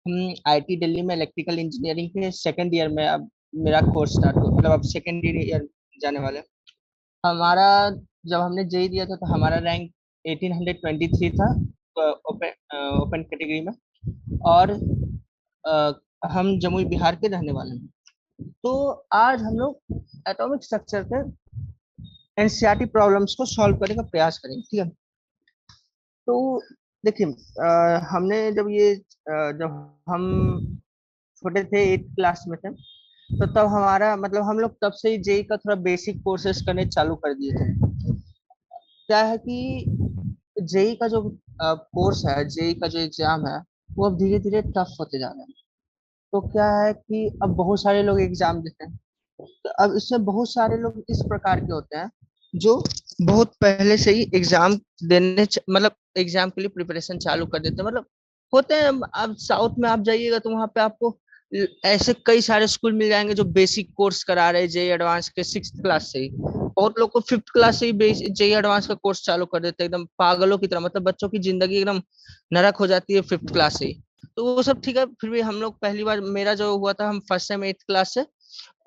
हम आईटी दिल्ली में electrical engineering के सेकंड ईयर में अब मेरा कोर्स स्टार्ट हो, मतलब अब सेकंड ईयर जाने वाले हैं। हमारा जब हमने जेई दिया था तो हमारा रैंक 1823 था ओपन कैटेगरी में। और अ, हम जमुई बिहार के रहने वाले हैं। तो आज हम लोग एटॉमिक स्ट्रक्चर के एनसीईआरटी प्रॉब्लम्स को सॉल्व करने का प्रयास करेंगे, ठीक है। तो देखिए, हमने जब हम छोटे थे, 8th क्लास में थे, तो तब हमारा मतलब हम लोग तब से ही जेई का थोड़ा बेसिक कोर्सेज करने चालू कर दिए थे। क्या है कि जेई का जो कोर्स है, जेई का जो एग्जाम है, वो अब धीरे धीरे टफ होते जा रहा है। तो क्या है कि अब बहुत सारे लोग एग्जाम देते हैं। तो अब इसमें बहुत सारे लोग इस प्रकार के होते हैं जो बहुत पहले से ही एग्जाम मतलब एग्जाम के लिए प्रिपरेशन चालू कर देते हैं। मतलब होते हैं, अब साउथ में आप जाइएगा तो वहां पे आपको ऐसे कई सारे स्कूल मिल जाएंगे जो बेसिक कोर्स करा रहे हैं जेई एडवांस के 6th क्लास से ही। बहुत लोग को 5th क्लास से ही जेई एडवांस का कोर्स चालू कर देते हैं, एकदम पागलों की तरह। मतलब बच्चों की जिंदगी एकदम नरक हो जाती है 5th क्लास से ही। तो वो सब ठीक है, फिर भी हम लोग पहली बार, मेरा जो हुआ था, हम फर्स्ट टाइम 8th क्लास से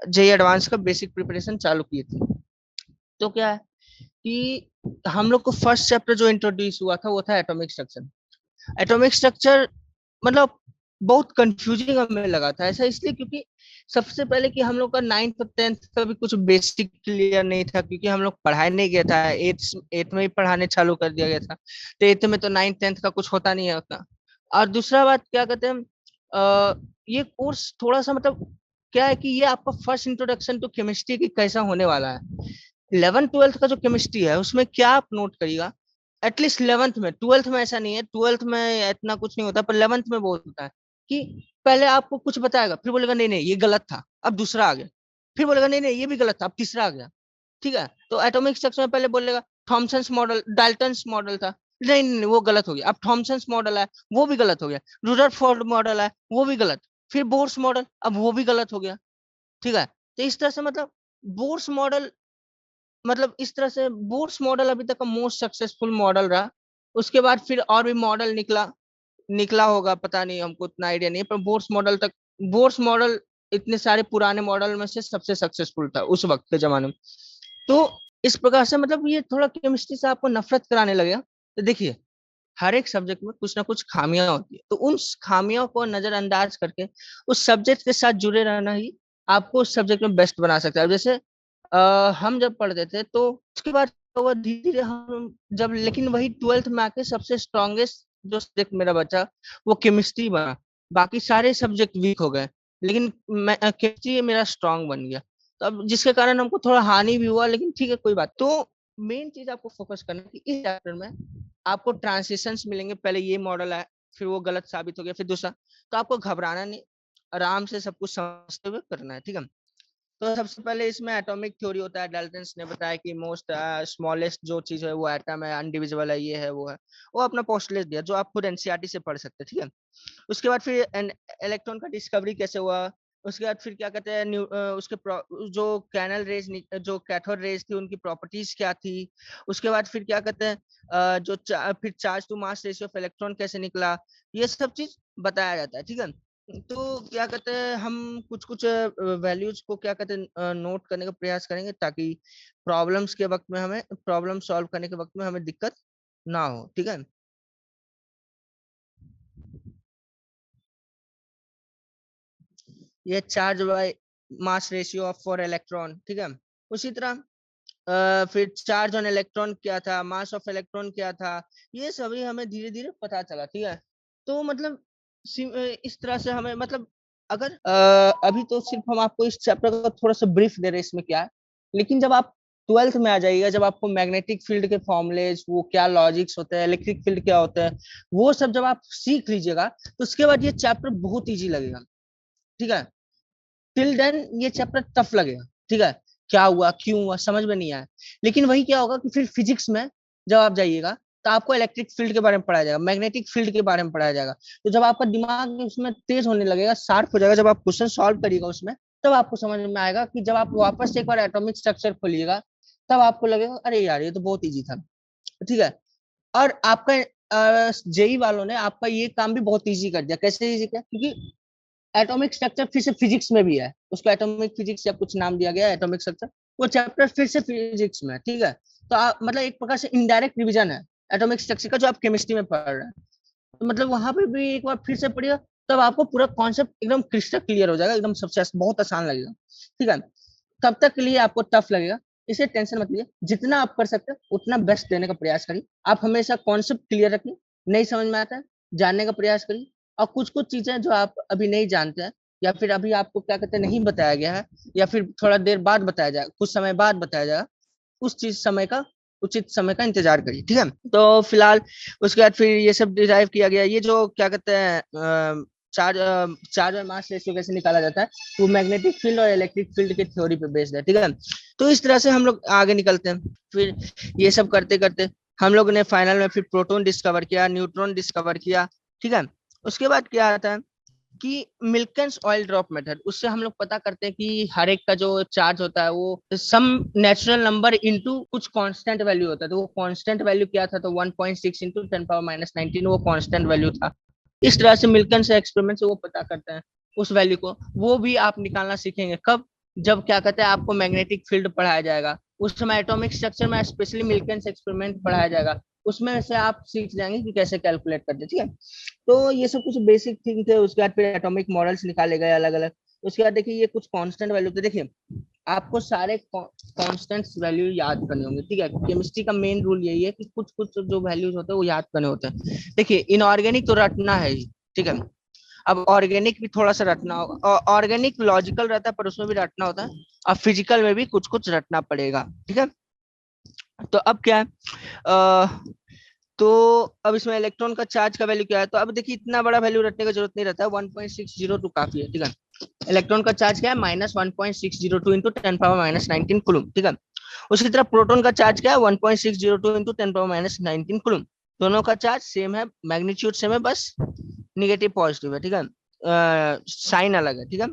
जेई एडवांस का बेसिक प्रिपरेशन चालू किए थे। तो क्या है कि हम लोग को फर्स्ट चैप्टर जो इंट्रोड्यूस हुआ था वो था एटॉमिक स्ट्रक्चर। एटॉमिक स्ट्रक्चर मतलब बहुत कंफ्यूजिंग हमें लगा था। ऐसा इसलिए क्योंकि सबसे पहले कि हम लोग का 9th और 10th का भी कुछ बेसिक क्लियर नहीं था, क्योंकि हम लोग पढ़ाई नहीं गया था। 8th में ही पढ़ाने चालू कर दिया गया था। तो 8th में तो 9th 10th का कुछ होता नहीं है उतना। और दूसरा बात क्या कहते हैं, ये कोर्स थोड़ा सा मतलब क्या है कि ये आपका फर्स्ट इंट्रोडक्शन टू केमिस्ट्री की कैसा होने वाला है। 11th 12th का जो केमिस्ट्री है उसमें क्या आप नोट करिएगा, एटलीस्ट 11th में। 12th में ऐसा नहीं है, 12th में इतना कुछ नहीं होता, पर 11th में बहुत होता है कि पहले आपको कुछ बताएगा, फिर बोलेगा नहीं नहीं ये गलत था, अब दूसरा आ गया। फिर बोलेगा नहीं नहीं ये भी गलत था, अब तीसरा आ गया। ठीक है, तो एटॉमिक स्ट्रक्चर में पहले बोलेगा थॉमसन्स मॉडल, डाल्टन्स मॉडल था, नहीं नहीं नहीं वो गलत हो गया। अब थॉमसन्स मॉडल है, वो भी गलत हो गया। रुदरफोर्ड मॉडल है, वो भी गलत। फिर बोर्स मॉडल, अब वो भी गलत हो गया। ठीक है, तो इस तरह से मतलब बोर्स मॉडल, मतलब इस तरह से बोर्स मॉडल अभी तक का मोस्ट सक्सेसफुल मॉडल रहा। उसके बाद फिर और भी मॉडल निकला निकला होगा, पता नहीं, हमको उतना आइडिया नहीं है, पर बोर्स मॉडल इतने सारे पुराने मॉडल में से सबसे सक्सेसफुल था उस वक्त के जमाने में। तो इस प्रकार से मतलब ये थोड़ा केमिस्ट्री से आपको नफरत कराने लगेगा। तो देखिए, हर एक सब्जेक्ट में कुछ ना कुछ खामियां होती है, तो उन खामियों को नजरअंदाज करके उस सब्जेक्ट के साथ जुड़े रहना ही आपको उस सब्जेक्ट में बेस्ट बना सकता है। जैसे हम जब पढ़ते थे तो उसके बाद हुआ धीरे धीरे हम जब, लेकिन वही 12th में आके सबसे स्ट्रॉन्गेस्ट जो सब्जेक्ट मेरा बचा वो केमिस्ट्री बना। बाकी सारे सब्जेक्ट वीक हो गए, लेकिन केमिस्ट्री मेरा स्ट्रांग बन गया। तो अब जिसके कारण हमको थोड़ा हानि भी हुआ, लेकिन ठीक है कोई बात। तो मेन चीज आपको फोकस करना है कि इस चैप्टर में आपको ट्रांसिशंस मिलेंगे। पहले ये मॉडल है, फिर वो गलत साबित हो गया, फिर दूसरा। तो आपको घबराना नहीं, आराम से सब कुछ समझते हुए करना है, ठीक है। तो सबसे पहले इसमें एटॉमिक थ्योरी होता है। डाल्टन्स ने बताया कि मोस्ट स्मॉलेस्ट जो चीज है वो एटम है, अनडिविजिबल है, ये है वो है। वो अपना पोस्टुलेट दिया जो आप खुद एनसीईआरटी से पढ़ सकते हैं, ठीक है। उसके बाद फिर इलेक्ट्रॉन का डिस्कवरी कैसे हुआ। उसके बाद फिर क्या कहते हैं, जो कैनल रेज, जो कैथोड रेज थी, उनकी प्रॉपर्टीज क्या थी। उसके बाद फिर क्या कहते हैं, फिर charge to mass ratio of electron कैसे निकला, ये सब चीज बताया जाता है, ठीक है। तो क्या कहते हैं, हम कुछ कुछ वैल्यूज को क्या कहते हैं नोट करने का प्रयास करेंगे, ताकि प्रॉब्लम सॉल्व करने के वक्त में हमें दिक्कत ना हो, ठीक है। ये charge by mass ratio of for electron, ठीक है। उसी तरह फिर चार्ज ऑन इलेक्ट्रॉन क्या था, मास ऑफ इलेक्ट्रॉन क्या था, ये सभी हमें धीरे धीरे पता चला, ठीक है। तो मतलब इस तरह से हमें मतलब, अगर अभी तो सिर्फ हम आपको इस चैप्टर का थोड़ा सा ब्रीफ दे रहे हैं इसमें क्या है, लेकिन जब आप 12th में आ जाइएगा, जब आपको मैग्नेटिक फील्ड के फॉर्मुलेज, वो क्या लॉजिक्स होते हैं, इलेक्ट्रिक फील्ड क्या होता है, वो सब जब आप सीख लीजिएगा, तो उसके बाद ये चैप्टर बहुत ईजी लगेगा, ठीक है। टिल देन ये चैप्टर टफ लगेगा, ठीक है। क्या हुआ, क्यों हुआ, समझ में नहीं आया। लेकिन वही क्या होगा कि फिर फिजिक्स में जब आप जाइएगा तो आपको इलेक्ट्रिक फील्ड के बारे में पढ़ाया जाएगा, मैग्नेटिक फील्ड के बारे में पढ़ाया जाएगा। तो जब आपका दिमाग उसमें तेज होने लगेगा, शार्प हो जाएगा, जब आप क्वेश्चन सॉल्व करिएगा उसमें, तब आपको समझ में आएगा कि जब आप वापस से एक बार एटॉमिक स्ट्रक्चर खोलिएगा, तब आपको लगेगा अरे यार ये तो बहुत ईजी था, ठीक है। और आपका जेई वालों ने आपका ये काम भी बहुत इजी कर दिया। कैसे इजी किया? क्योंकि एटॉमिक स्ट्रक्चर फिर से फिजिक्स में भी है, उसको एटॉमिक फिजिक्स या कुछ नाम दिया गया है एटॉमिक स्ट्रक्चर, वो चैप्टर फिर से फिजिक्स में है, ठीक है। तो आप मतलब एक प्रकार से इनडायरेक्ट रिवीजन है एटॉमिक स्ट्रक्चर का, जो आप केमिस्ट्री में पढ़ रहे हैं। तो मतलब वहां पे भी एक बार फिर से पढ़िएगा, तब आपको पूरा कॉन्सेप्ट एकदम क्रिस्टल क्लियर हो जाएगा, एकदम सबसे बहुत आसान लगेगा, ठीक है। तब तक के लिए आपको टफ लगेगा, इसे टेंशन मत लीजिए, जितना आप कर सकते हो उतना बेस्ट देने का प्रयास करिए। आप हमेशा कॉन्सेप्ट क्लियर रखिए, नहीं समझ में आता है जानने का प्रयास करिए, और कुछ कुछ चीजें जो आप अभी नहीं जानते हैं, या फिर अभी आपको क्या कहते हैं नहीं बताया गया है, या फिर थोड़ा देर बाद बताया जाएगा, कुछ समय बाद बताया जाएगा, उस चीज समय का उचित समय का इंतजार करिए, ठीक है। तो फिलहाल उसके बाद फिर ये सब डिराइव किया गया, ये जो क्या कहते हैं चार्ज चार्ज और मास रेशियो कैसे निकाला जाता है, वो मैग्नेटिक फील्ड और इलेक्ट्रिक फील्ड की थ्योरी पे बेस्ड है, ठीक है। तो इस तरह से हम लोग आगे निकलते हैं। फिर ये सब करते करते हम लोग ने फाइनल में फिर प्रोटॉन डिस्कवर किया, न्यूट्रॉन डिस्कवर किया, ठीक है। उसके बाद क्या आता है कि मिल्किंस ऑयल ड्रॉप मेथड, उससे हम लोग पता करते हैं कि हर एक का जो चार्ज होता है वो सम नेचुरल नंबर इनटू कुछ कांस्टेंट वैल्यू होता है। तो वो कांस्टेंट वैल्यू क्या था? तो 1.6 इंटू 10⁻⁻19 वो कांस्टेंट वैल्यू था। इस तरह से मिल्किंस एक्सपेरिमेंट से वो पता करते हैं उस वैल्यू को। वो भी आप निकालना सीखेंगे कब? जब क्या कहते हैं आपको मैग्नेटिक फील्ड पढ़ाया जाएगा, उस समय एटॉमिक स्ट्रक्चर में स्पेशली मिल्किंस एक्सपेरिमेंट पढ़ाया जाएगा, उसमें से आप सीख जाएंगे कि कैसे कैलकुलेट करते हैं, ठीक है। तो ये सब कुछ बेसिक थिंग थे। उसके बाद फिर एटॉमिक मॉडल्स निकाले गए अलग अलग। उसके बाद देखिए ये कुछ कांस्टेंट वैल्यू थे। देखिए आपको सारे कांस्टेंट वैल्यू याद करने होंगे, ठीक है। केमिस्ट्री का मेन रूल यही है कि कुछ कुछ जो वैल्यूज होते हैं वो याद करने होते हैं। देखिए इनऑर्गेनिक तो रटना है ही, ठीक है। अब ऑर्गेनिक भी थोड़ा सा रटना होगा, ऑर्गेनिक लॉजिकल रहता है पर उसमें भी रटना होता है, और फिजिकल में भी कुछ कुछ रटना पड़ेगा, ठीक है। तो अब क्या है तो अब इसमें इलेक्ट्रॉन का चार्ज का वैल्यू क्या है? तो अब देखिए इतना बड़ा वैल्यू रखने की जरूरत नहीं रहता है, 1.602 काफी है, ठीक है। इलेक्ट्रॉन का चार्ज क्या है? -1.602 इंटू 10⁻⁻19 कुलम, ठीक है। उसी तरह प्रोटॉन का चार्ज क्या है? 1.602 इंटू 10⁻⁻19 कुलम। दोनों का चार्ज सेम है, मैग्नीट्यूड सेम है, बस निगेटिव पॉजिटिव है, ठीक है। साइन अलग है, ठीक है।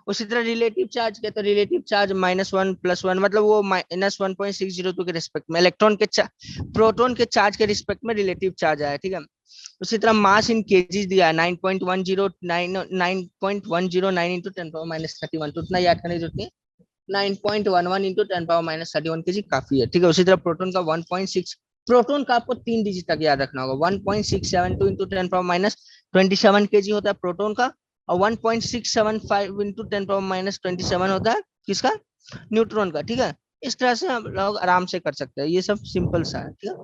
उसी तरह रिलेटिव चार्ज क्या? तो रिलेटिव चार्ज -1 + 1, मतलब वो -1.602 के रिस्पेक्ट में इलेक्ट्रॉन के प्रोटॉन के चार्ज के रिस्पेक्ट में रिलेटिव चार्ज आया, ठीक है। उसी तरह मास इन केजीज दिया है 9.109 इंटू 10⁻31, तो उतना याद करने की जरूरत नहीं। 9.11 इंटू 10⁻31 केजी काफी है, ठीक है। उसी तरह प्रोटॉन का 1.6, प्रोटॉन का आपको 3 डिजिट तक याद रखना होगा। 1.672 इंटू 10⁻27 केजी होता है प्रोटॉन का, और 1.675 इंटू 10⁻27 होता है किसका? न्यूट्रॉन का, ठीक है। इस तरह से हम लोग आराम से कर सकते हैं, ये सब सिंपल सा है, ठीक है।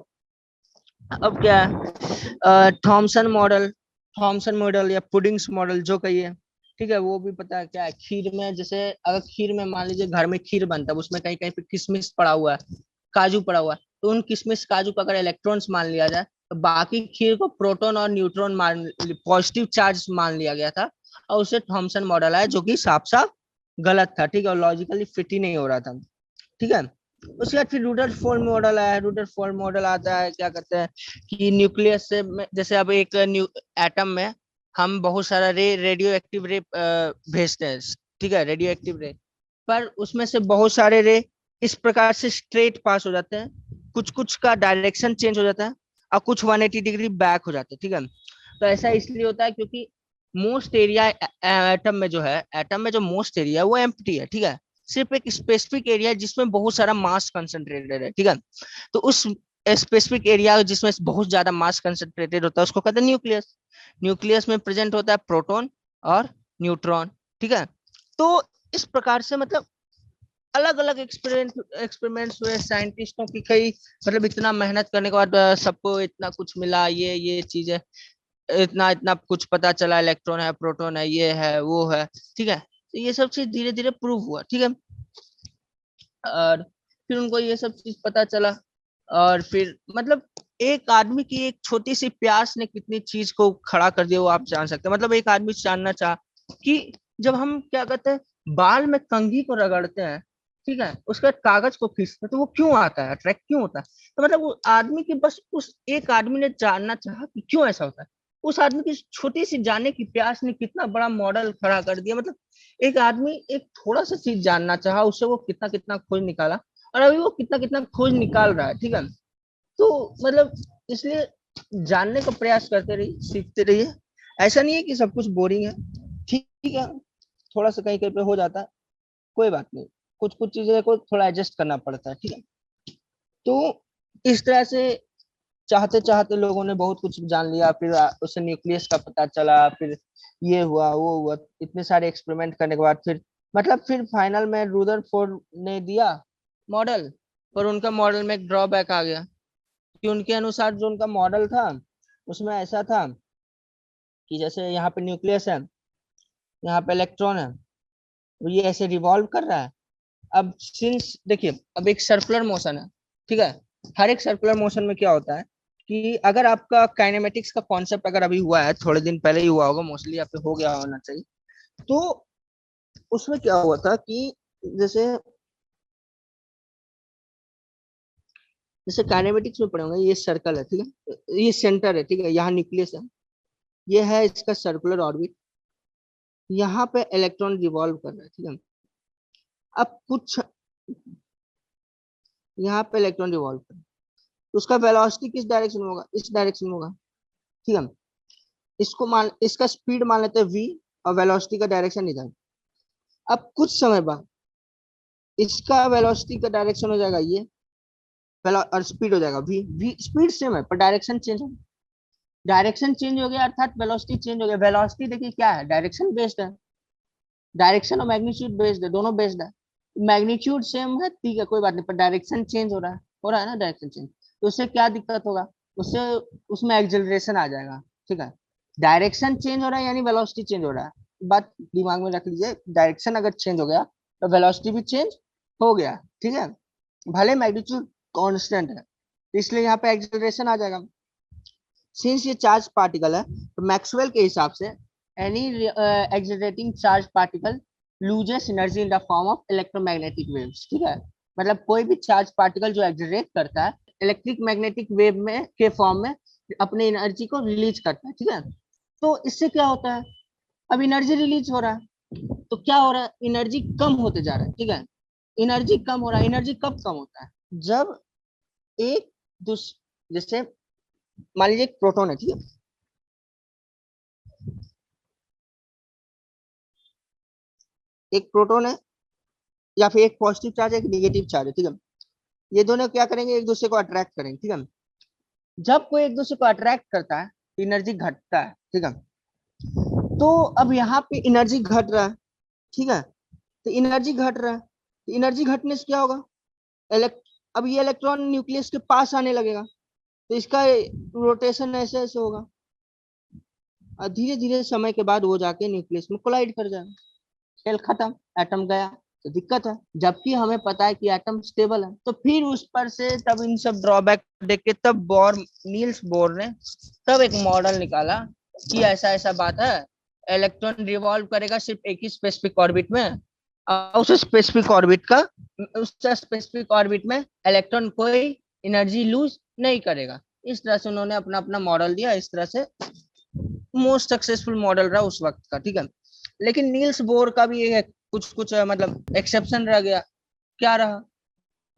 अब क्या है थॉमसन मॉडल या पुडिंग्स मॉडल जो कहिए, ठीक है। वो भी पता है क्या है, खीर में जैसे अगर खीर में मान लीजिए घर में खीर बनता है, उसमें कहीं कहीं पे किशमिश पड़ा हुआ है, काजू पड़ा हुआ है, तो उन किशमिश काजू का अगर इलेक्ट्रॉन्स मान लिया जाए, तो बाकी खीर को प्रोटॉन और न्यूट्रॉन मान पॉजिटिव चार्ज मान लिया गया था, और उसे थॉमसन मॉडल आया, जो कि साफ साफ गलत था, ठीक है, और लॉजिकली फिट ही नहीं हो रहा था, ठीक है। उसके बाद फिर रूदरफोर्ड मॉडल आया। रूदरफोर्ड मॉडल आता है क्या कहते हैं कि न्यूक्लियस से जैसे अब एक एटम में हम बहुत सारा रेडियो एक्टिव रे भेजते हैं, ठीक है, रेडियो एक्टिव रे, पर उसमें से बहुत सारे रे इस प्रकार से स्ट्रेट पास हो जाते हैं, कुछ कुछ का डायरेक्शन चेंज हो जाता है, और कुछ 180 डिग्री बैक हो जाते हैं, ठीक है। तो ऐसा इसलिए होता है क्योंकि मोस्ट एरिया एटम में जो है, एटम में जो मोस्ट एरिया है वो एम्प्टी है, ठीक है। सिर्फ एक स्पेसिफिक एरिया जिसमें बहुत सारा मास कंसंट्रेटेड है, ठीक है। तो उस स्पेसिफिक एरिया जिसमें बहुत ज्यादा मास कंसंट्रेटेड होता है उसको कहते हैं न्यूक्लियस। न्यूक्लियस में प्रेजेंट होता है प्रोटॉन और न्यूट्रॉन, ठीक है। तो इस प्रकार से मतलब अलग अलग एक्सपेरिमेंट्स हुए साइंटिस्टों की, कई मतलब इतना मेहनत करने के बाद सबको इतना कुछ मिला, ये चीजें इतना इतना कुछ पता चला, इलेक्ट्रॉन है, प्रोटॉन है, ये है, वो है, ठीक है। तो ये सब चीज धीरे धीरे प्रूव हुआ, ठीक है। और फिर उनको ये सब चीज पता चला, और फिर मतलब एक आदमी की एक छोटी सी प्यास ने कितनी चीज को खड़ा कर दिया वो आप जान सकते हैं। मतलब एक आदमी जानना चाह कि जब हम क्या कहते हैं बाल में कंघी को रगड़ते हैं, ठीक है, उसके बाद कागज को खींचते हैं, तो वो क्यों आता है, अट्रैक्ट क्यों होता है? तो मतलब वो आदमी की बस उस एक आदमी ने जानना चाहा कि क्यों ऐसा होता है। उस आदमी की छोटी सी जानने की प्यास ने कितना बड़ा मॉडल खड़ा कर दिया। मतलब एक आदमी एक थोड़ा सा चीज जानना चाहा, उससे वो कितना कितना खोज निकाला, और अभी वो कितना कितना खोज निकाल रहा है, ठीक है। तो मतलब इसलिए जानने का प्रयास करते रहिए, सीखते रहिए। ऐसा नहीं है कि सब कुछ बोरिंग है, ठीक है, थोड़ा सा कहीं कहीं पे हो जाता है, कोई बात नहीं, कुछ कुछ चीजें को थोड़ा एडजस्ट करना पड़ता है, ठीक है। तो इस तरह से चाहते चाहते लोगों ने बहुत कुछ जान लिया, फिर उसे न्यूक्लियस का पता चला, फिर ये हुआ वो हुआ, इतने सारे एक्सपेरिमेंट करने के बाद फिर मतलब फिर फाइनल में रुदरफोर्ड ने दिया मॉडल, पर उनका मॉडल में एक ड्रॉबैक आ गया कि उनके अनुसार जो उनका मॉडल था उसमें ऐसा था कि जैसे यहाँ पे न्यूक्लियस है, यहाँ पे इलेक्ट्रॉन है, तो ये ऐसे रिवॉल्व कर रहा है। अब सिंस देखिए, अब एक सर्कुलर मोशन है, ठीक है, हर एक सर्कुलर मोशन में क्या होता है कि अगर आपका काइनेमेटिक्स का कॉन्सेप्ट अगर अभी हुआ है, थोड़े दिन पहले ही हुआ होगा मोस्टली, या फिर हो गया होना चाहिए, तो उसमें क्या हुआ था कि जैसे जैसे काइनेमेटिक्स में पढ़े होंगे, ये सर्कल है, ठीक है, ये सेंटर है, ठीक है, यहाँ न्यूक्लियस है, ये है इसका सर्कुलर ऑर्बिट, यहाँ पे इलेक्ट्रॉन रिवॉल्व कर रहा है, ठीक है। अब कुछ यहाँ पे इलेक्ट्रॉन रिवॉल्व कर रहा है, तो उसका वेलोसिटी किस डायरेक्शन में होगा, इस डायरेक्शन में होगा, ठीक है। इसको मान, इसका स्पीड मान लेते हैं v, और वेलोसिटी का डायरेक्शन इधर। अब कुछ समय बाद इसका वेलोसिटी का डायरेक्शन हो जाएगा ये, और स्पीड हो जाएगा v, v स्पीड सेम है पर डायरेक्शन चेंज है। डायरेक्शन चेंज हो गया अर्थात वेलोसिटी चेंज हो गया। वेलोसिटी देखिए क्या है, डायरेक्शन बेस्ड है, डायरेक्शन और मैग्नीट्यूड बेस्ड है, दोनों बेस्ड है। मैग्नीट्यूड सेम है, ठीक है, कोई बात नहीं, पर डायरेक्शन चेंज हो रहा है ना, डायरेक्शन चेंज, तो उससे क्या दिक्कत होगा, उससे उसमें एक्सेलरेशन आ जाएगा, ठीक है। डायरेक्शन चेंज हो रहा है यानी वेलोसिटी चेंज हो रहा है, बात दिमाग में रख लीजिए, डायरेक्शन अगर चेंज हो गया तो वेलोसिटी भी चेंज हो गया, ठीक है, भले मैग्नीट्यूड कांस्टेंट है, इसलिए यहाँ पे एक्सेलरेशन आ जाएगा। सिंस ये चार्ज पार्टिकल है, तो मैक्सवेल के हिसाब से any accelerating charge particle loses energy in the form of electromagnetic waves, ठीक है। मतलब कोई भी चार्ज पार्टिकल जो एक्सिलरेट करता है इलेक्ट्रिक मैग्नेटिक वेव में के फॉर्म में अपनी एनर्जी को रिलीज करता है, ठीक है। तो इससे क्या होता है, अब एनर्जी रिलीज हो रहा है, तो क्या हो रहा है, एनर्जी कम होते जा रहा है, ठीक है, एनर्जी कम हो रहा है। एनर्जी कब कम होता है, जब एक दूस जैसे मान लीजिए एक प्रोटॉन है, ठीक है, एक प्रोटॉन है, या फिर एक पॉजिटिव चार्ज है, एक नेगेटिव चार्ज है, ठीक है, ये दोनों क्या करेंगे, एक दूसरे को अट्रैक्ट करेंगे, ठीक है। जब कोई एक दूसरे को अट्रैक्ट करता है एनर्जी घटता है, ठीक है। तो अब यहाँ पे एनर्जी घट रहा है, ठीक है, तो एनर्जी घट रहा है, तो एनर्जी घटने से क्या होगा, इलेक्ट अब ये इलेक्ट्रॉन न्यूक्लियस के पास आने लगेगा, तो इसका रोटेशन ऐसे ऐसे होगा, और धीरे धीरे समय के बाद वो जाके न्यूक्लियस में कोलाइड कर जाएगा, सेल खत्म, एटम गया, तो दिक्कत है। जबकि हमें पता है कि एटम स्टेबल है, तो फिर उस पर से तब इन सब ड्रॉबैक देख के तब नील्स बोर ने तब एक मॉडल निकाला कि ऐसा ऐसा बात है, इलेक्ट्रॉन रिवॉल्व करेगा सिर्फ एक ही स्पेसिफिक ऑर्बिट में, और उस स्पेसिफिक ऑर्बिट में इलेक्ट्रॉन कोई एनर्जी लूज नहीं करेगा। इस तरह से उन्होंने अपना अपना मॉडल दिया, इस तरह से मोस्ट सक्सेसफुल मॉडल रहा उस वक्त का, ठीक है। लेकिन नील्स बोर का भी एक कुछ कुछ मतलब एक्सेप्शन रह गया, क्या रहा,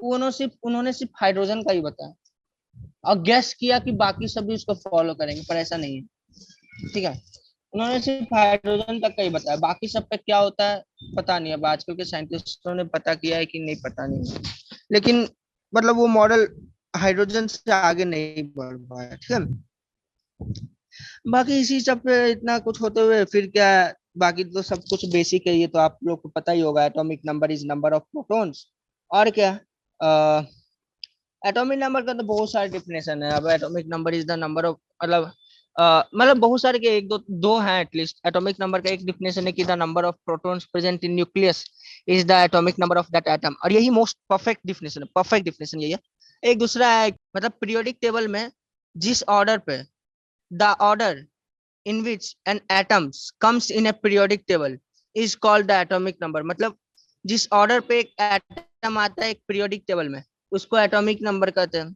उन्होंने सिर्फ हाइड्रोजन का ही बताया, और गेस किया कि बाकी सब भी उसको फॉलो करेंगे, पर ऐसा नहीं है, ठीक है। उन्होंने सिर्फ हाइड्रोजन तक का ही बताया, बाकी सब पे क्या होता है पता नहीं। अब आजकल के साइंटिस्टों ने पता किया है कि नहीं, पता नहीं, लेकिन मतलब वो मॉडल हाइड्रोजन से आगे नहीं बढ़ पाया, ठीक है। बाकी इसी सब पे इतना कुछ होते हुए फिर क्या, बाकी तो सब कुछ बेसिक है, ये तो आप लोग को पता ही होगा, atomic number is number of protons, और क्या, एटॉमिक नंबर का तो बहुत सारे डिफिनेशन है। अब atomic number is the number of मतलब बहुत सारे के, एक दो दो हैं एटलीस्ट। एटॉमिक नंबर का एक डिफिनेशन है कि the number of protons present in nucleus is the atomic number of that atom, और यही मोस्ट परफेक्ट डिफिनेशन है, परफेक्ट डिफिनेशन यही है। एक दूसरा है, मतलब पीरियोडिक टेबल में जिस ऑर्डर पे the order in which an atoms comes in a periodic table is called the atomic number। मतलब जिस ऑर्डर पे एक एटम आता है एक पीरियोडिक टेबल में, उसको एटॉमिक नंबर कहते हैं,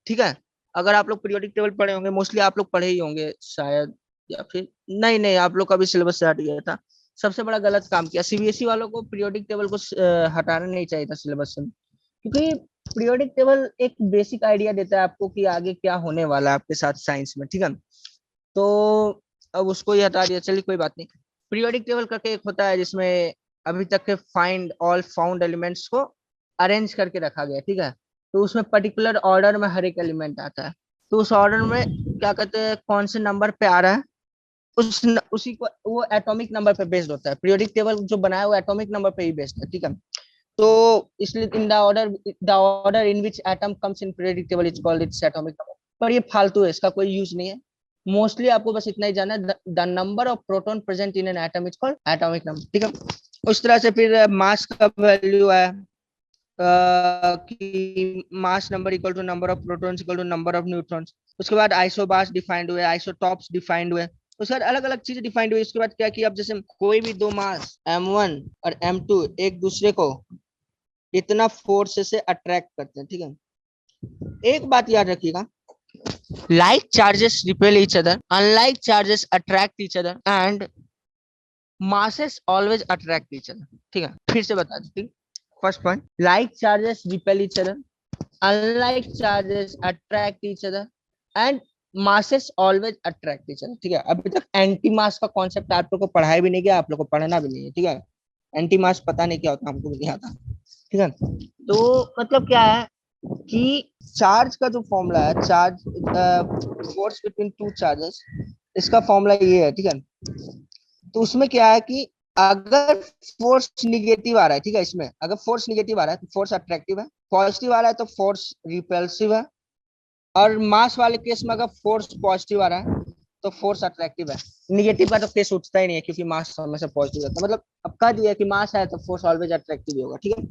ठीक है। अगर आप लोग पीरियोडिक टेबल पढ़े होंगे, मोस्टली आप लोग पढ़े ही होंगे शायद, या फिर नहीं नहीं, आप लोग का भी सिलेबस से हट गया था। सबसे बड़ा गलत काम किया सीबीएसई वालों को, पीरियोडिक टेबल को हटाना नहीं चाहिए था सिलेबस से, क्योंकि पीरियोडिक टेबल एक बेसिक आइडिया देता है आपको कि आगे क्या होने वाला है आपके साथ साइंस में, ठीक है। तो अब उसको ही हटा दिया, चलिए कोई बात नहीं। पीरियोडिक टेबल करके एक होता है जिसमें अभी तक के फाइंड ऑल फाउंड एलिमेंट्स को अरेंज करके रखा गया, ठीक है। तो उसमें पर्टिकुलर ऑर्डर में हर एक एलिमेंट आता है। तो उस ऑर्डर में क्या कहते हैं, कौन से नंबर पे आ रहा है, उसी को वो एटॉमिक नंबर पे बेस्ड होता है। पीरियोडिक टेबल जो बनाया है वो एटॉमिक नंबर पे ही बेस्ड है, ठीक है। तो इसलिए in the order in which atom comes in periodic table is called its atomic number. पर ये फालतू है, इसका कोई यूज नहीं है। मोस्टली आपको बस इतना ही जानना है, the number of proton present in an atom is called atomic number, ठीक है। उस तरह से फिर मास का वैल्यू है कि mass number equal to number of protons equal to number of neutrons. उसके बाद आइसोबार्स डिफाइंड हुए, आइसोटॉप्स डिफाइंड हुए, उसके बाद अलग अलग चीजें डिफाइंड हुई। उसके बाद क्या किया, अब जैसे कोई भी दो मास M1 और M2 एक दूसरे को इतना फोर्स से अट्रैक्ट करते हैं, ठीक है। एक बात याद रखिएगा, like charges repel each other, unlike charges attract each other, and masses always attract each other, ठीक है। फिर से बता देती, first point, like charges repel each other, unlike charges attract each other, and masses always attract each other, ठीक है। अभी तक एंटी मास का कॉन्सेप्ट आप लोग को पढ़ाया भी नहीं गया, आप लोग को पढ़ना भी नहीं है, ठीक है। एंटी मास पता नहीं क्या होता, हमको भी नहीं आता, ठीक है। तो मतलब क्या है कि चार्ज का जो फॉर्मूला है, charge force between two charges, इसका फॉर्मूला ये है, ठीक है। तो उसमें क्या है कि अगर फोर्स निगेटिव आ रहा है, ठीक है, इसमें अगर फोर्स निगेटिव आ रहा है तो फोर्स अट्रैक्टिव है, पॉजिटिव आ रहा है तो फोर्स रिपल्सिव है, और मास वाले केस में अगर फोर्स पॉजिटिव आ रहा है तो फोर्स अट्रैक्टिव है। निगेटिव का तो केस उठता ही नहीं है क्योंकि मास हमेशा पॉजिटिव रहता है। मतलब अब कह दिया कि मास है तो फोर्स ऑलवेज अट्रैक्टिव होगा, ठीक है।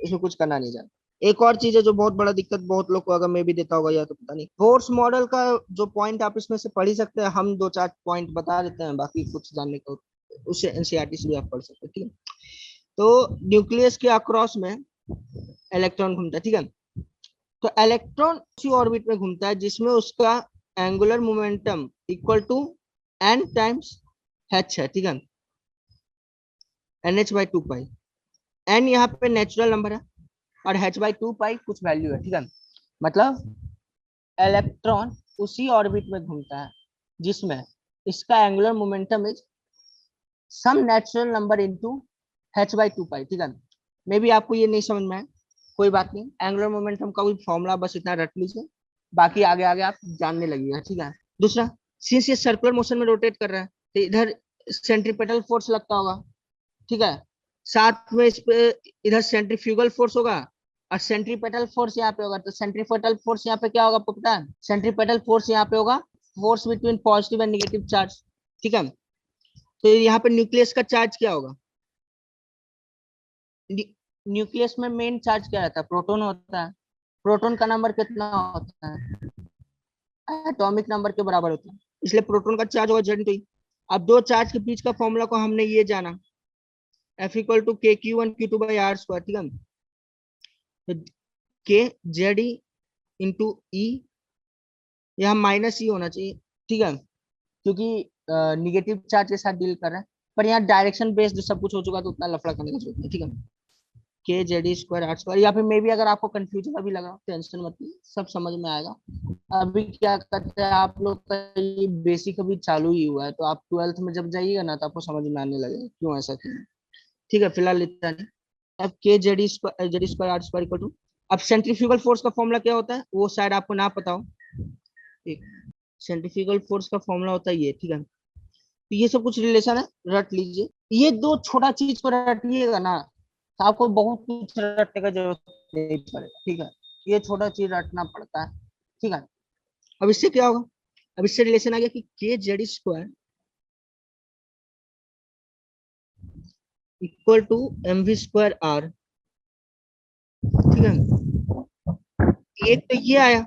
इसमें कुछ करना नहीं जाए। एक और चीज है जो बहुत बड़ा दिक्कत बहुत लोग को, अगर मैं भी देता होगा या तो पता नहीं, फोर्स मॉडल का जो पॉइंट आप इसमें से पढ़ ही सकते हैं, हम दो चार पॉइंट बता देते हैं, बाकी कुछ जानने को उससे एनसीईआरटी से भी आप पढ़ सकते हैं, ठीक है। तो न्यूक्लियस के अक्रॉस में इलेक्ट्रॉन घूमता है, ठीक है। तो इलेक्ट्रॉन उसी ऑर्बिट में घूमता है जिसमें उसका angular momentum equal to n times h है, ठीक है, NH/2 पाई। n यहाँ पे नेचुरल नंबर है और h/2 पाई कुछ वैल्यू है, ठीक है। मतलब इलेक्ट्रॉन उसी ऑर्बिट में घूमता है जिसमें इसका angular momentum is some natural number into h/2 pi, ठीक है। मे भी आपको ये नहीं समझ में आए, कोई बात नहीं, एंगुलर मोमेंटम का कोई फॉर्मूला बस इतना रट लीजिए, बाकी आगे आगे आप जानने लगिएगा, ठीक है। दूसरा, सिंस ये सर्कुलर मोशन में रोटेट कर रहा है तो इधर सेंट्रीपेटल फोर्स लगता होगा, ठीक है। साथ में इस पे इधर सेंट्रीफ्यूगल फोर्स होगा और सेंट्रीपेटल फोर्स यहाँ पे होगा। तो सेंट्रीपेटल फोर्स यहाँ पे क्या होगा आपको पता है, सेंट्रीपेटल फोर्स यहाँ पे होगा force between positive and negative charge, ठीक है। तो यहाँ पे न्यूक्लियस का चार्ज क्या होगा, न्यूक्लियस में मेन चार्ज क्या रहता है, प्रोटॉन होता है। प्रोटॉन का नंबर कितना होता है, एटॉमिक नंबर के बराबर होता है, इसलिए प्रोटॉन का चार्ज होगा Z। अब दो चार्ज के बीच का फॉर्मूला को हमने ये जाना, F इक्वल टू KQ1Q2/R², ठीक है। तो के जेड इंटू ई, यहाँ माइनस ई होना चाहिए, ठीक है, क्योंकि निगेटिव चार्ज के साथ डील कर रहे हैं। पर यहाँ डायरेक्शन बेस्ड सब कुछ हो चुका तो उतना लफड़ा करने की जरूरत नहीं, ठीक है। KZ²R², या फिर मे भी अगर आपको कंफ्यूजन अभी लगा टेंशन मत लीजिए, सब समझ में आएगा। अभी क्या करते हैं आप लोग का, ये बेसिक अभी चालू ही हुआ है, तो आप 12th में जब जाइएगा ना तो आपको समझ में आने लगेगा क्यों ऐसा किया, ठीक है। फिलहाल इतना नहीं। अब KZ²R² इक्वल टू, अब सेंट्रीफ्यूगल फोर्स का फॉर्मूला क्या होता है वो शायद आपको ना पता हो, ठीक। सेंट्रीफ्यूगल फोर्स का फॉर्मूला होता है ये, ठीक है। तो ये सब कुछ रिलेशन है, रट लीजिए। ये दो छोटा चीज को रटिएगा ना तो आपको बहुत कुछ रटने का जरूरत नहीं पड़ेगा, ठीक है। ये छोटा चीज रटना पड़ता है, ठीक है। अब इससे क्या होगा, अब इससे रिलेशन आ गया कि KZ² इक्वल टू mv²r, ठीक है। एक तो ये आया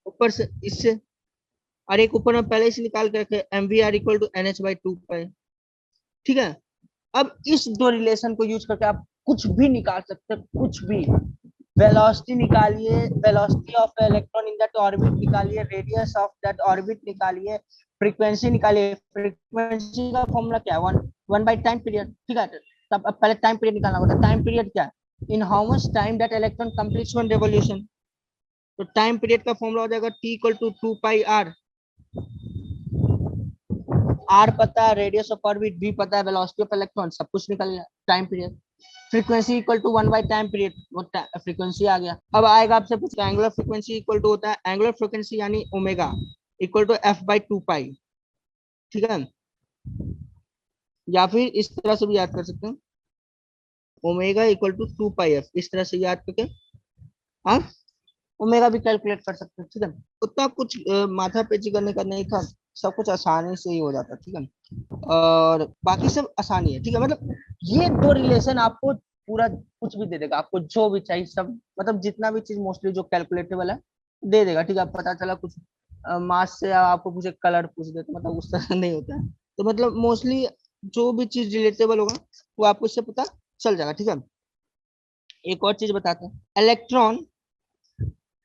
ऊपर से इससे, और एक ऊपर में पहले से निकाल के रखे mvr इक्वल टू NH/2 पाई, ठीक है। अब इस दो रिलेशन को यूज करके आप कुछ भी निकाल सकते हैं, कुछ भी। वेलोसिटी निकालिए, velocity of electron in that orbit निकालिए, रेडियस ऑफ दैट ऑर्बिट निकालिए, फ्रीक्वेंसी निकालिए। फ्रीक्वेंसी का फॉर्मूला क्या है, वन बाई टाइम पीरियड, ठीक है। तब अब पहले टाइम पीरियड निकालना होगा, टाइम पीरियड क्या है, in how much time that electron completes one revolution. तो टाइम पीरियड का फॉर्मूला हो जाएगा t equal to 2 pi r. R पता है, रेडियस ऑफ ऑर्बिट भी पता है, वेलोसिटी ऑफ इलेक्ट्रॉन, सब कुछ निकल गया। Time period, frequency equal to 1/टाइम पीरियड, वो फ्रीक्वेंसी आ गया। अब आएगा आपसे कुछ, एंगुलर फ्रीक्वेंसी इक्वल टू होता है, एंगुलर फ्रीक्वेंसी यानी ओमेगा इक्वल टू f/2 पाई। ठीक है, या फिर इस तरह से भी याद कर सकते हैं, omega equal to 2 pi f, इस तरह से याद करके आप ओमेगा भी कैलकुलेट कर सकते हैं। ठीक है, उतना कुछ माथा पेची करने का नहीं था, सब कुछ आसानी से ही हो जाता। ठीक है, और बाकी सब आसानी है। ठीक है, मतलब ये दो रिलेशन आपको पूरा कुछ भी दे देगा, आपको जो भी चाहिए सब, मतलब जितना भी चीज मोस्टली जो कैलकुलेटेबल है दे देगा। ठीक है, पता चला कुछ मास से आपको पूछे कलर पूछ दे तो मतलब उस तरह नहीं होता है। तो मतलब मोस्टली जो भी चीज रिलेटेबल होगा वो आपको इससे पता चल जाएगा। ठीक है, एक और चीज बताते हैं, इलेक्ट्रॉन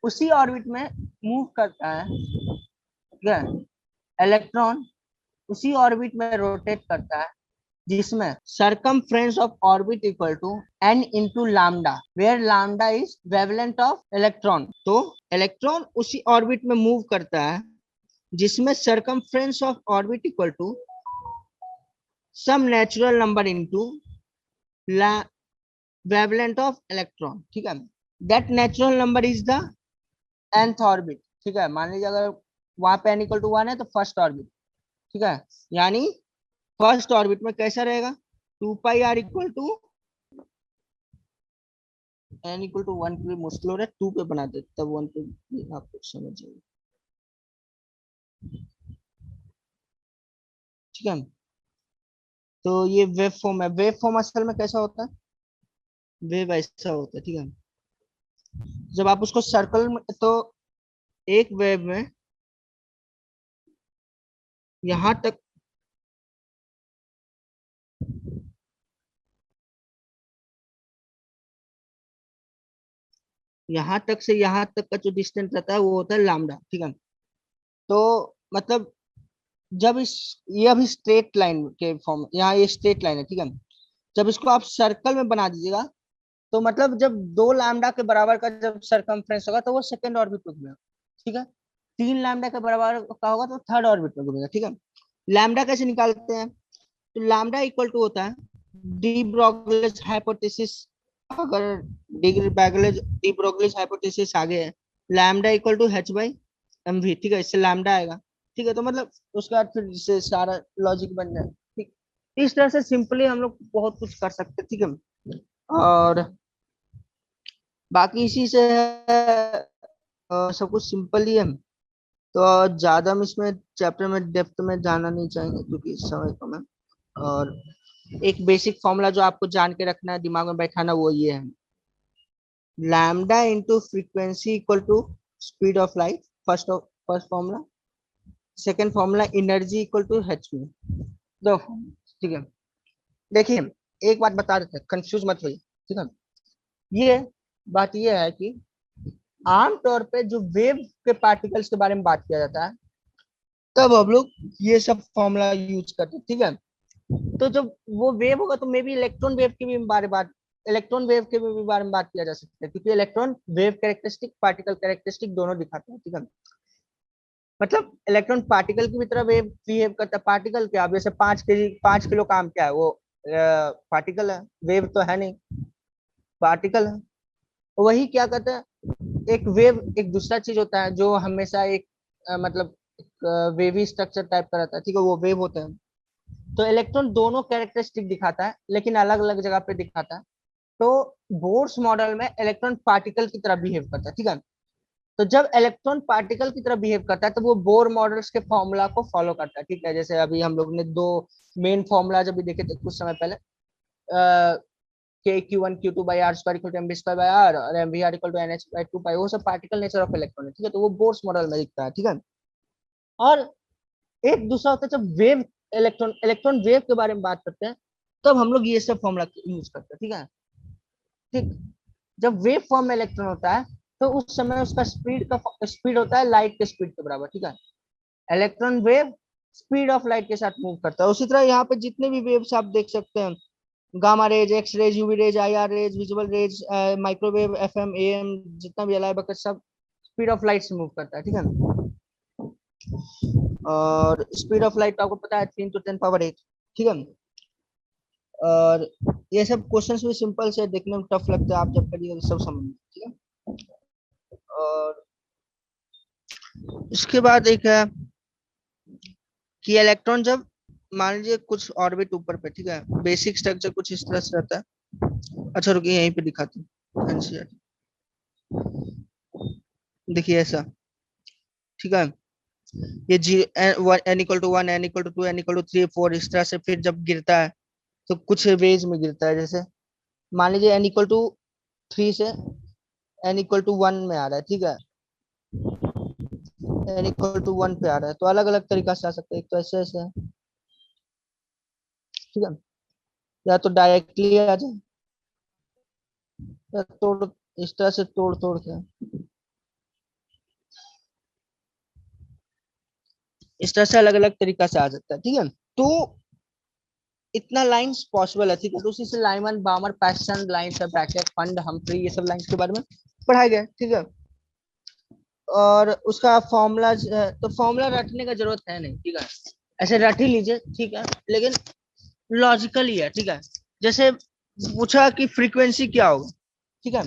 उसी ऑर्बिट में मूव करता है। ठीक है, इलेक्ट्रॉन उसी ऑर्बिट में रोटेट करता है जिसमें circumference of orbit equal to n into lambda, where lambda is wavelength of electron। तो इलेक्ट्रॉन उसी ऑर्बिट में मूव करता है जिसमें circumference of orbit equal to some natural number into la wavelength of electron। ठीक है, that natural number is the nth orbit। ठीक है, मान लीजिए अगर वहां पे n इक्वल टू 1 है तो फर्स्ट ऑर्बिट। ठीक है, यानी फर्स्ट ऑर्बिट में कैसा रहेगा, 2 pi r equal to n equal to 1 पे मुश्किल हो रहा है, 2 पे बना दे तब 1 पे आप कुछ समझ जाइए। ठीक है, तो ये वेव फॉर्म है। वेव फॉर्म असल में कैसा होता है, वेव ऐसा होता है। ठीक है, जब आप उसको सर्कल में, तो एक वेव में यहां तक, यहां तक से यहां तक का जो डिस्टेंस रहता है वो होता है लैम्डा। ठीक है, तो मतलब जब इस, ये अभी स्ट्रेट लाइन के फॉर्म, यहाँ ये स्ट्रेट लाइन है। ठीक है, जब इसको आप सर्कल में बना दीजिएगा तो मतलब जब 2 लैम्डा के बराबर का जब सरकमफ्रेंस होगा तो वो सेकंड ऑर्बिट में घूमेगा। ठीक है, 3 लैम्डा के बराबर का होगा तो थर्ड ऑर्बिट में घूमेगा। ठीक है, लैम्डा कैसे निकालते हैं, तो लैम्डा इक्वल टू होता है डी ब्रोगलीज हाइपोथेसिस। अगर डी ब्रोगलीज, हाइपोथेसिस आगे है, लैम्डा इक्वल टू h/mv। ठीक है, इससे लैम्डा आएगा। ठीक है, तो मतलब उसके बाद फिर इससे सारा लॉजिक बन जाए। ठीक, इस तरह से सिंपली हम लोग बहुत कुछ कर सकते हैं। ठीक है, और बाकी इसी से सब कुछ सिंपल ही है। तो ज्यादा हम इसमें चैप्टर में डेप्थ में जाना नहीं चाहेंगे क्योंकि समय कम है। और एक बेसिक फॉर्मूला जो आपको जान के रखना है, दिमाग में बैठाना, वो ये है, lambda into frequency equal to speed of light. First formula. Second formula energy equal to h में। दो फॉर्मूला। ठीक है, देखिए एक बात बता देते हैं, कंफ्यूज मत होइए। ठीक है, ये बात ये है कि आमतौर पे जो वेव के पार्टिकल्स के बारे में बात किया जाता है तब हम लोग ये सब फॉर्मूला यूज करते हैं। ठीक है, तो जब वो वेव होगा तो मे बी इलेक्ट्रॉन वेव के भी बारे बात, इलेक्ट्रॉन वेव के भी बारे में बात किया जा सकता है, क्योंकि electron wave characteristic, particle characteristic दोनों दिखाते हैं। ठीक है, मतलब इलेक्ट्रॉन पार्टिकल की भी तरह वेव बिहेव करता है। पार्टिकल क्या, अब जैसे 5 केजी 5 किलो काम क्या है, वो पार्टिकल है, वेव तो है नहीं, पार्टिकल है। वही क्या कहते हैं, एक वेव एक दूसरा चीज होता है जो हमेशा एक मतलब वेवी स्ट्रक्चर टाइप का रहता है। ठीक है, वो वेव होता है। तो इलेक्ट्रॉन दोनों कैरेक्टरिस्टिक दिखाता है लेकिन अलग अलग जगह पे दिखाता है। तो बोर्स मॉडल में इलेक्ट्रॉन पार्टिकल की तरह बिहेव करता है। ठीक है, तो जब इलेक्ट्रॉन पार्टिकल की तरह बिहेव करता है तो वो बोर मॉडल्स के फॉर्मूला को फॉलो करता है। ठीक है, जैसे अभी हम लोग ने दो मेन फॉर्मूला जब भी देखे थे कुछ समय पहले, के Q1 Q2/r² equal to mv²/r और mvr इक्वल टू nh/2 पाई, वो सब पार्टिकल नेचर ऑफ इलेक्ट्रॉन है। ठीक है, तो वो बोर्स मॉडल में दिखता है। ठीक है, और एक दूसरा होता है जब वेव, इलेक्ट्रॉन वेव के बारे में बात करते हैं तब हम लोग ये सब फॉर्मूला यूज करते हैं। ठीक है, ठीक, जब वेव फॉर्म में इलेक्ट्रॉन होता है तो उस समय उसका स्पीड होता है लाइट के स्पीड के बराबर। ठीक है, electron wave speed of light के साथ मूव करता है। उसी तरह यहाँ पे जितने भी वेव्स आप देख सकते हैं gamma rays, x rays, UV rays, IR rays, visual rays, microwave, FM, AM, जितना भी अलाइ बकट सब स्पीड ऑफ लाइट से मूव करता है, ठीक है ना। और स्पीड ऑफ लाइट आपको पता है 3 × 10⁸ ठीक है। और ये सब क्वेश्चंस भी सिंपल से देखने में टफ लगता है, आप जब करिए तो सब समझ, ठीक है। और इसके बाद एक है कि इलेक्ट्रॉन जब मान लीजिए कुछ ऑर्बिट ऊपर पे, ठीक है, बेसिक स्ट्रक्चर कुछ इस तरह से रहता है। अच्छा रुकिए यहीं पे दिखाते हैं एनसीईआरटी, देखिए ऐसा, ठीक है। ये जी n = 1, n = 2, n = 3, 4 इस तरह से फिर जब गिरता है तो कुछ रेंज में गिरता है। जैसे मान लीजिए n = 3 से n = 1 में आ रहा है, ठीक है, n = 1 पे आ रहा है, तो अलग अलग तरीका से आ सकता है। एक तो ऐसे ऐसे है, ठीक है, या तो डायरेक्टली आ जाए, या तोड़, इस तरह से तोड़ तोड़ के, इस तरह से अलग अलग तरीका से आ सकता है, ठीक है। तो इतना लाइंस पॉसिबल है, ठीक है। तो उसी से Lyman, Balmer, Paschen, lines, Brackett, Pfund, Humphrey, ये सब लाइंस के बारे में पढ़ाया गया, ठीक है। और उसका फॉर्मूला, तो फॉर्मूला रटने का जरूरत है नहीं, ठीक है, ऐसे रट ही लीजिए, ठीक है, लेकिन लॉजिकली है, ठीक है। जैसे पूछा कि फ्रीक्वेंसी क्या होगा, ठीक है,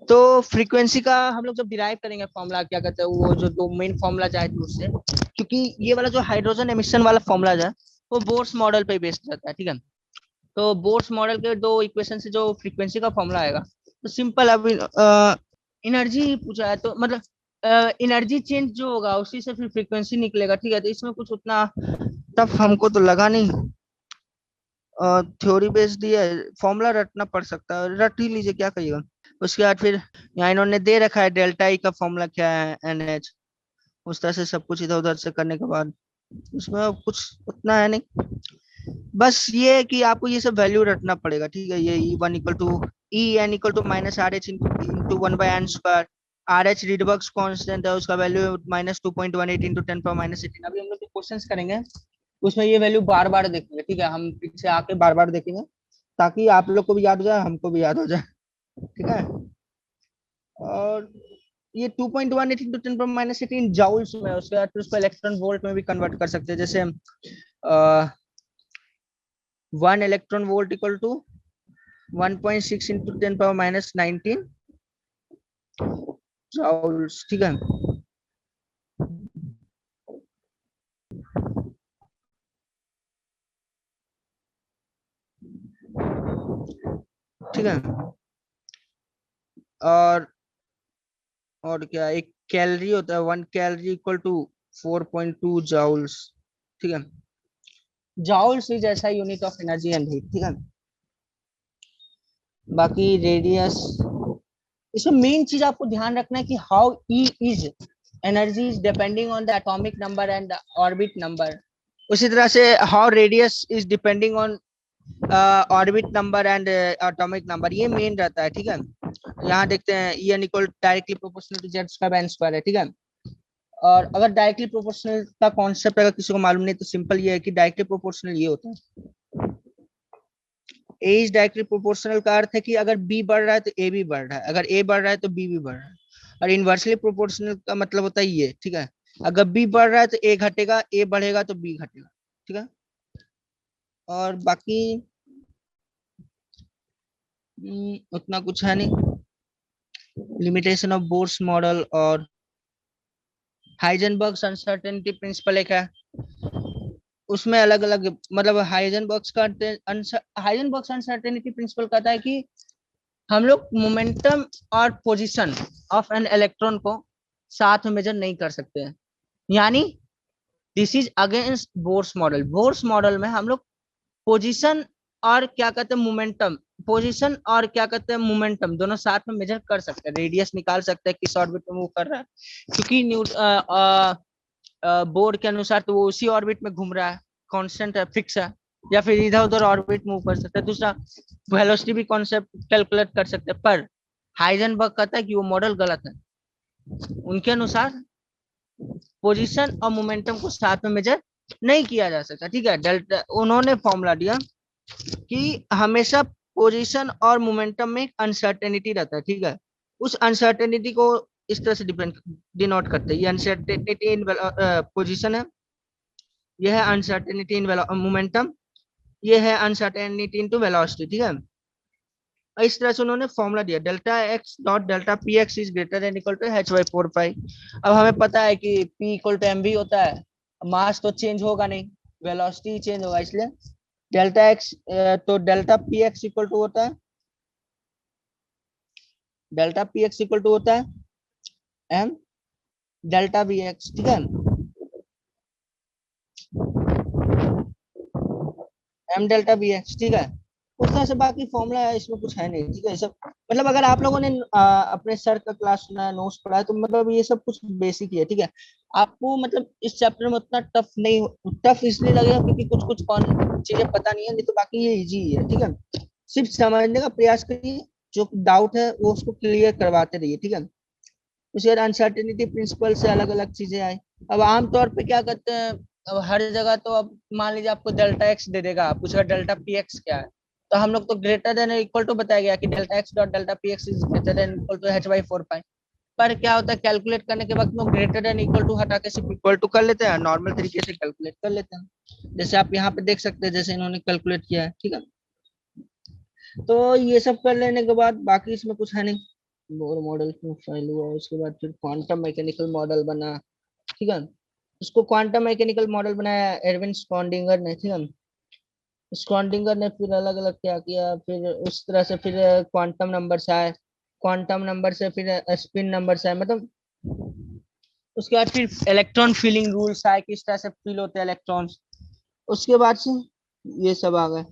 तो फ्रीक्वेंसी का हम लोग जब डिराइव करेंगे फॉर्मूला, क्या कहते हैं, वो जो दो मेन फॉर्मूला जाए तो उससे, क्योंकि ये वाला जो हाइड्रोजन एमिशन वाला फॉर्मूला है वो बोर्स मॉडल पे बेस्ड रहता है, ठीक है। तो बोर्स मॉडल के दो इक्वेशन से जो फ्रीक्वेंसी का फॉर्मूला आएगा, तो सिंपल, अभी एनर्जी पूछा है तो मतलब एनर्जी चेंज जो होगा उसी से फिर फ्रीक्वेंसी निकलेगा, ठीक है। तो इसमें कुछ उतना टफ हमको तो लगा नहीं, थ्योरी बेस्ड ही है, फॉर्मूला रटना पड़ सकता है, रट ही लीजिए, क्या कहिएगा। उसके बाद फिर यहाँ इन्होंने दे रखा है डेल्टा ई का फॉर्मूला क्या है, NH, उस तरह से सब कुछ इधर उधर से करने के बाद उसमें अब कुछ उतना है नहीं। बस ये है कि आपको ये सब वैल्यू रटना पड़ेगा, ठीक है। ये E1 = n/1/n², RH रिडबक्स कांस्टेंट है, उसका वैल्यू -2.18 × 10⁻18। अभी हम लोग जो क्वेश्चंस करेंगे उसमें ये वैल्यू बार बार देखेंगे, ठीक है, हम पीछे आके बार बार देखेंगे, ताकि आप लोग को भी याद हो जाए, हमको भी याद हो जाए, ठीक है। और ये 2.18 × 10⁻18 जाउल्स में, उसके बाद फिर उसको इलेक्ट्रॉन वोल्ट में भी कन्वर्ट कर सकते हैं। जैसे 1 इलेक्ट्रॉन वोल्ट = 1.6 × 10⁻19 जाउल्स, ठीक है। ठीक है। और और क्या, एक कैलोरी होता है, 1 कैलोरी = 4.2 जाउल्स, ठीक है। जाउल्स इज ऐसा unit of energy and heat, ठीक है। बाकी रेडियस, इसमें मेन चीज आपको ध्यान रखना है कि how E is energy is depending on the atomic number and orbit number. उसी तरह से how radius is depending on orbit number and atomic number, ये मेन रहता है, ठीक है। यहाँ देखते हैं E directly proportional to Z²n², है, ठीक है। और अगर डायरेक्टली प्रोपोर्शनल का कॉन्सेप्ट अगर किसी को मालूम नहीं तो सिंपल ये है कि डायरेक्टली प्रोपोर्शनल ये होता है, ए इज डायरेक्टली प्रोपोर्शनल का अर्थ है कि अगर बी बढ़ रहा है तो ए भी बढ़ रहा है, अगर ए बढ़ रहा है तो बी भी बढ़ रहा है। और इनवर्सली प्रोपोर्शनल का मतलब होता है ये, ठीक है, अगर बी बढ़ रहा है तो ए घटेगा, ए बढ़ेगा तो बी घटेगा, ठीक है। और बाकी उतना कुछ है नहीं। लिमिटेशन ऑफ बोर्स मॉडल और हाइजेनबर्ग अनसर्टेनिटी प्रिंसिपल एक है, उसमें अलग अलग मतलब हाइजेनबर्ग अनसर्टेनिटी प्रिंसिपल कहता है कि हम लोग मोमेंटम और पोजीशन ऑफ एन इलेक्ट्रॉन को साथ में मेजर नहीं कर सकते हैं, यानी this is against Bohr's model. Bohr's model में हम लोग पोजीशन और क्या कहते हैं मोमेंटम, पोजीशन और क्या कहते हैं मोमेंटम दोनों साथ में मेजर कर सकते हैं, रेडियस निकाल सकते हैं किस ऑर्बिट में मूव कर रहा है, क्योंकि बोर्ड के अनुसार तो वो उसी ऑर्बिट में घूम रहा है, कांस्टेंट है, फिक्स है, या फिर इधर उधर ऑर्बिट मूव कर सकता है। दूसरा वेलोसिटी भी कॉन्सेप्ट कैलकुलेट कर सकते हैं, पर हाइजेनबर्ग कहता है कि वो मॉडल गलत है, उनके अनुसार पोजीशन और मोमेंटम को साथ में मेजर नहीं किया जा सकता, ठीक है। डेल्टा उन्होंने फॉर्मूला दिया कि हमेशा पोजीशन और मोमेंटम में अनसर्टेनिटी रहता है, ठीक है। उस अनसर्टेनिटी को इस तरह से डिनोट करते हैं, ये अनसर्टेनिटी इन पोजीशन है, ये है अनसर्टेनिटी इन मोमेंटम, ये है अनसर्टेनिटी इनटू वेलोसिटी, ठीक है। इस तरह से उन्होंने फॉर्मूला दिया, delta x dot delta p x is greater than equal to h by 4 pi. अब हमें पता है कि p equal to m v होता है, मास तो चेंज होगा नहीं, वेलोसिटी चेंज होगा, इसलिए डेल्टा एक्स, तो delta p x equal to होता है, delta p x equal to होता है एम डेल्टा वी एक्स, ठीक है, एम डेल्टा बी एक्स, ठीक है। उस तरह से बाकी फॉर्मूला है, इसमें कुछ है नहीं, ठीक है। सब मतलब अगर आप लोगों ने अपने सर का क्लास सुना है, नोट्स पढ़ा है, तो मतलब ये सब कुछ बेसिक ही है, ठीक है। आपको मतलब इस चैप्टर में उतना टफ नहीं, टफ इसलिए लगेगा क्योंकि कुछ कुछ कौन चीजें पता नहीं है, नहीं तो बाकी ये इजी है, ठीक है। सिर्फ समझने का प्रयास करिए, जो डाउट है वो उसको क्लियर करवाते रहिए, ठीक है। उसके बाद अनसर्टेनिटी प्रिंसिपल से अलग अलग चीजें आई। अब आमतौर पे क्या करते हैं, अब हर जगह तो अब मान लीजिए आपको डेल्टा एक्स दे देगा, पूछेगा डेल्टा पी एक्स क्या है, तो हम लोग तो ग्रेटर देन इक्वल टू बताया गया कि delta x dot delta p x is greater than equal to h by 4 pi. पर क्या होता है, कैलकुलेट करने के वक्त में ग्रेटर देन इक्वल टू हटा के सिर्फ इक्वल टू कर लेते हैं, नॉर्मल तरीके से कैलकुलेट कर लेते हैं, जैसे आप यहाँ पे देख सकते हैं, जैसे इन्होंने कैलकुलेट किया है, ठीक है। तो ये सब कर लेने के बाद बाकी इसमें कुछ है नहीं, बोर मॉडल क्यों फाइल हुआ, उसके बाद फिर क्वांटम मैकेनिकल मॉडल बना, ठीक है। उसको क्वांटम मैकेनिकल मॉडल बनाया एरविन स्क्रॉडिंगर ने, ठीक है। स्क्रॉडिंगर ने फिर अलग अलग क्या किया, फिर उस तरह से फिर क्वांटम नंबर से आए, क्वांटम नंबर से फिर स्पिन नंबर से आए, मतलब उसके बाद फिर इलेक्ट्रॉन फीलिंग रूल्स आए, किस तरह से फील होते हैं इलेक्ट्रॉन्स। उसके बाद से ये सब आ गए,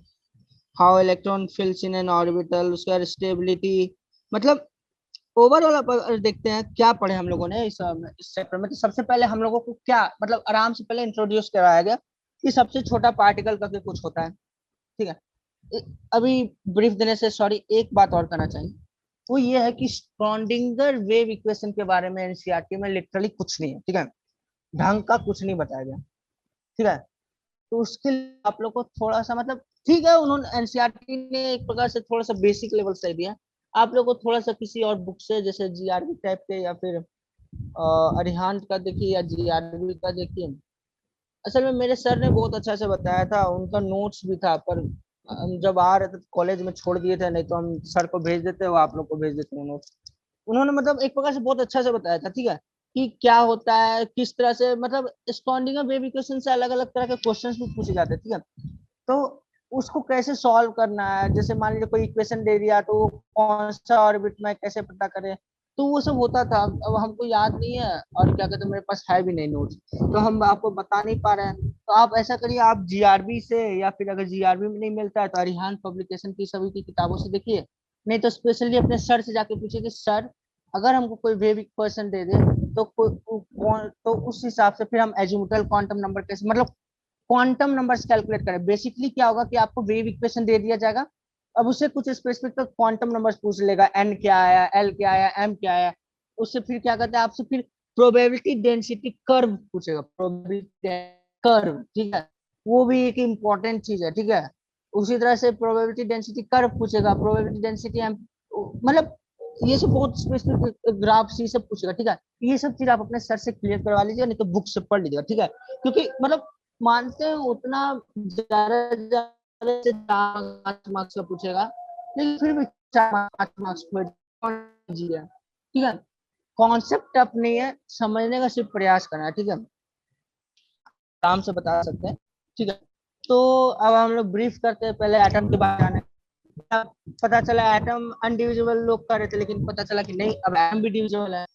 how electron fills in an orbital, उसके बाद स्टेबिलिटी, मतलब ओवरऑल अगर देखते हैं क्या पढ़े हम लोगों ने इस चैप्टर में, तो सबसे पहले हम लोगों को क्या मतलब आराम से पहले इंट्रोड्यूस कराया गया कि सबसे छोटा पार्टिकल करके कुछ होता है, ठीक है। अभी ब्रीफ देने से सॉरी, एक बात और करना चाहिए, वो ये है कि स्क्रॉडिंगर वेव इक्वेशन के बारे में एनसीईआरटी में लिटरली कुछ नहीं है, ठीक है, ढंग का कुछ नहीं बताया गया, ठीक है। तो उसके लिए आप लोग को थोड़ा सा मतलब, ठीक है, उन्होंने एनसीईआरटी ने एक प्रकार से थोड़ा सा बेसिक लेवल से दिया, आप लोग को थोड़ा सा किसी और बुक से जैसे जीआरबी टाइप के या फिर अरिहंत का देखिए या जीआरबी का देखिए। असल में मेरे सर ने बहुत अच्छा से बताया था, उनका नोट्स भी था, पर हम जब आ रहे थे कॉलेज में छोड़ दिए थे, नहीं तो हम सर को भेज देते, वो आप लोग को भेज देते नोट्स। उन्होंने मतलब एक प्रकार से बहुत अच्छा से बताया था, ठीक है, कि क्या होता है, किस तरह से मतलब स्टैंडिंग वेव इक्वेशन से अलग अलग तरह के क्वेश्चंस भी पूछे जाते हैं, ठीक है। तो उसको कैसे सॉल्व करना है, जैसे मान लीजिए कोई इक्वेशन दे दिया तो कौन सा ऑर्बिट में कैसे पता करें, तो वो सब होता था। अब हमको याद नहीं है, और क्या कहते हैं मेरे पास है भी नहीं नोट्स, तो हम आपको बता नहीं पा रहे हैं। तो आप ऐसा करिए, आप जीआरबी से या फिर अगर जीआरबी में नहीं मिलता है तो अरिहान पब्लिकेशन की सभी की किताबों से देखिए, नहीं तो स्पेशली अपने सर से जाके पूछिए कि सर अगर हमको कोई वेव इक्वेशन दे दे तो कौन, तो उस हिसाब से फिर हम एजीमुथल क्वांटम नंबर कैसे मतलब क्वांटम नंबर्स कैलकुलेट करें। बेसिकली क्या होगा कि आपको वेव इक्वेशन दे दिया जाएगा, अब उससे कुछ स्पेसिफिक तो क्वांटम नंबर्स पूछ लेगा, एन क्या आया, एल क्या आया, एम क्या आया। उससे फिर क्या कहते हैं आपसे, फिर प्रोबेबिलिटी डेंसिटी कर्व पूछेगा, प्रोबेबिलिटी कर्व, ठीक है, वो भी एक इम्पोर्टेंट चीज है, ठीक है। उसी तरह से प्रोबेबिलिटी डेंसिटी कर्व पूछेगा, प्रोबेबिलिटी डेंसिटी मतलब ये सब बहुत स्पेसिफिक ग्राफ ये सब पूछेगा, ठीक है। ये सब चीज आप अपने सर से क्लियर करवा लीजिएगा, नहीं तो बुक से पढ़ लीजिएगा, ठीक है। क्योंकि मतलब मानते हैं उतना ज्यादा ज्यादा से 4 5 मार्क्स का पूछेगा, लेकिन फिर भी 4 5 मार्क्स ठीक है। कॉन्सेप्ट टफ नहीं है, समझने का सिर्फ प्रयास करना है, ठीक है, आराम से बता सकते हैं, ठीक है। तो अब हम लोग ब्रीफ करते हैं, पहले एटम के बारे में। पता चला एटम अनडिविजिबल लोग कर रहे थे, लेकिन पता चला कि नहीं, अब एटम भी डिविजिबल है।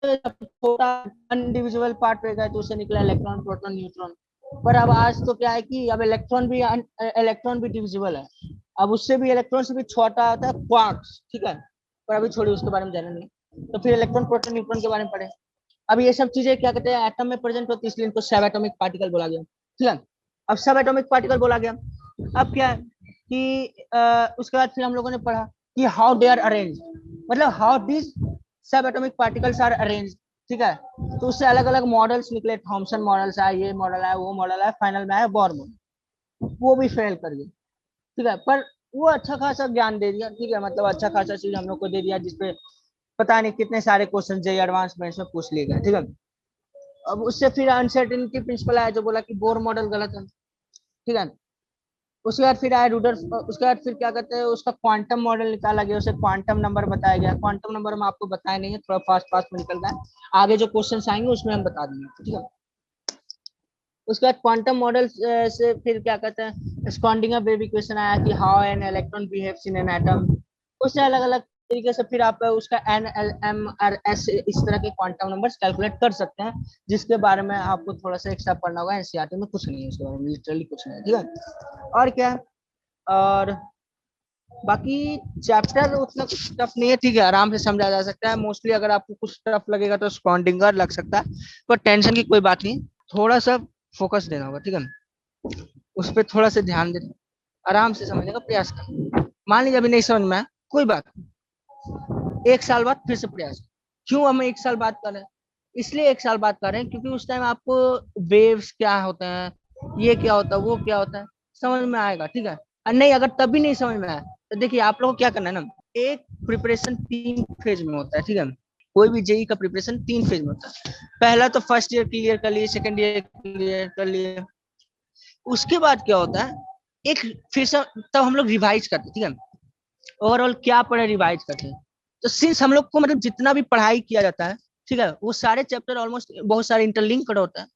तो छोटा अनडिविजिबल पार्ट रहेगा तो उसे निकला इलेक्ट्रॉन प्रोटॉन न्यूट्रॉन। पर अब आज तो क्या है कि अब इलेक्ट्रॉन भी डिविजिबल है, अब उससे भी इलेक्ट्रॉन से भी छोटा आता है क्वार्क्स, ठीक है। पर अभी छोड़िए, उसके बारे में जाना नहीं। तो फिर इलेक्ट्रॉन प्रोटॉन न्यूट्रॉन के बारे में पढ़े। अब ये सब चीजें क्या कहते हैं एटम में प्रेजेंट होती है, इसलिए इनको सब एटॉमिक पार्टिकल बोला गया, ठीक है। अब सब एटॉमिक पार्टिकल बोला गया। अब क्या है कि उसके बाद फिर हम लोगों ने पढ़ा कि हाउ दे आर अरेंज, मतलब हाउ दिस सब एटॉमिक पार्टिकल्स आर अरेंज, ठीक है। तो उससे अलग अलग मॉडल्स निकले, थॉमसन मॉडल्स आए, ये मॉडल आया, वो मॉडल आया, फाइनल में आया बोर मॉडल, वो भी फेल कर गए, ठीक है, पर वो अच्छा खासा ज्ञान दे दिया, ठीक है, मतलब अच्छा खासा चीज हम लोग को दे दिया जिसपे पता नहीं कितने सारे क्वेश्चन जेई एडवांस में इसमें पूछ लिए गए, ठीक है। अब उससे फिर अनसर्टेनिटी प्रिंसिपल आया जो बोला कि बोर मॉडल गलत है, ठीक है। उसके बाद फिर आया रूडर, उसके बाद फिर क्या कहते हैं उसका क्वांटम मॉडल निकाला गया, उसे क्वांटम नंबर बताया गया। क्वांटम नंबर हम आपको बताया नहीं है, थोड़ा फास्ट फास्ट में निकल रहा है, आगे जो क्वेश्चन आएंगे उसमें हम बता देंगे, ठीक है। उसके बाद क्वांटम मॉडल से फिर क्या कहते हैं स्क्रॉडिंगर वेव इक्वेशन आया कि how an electron behaves in an atom. उससे अलग अलग तरीके से फिर आप उसका n l m r s इस तरह के क्वांटम नंबर्स कैलकुलेट कर सकते हैं, जिसके बारे में आपको थोड़ा सा एक्स्ट्रा पढ़ना होगा, एनसीईआरटी में कुछ नहीं है उसके बारे में, लिटरली कुछ नहीं है, ठीक है। और क्या, और बाकी चैप्टर उतना कुछ टफ नहीं है, ठीक है, आराम से समझा जा सकता है। मोस्टली अगर आपको कुछ टफ लगेगा तो स्क्रॉडिंगर लग सकता है, पर टेंशन की कोई बात नहीं, थोड़ा सा फोकस देना होगा, ठीक है, उस पर थोड़ा सा ध्यान देना, आराम से समझने का प्रयास करना। मान लीजिए अभी नहीं समझ में आया, कोई बात नहीं, एक साल बाद फिर से प्रयास। क्यों हम एक साल बाद कर रहे हैं, इसलिए एक साल बाद कर रहे हैं क्योंकि उस टाइम आपको वेव्स क्या होते हैं, ये क्या होता है, वो क्या होता है, समझ में आएगा, ठीक है। और नहीं, अगर तब भी नहीं समझ में आया तो देखिए आप लोगों को क्या करना है ना, एक प्रिपरेशन 3 फेज में होता है, ठीक है। कोई भी जेई का प्रिपरेशन 3 फेज में होता है। पहला तो फर्स्ट ईयर क्लियर कर लिए, सेकंड ईयर क्लियर कर लिए, उसके बाद क्या होता है एक फिर से तब हम लोग रिवाइज करते हैं, ठीक है। ओवरऑल क्या पढ़े रिवाइज करते हैं, तो सिंस हम लोग को मतलब जितना भी पढ़ाई किया जाता है, ठीक है, वो सारे चैप्टर ऑलमोस्ट बहुत सारे इंटरलिंक्ड होता है।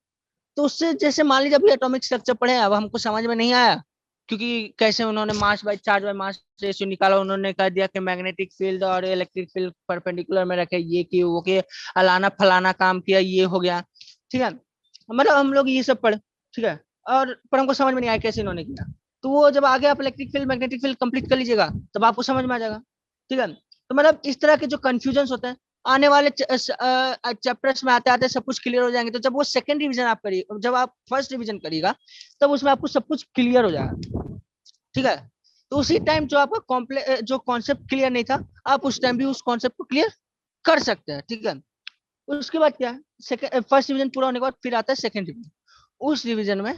तो उससे जैसे मान लीजिए अभी एटॉमिक स्ट्रक्चर पढ़े, अब हमको समझ में नहीं आया क्योंकि कैसे उन्होंने mass by charge by mass ratio निकाला, उन्होंने कह दिया कि मैग्नेटिक फील्ड और इलेक्ट्रिक फील्ड परपेंडिकुलर में रखे, ये किए वो किए, अलाना फलाना काम किया, ये हो गया, ठीक है, मतलब हम लोग ये सब पढ़े, ठीक है। और पर हमको समझ में नहीं आया कैसे इन्होंने किया, तो वो जब आगे आप electric field magnetic field complete कर लीजिएगा तब आपको समझ में आ जाएगा, ठीक है। तो मतलब इस तरह के जो कंफ्यूजन होते हैं आने वाले चैप्टर्स में आते आते सब कुछ क्लियर हो जाएंगे। तो जब वो सेकंड रिवीजन आप करिए, जब आप फर्स्ट रिवीजन करिएगा तब उसमें आपको सब कुछ क्लियर हो जाएगा, ठीक है। तो उसी टाइम जो आपका जो कॉन्सेप्ट क्लियर नहीं था, आप उस टाइम भी उस कॉन्सेप्ट को क्लियर कर सकते हैं, ठीक है। उसके बाद क्या है, फर्स्ट रिवीजन पूरा होने के बाद फिर आता है सेकंड रिवीजन। उस रिवीजन में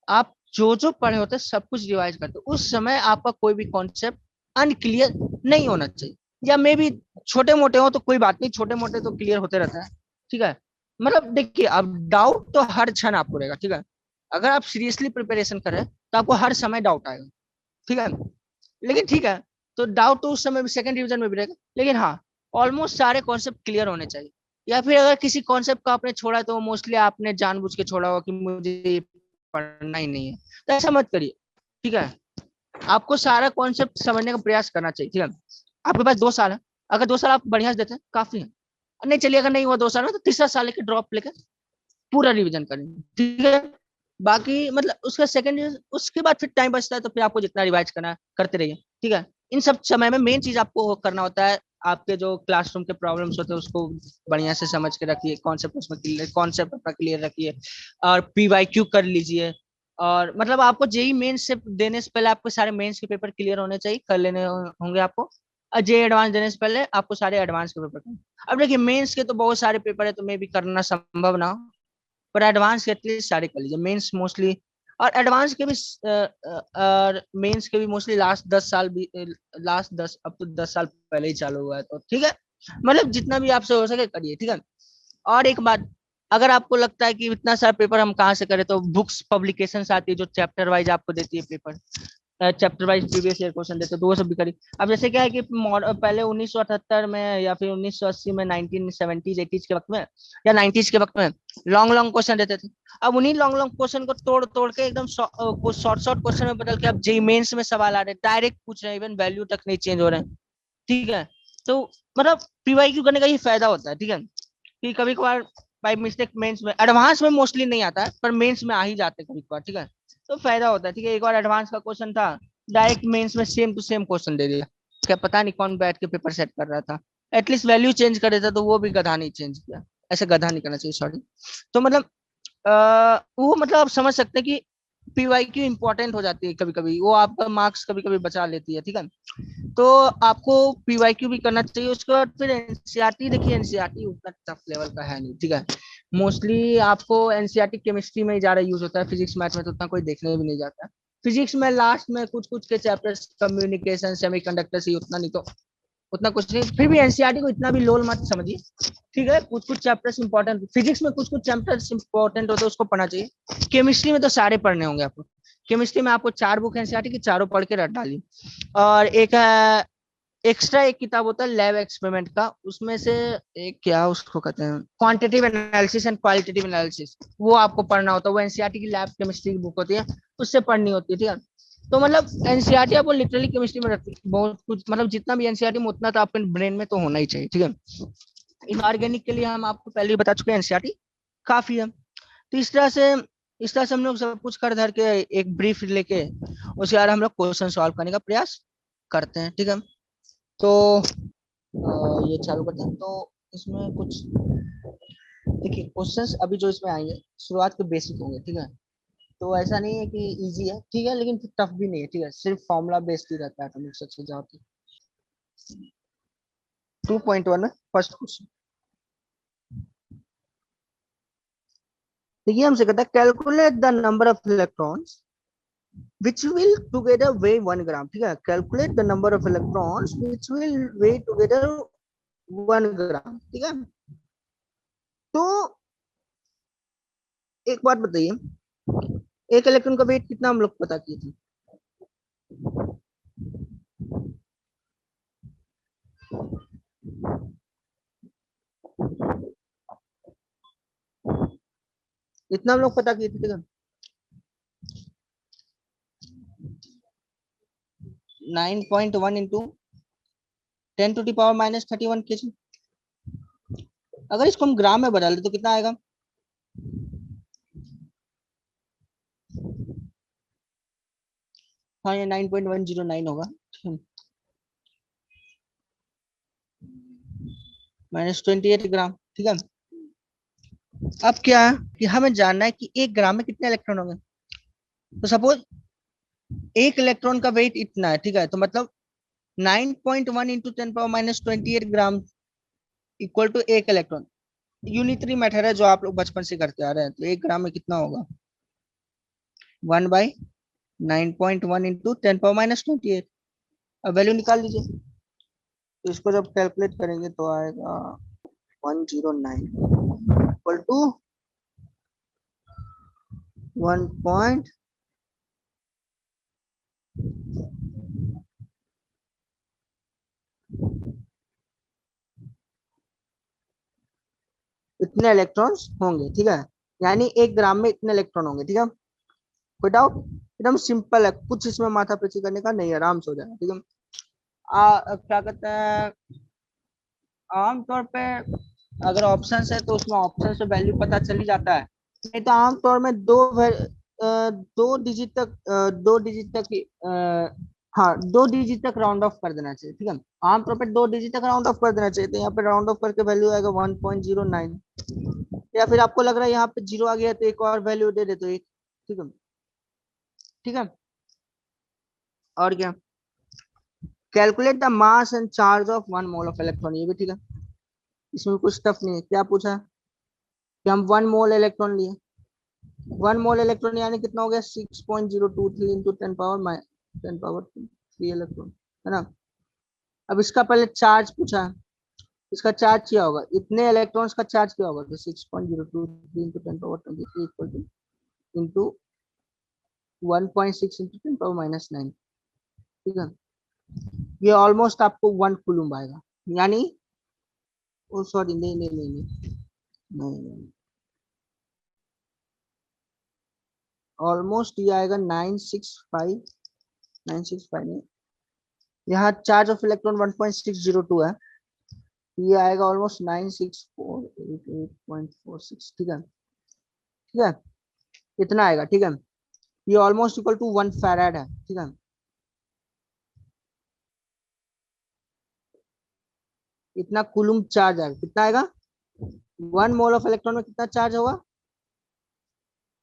आप जो जो पढ़े होते हैं सब कुछ रिवाइज करते हो, उस समय आपका कोई भी कॉन्सेप्ट अनक्लियर नहीं होना चाहिए, या मे भी छोटे मोटे हो तो कोई बात नहीं, छोटे मोटे तो क्लियर होते रहता है, ठीक है। मतलब देखिए अब डाउट तो हर क्षण आपको रहेगा, ठीक है। अगर आप सीरियसली प्रिपरेशन करें तो आपको हर समय डाउट आएगा, ठीक है। लेकिन ठीक है, तो डाउट तो उस समय भी सेकंड डिवीजन में भी रहेगा, लेकिन हाँ ऑलमोस्ट सारे कॉन्सेप्ट क्लियर होने चाहिए। या फिर अगर किसी कॉन्सेप्ट को आपने छोड़ा तो मोस्टली आपने जानबूझ के छोड़ा हो कि मुझे पढ़ना ही नहीं है, तो ऐसा मत करिए, ठीक है। आपको सारा कॉन्सेप्ट समझने का प्रयास करना चाहिए, ठीक है। आपके पास 2 साल है, अगर 2 साल आप बढ़िया से देते हैं काफी है, नहीं चलिए अगर नहीं हुआ 2 साल में तो तीसरा साल लेके ड्रॉप लेके पूरा रिवीजन करेंगे, ठीक है। बाकी मतलब उसका सेकंड, उसके बाद फिर टाइम बचता है तो फिर आपको जितना रिवाइज करना है करते रहिए, ठीक है। इन सब समय में मेन चीज आपको करना होता है, आपके जो क्लासरूम के प्रॉब्लम्स होते हैं उसको बढ़िया से समझ के रखिए, कॉन्सेप्ट उसमें क्लियर, कॉन्सेप्ट अपना क्लियर रखिए, और पीवाईक्यू कर लीजिए। और मतलब आपको जेई मेंस से देने से पहले आपको सारे मेंस के पेपर क्लियर होने चाहिए, कर लेने होंगे आपको। जेई एडवांस देने से पहले आपको सारे एडवांस के पेपर करना। अब देखिए मेंस के तो बहुत सारे पेपर है तो मे भी करना संभव ना हो, पर एडवांस के एटलीस्ट सारे कर लीजिए, मेंस मोस्टली। और एडवांस के भी और मेंस के भी मोस्टली लास्ट 10 साल भी, लास्ट 10 अब तो 10 साल पहले ही चालू हुआ है, तो ठीक है, मतलब जितना भी आपसे हो सके करिए, ठीक है। और एक बात, अगर आपको लगता है कि इतना सारा पेपर हम कहाँ से करें, तो बुक्स पब्लिकेशन आती है जो चैप्टर वाइज आपको देती है paper, chapter wise previous year question देते, तो वो सब भी करिए। अब जैसे क्या है कि पहले 1978 में या फिर 1980 में, 1970s 80s के वक्त में या 90s के वक्त में लॉन्ग लॉन्ग क्वेश्चन देते थे। अब उन्हीं लॉन्ग लॉन्ग क्वेश्चन को तोड़ तोड़ के एकदम शॉर्ट शॉर्ट क्वेश्चन में बदल के अब जेई मेंस में सवाल आ रहे हैं, डायरेक्ट पूछ रहे हैं, इवन वैल्यू तक नहीं चेंज हो रहे हैं, ठीक है। तो मतलब पीवाईक्यू करने का ये फायदा होता है, ठीक है, कि कभी कभार बाई मिस्टेक मेंस में, एडवांस में मोस्टली नहीं आता है पर मेंस में आ ही जाते हैं कभी कभार, ठीक है। तो फायदा होता है, ठीक है। एक और एडवांस का क्वेश्चन था, डायरेक्ट मेंस में सेम टू सेम क्वेश्चन दे दिया, क्या पता नहीं कौन बैठ के पेपर सेट कर रहा था, एटलीस्ट वैल्यू चेंज कर देता तो वो भी गधा नहीं चेंज किया, ऐसे गधा नहीं करना चाहिए, सॉरी। तो मतलब वो मतलब आप समझ सकते हैं कि पीवाईक्यू इंपॉर्टेंट हो जाती है कभी कभी, वो आपका मार्क्स कभी कभी बचा लेती है, ठीक है। तो आपको पीवाईक्यू भी करना चाहिए। उसके बाद फिर एनसीईआरटी, देखिए एनसीईआरटी उतना टफ लेवल का है नहीं, ठीक है। मोस्टली आपको एनसीईआरटी केमिस्ट्री में ही ज्यादा यूज होता है, फिजिक्स मैथ में तो उतना कोई देखने भी नहीं जाता है। फिजिक्स में लास्ट में कुछ कुछ के चैप्टर्स, कम्युनिकेशन, सेमीकंडक्टर से उतना नहीं तो उतना कुछ नहीं, फिर भी एनसीईआरटी को इतना भी लोल मत समझिए, ठीक है। कुछ कुछ चैप्टर्स इंपॉर्टेंट, फिजिक्स में कुछ कुछ चैप्टर्स इंपॉर्टेंट होते हैं, उसको पढ़ना चाहिए। केमिस्ट्री में तो सारे पढ़ने होंगे आपको। केमिस्ट्री में आपको 4 बुक एनसीईआरटी की, चारों पढ़ के रट डालिए। और एक एक्स्ट्रा एक किताब होता है लैब एक्सपेरिमेंट का, उसमें से एक क्या उसको कहते हैं, quantitative analysis and qualitative analysis, वो आपको पढ़ना होता है। वो एनसीईआरटी की लैब केमिस्ट्री की बुक होती है, उससे पढ़नी होती है, ठीक है। तो मतलब एनसीईआरटी आपको लिटरली केमिस्ट्री में रखती है बहुत कुछ, मतलब जितना भी एनसीईआरटी में उतना तो आपके ब्रेन में तो होना ही चाहिए, ठीक है। इनऑर्गेनिक के लिए हम आपको पहले ही बता चुके हैं एनसीईआरटी काफी है। तो इस तरह से हम लोग सब कुछ कर धर के एक ब्रीफ लेके उसके बाद हम लोग क्वेश्चन सॉल्व करने का प्रयास करते हैं, ठीक है। तो ये चालू करते हैं। तो इसमें कुछ देखिए क्वेश्चंस अभी जो इसमें आएंगे शुरुआत के बेसिक होंगे, ठीक है। तो ऐसा नहीं है कि इजी है, ठीक है, लेकिन टफ भी नहीं है, ठीक है। सिर्फ फॉर्मूला बेस्ड ही रहता है, तो मुझसे अच्छे जाओ। 2.1 में फर्स्ट क्वेश्चन देखिए, हमसे कहता है calculate the number of electrons which will together weigh 1 gram, ठीक है। Calculate the number of electrons which will weigh together 1 gram, ठीक है। तो एक बात बताइए, एक इलेक्ट्रॉन का वेट कितना हम लोग पता किए थे? इतना हम लोग पता किए थे, ठीक है। 9.1 इंटू 10⁻⁻31 kg। अगर इसको हम ग्राम में बदल दे तो कितना आएगा? हाँ, ये 9.109 होगा, -28 ग्राम, ठीक है। अब क्या है कि हमें जानना है कि 1 ग्राम में कितने इलेक्ट्रॉन होंगे। तो सपोज एक इलेक्ट्रॉन का वेट इतना है, ठीक है। तो मतलब 9.1 इंटू 10⁻⁻28 ग्राम इक्वल टू एक इलेक्ट्रॉन। यूनिटरी मेथड है जो आप लोग बचपन से करते आ रहे हैं। तो 1 ग्राम में कितना होगा? 1/9.1 इंटू 10⁻⁻28। अब वैल्यू निकाल लीजिए। तो इसको जब कैलकुलेट करेंगे तो आएगा 109 इक्वल टू 1 पॉइंट इतने इलेक्ट्रॉन्स होंगे, ठीक है। यानी 1 ग्राम में इतने इलेक्ट्रॉन होंगे, ठीक है। कोई डाउट? एकदम सिंपल है, कुछ इसमें माथा पेची करने का नहीं है, आराम से हो जाएगा, ठीक है। क्या कहते हैं, आमतौर पे अगर ऑप्शन है तो उसमें ऑप्शन से वैल्यू पता चल ही जाता है। नहीं तो आमतौर में दो डिजिट तक हाँ, 2 डिजिट तक राउंड ऑफ कर देना चाहिए, ठीक है। आमतौर पे 2 डिजिट तक राउंड ऑफ कर देना चाहिए। तो यहाँ पे राउंड ऑफ करके वैल्यू आएगा 1.09। या फिर आपको लग रहा है यहाँ पे 0 आ गया तो एक और वैल्यू दे देते एक, ठीक है, ठीक है। और क्या, calculate the mass and charge of 1 mole of electron, ये भी ठीक है। इसमें कुछ टफ नहीं है। क्या पूछा है कि हम 1 मोल इलेक्ट्रॉन लिए। 1 मोल इलेक्ट्रॉन यानी कितना हो गया? 6.023 इंटू 10 पावर 3 इलेक्ट्रॉन, है ना। अब इसका पहले चार्ज पूछा है। इसका चार्ज क्या होगा? इतने इलेक्ट्रॉन्स का चार्ज क्या होगा? तो 6.023 into 10 power 23 equal two into 1.6 into 10 power -9, ठीक है। ये ऑलमोस्ट आपको 1 कूलम आएगा। यानी ओ सॉरी, नहीं नहीं नहीं नहीं नहीं, नहीं। ऑलमोस्ट ये आएगा 965 नहीं, यहाँ चार्ज ऑफ इलेक्ट्रॉन 1.602 है। ये आएगा ऑलमोस्ट 96488.46, ठीक है, ठीक है। इतना आएगा, ठीक है। ये ऑलमोस्ट इक्वल टू 1 फैराड है, ठीक है। इतना कुलुम चार्ज आएगा। कितना आएगा? 1 मोल ऑफ इलेक्ट्रॉन में कितना चार्ज होगा?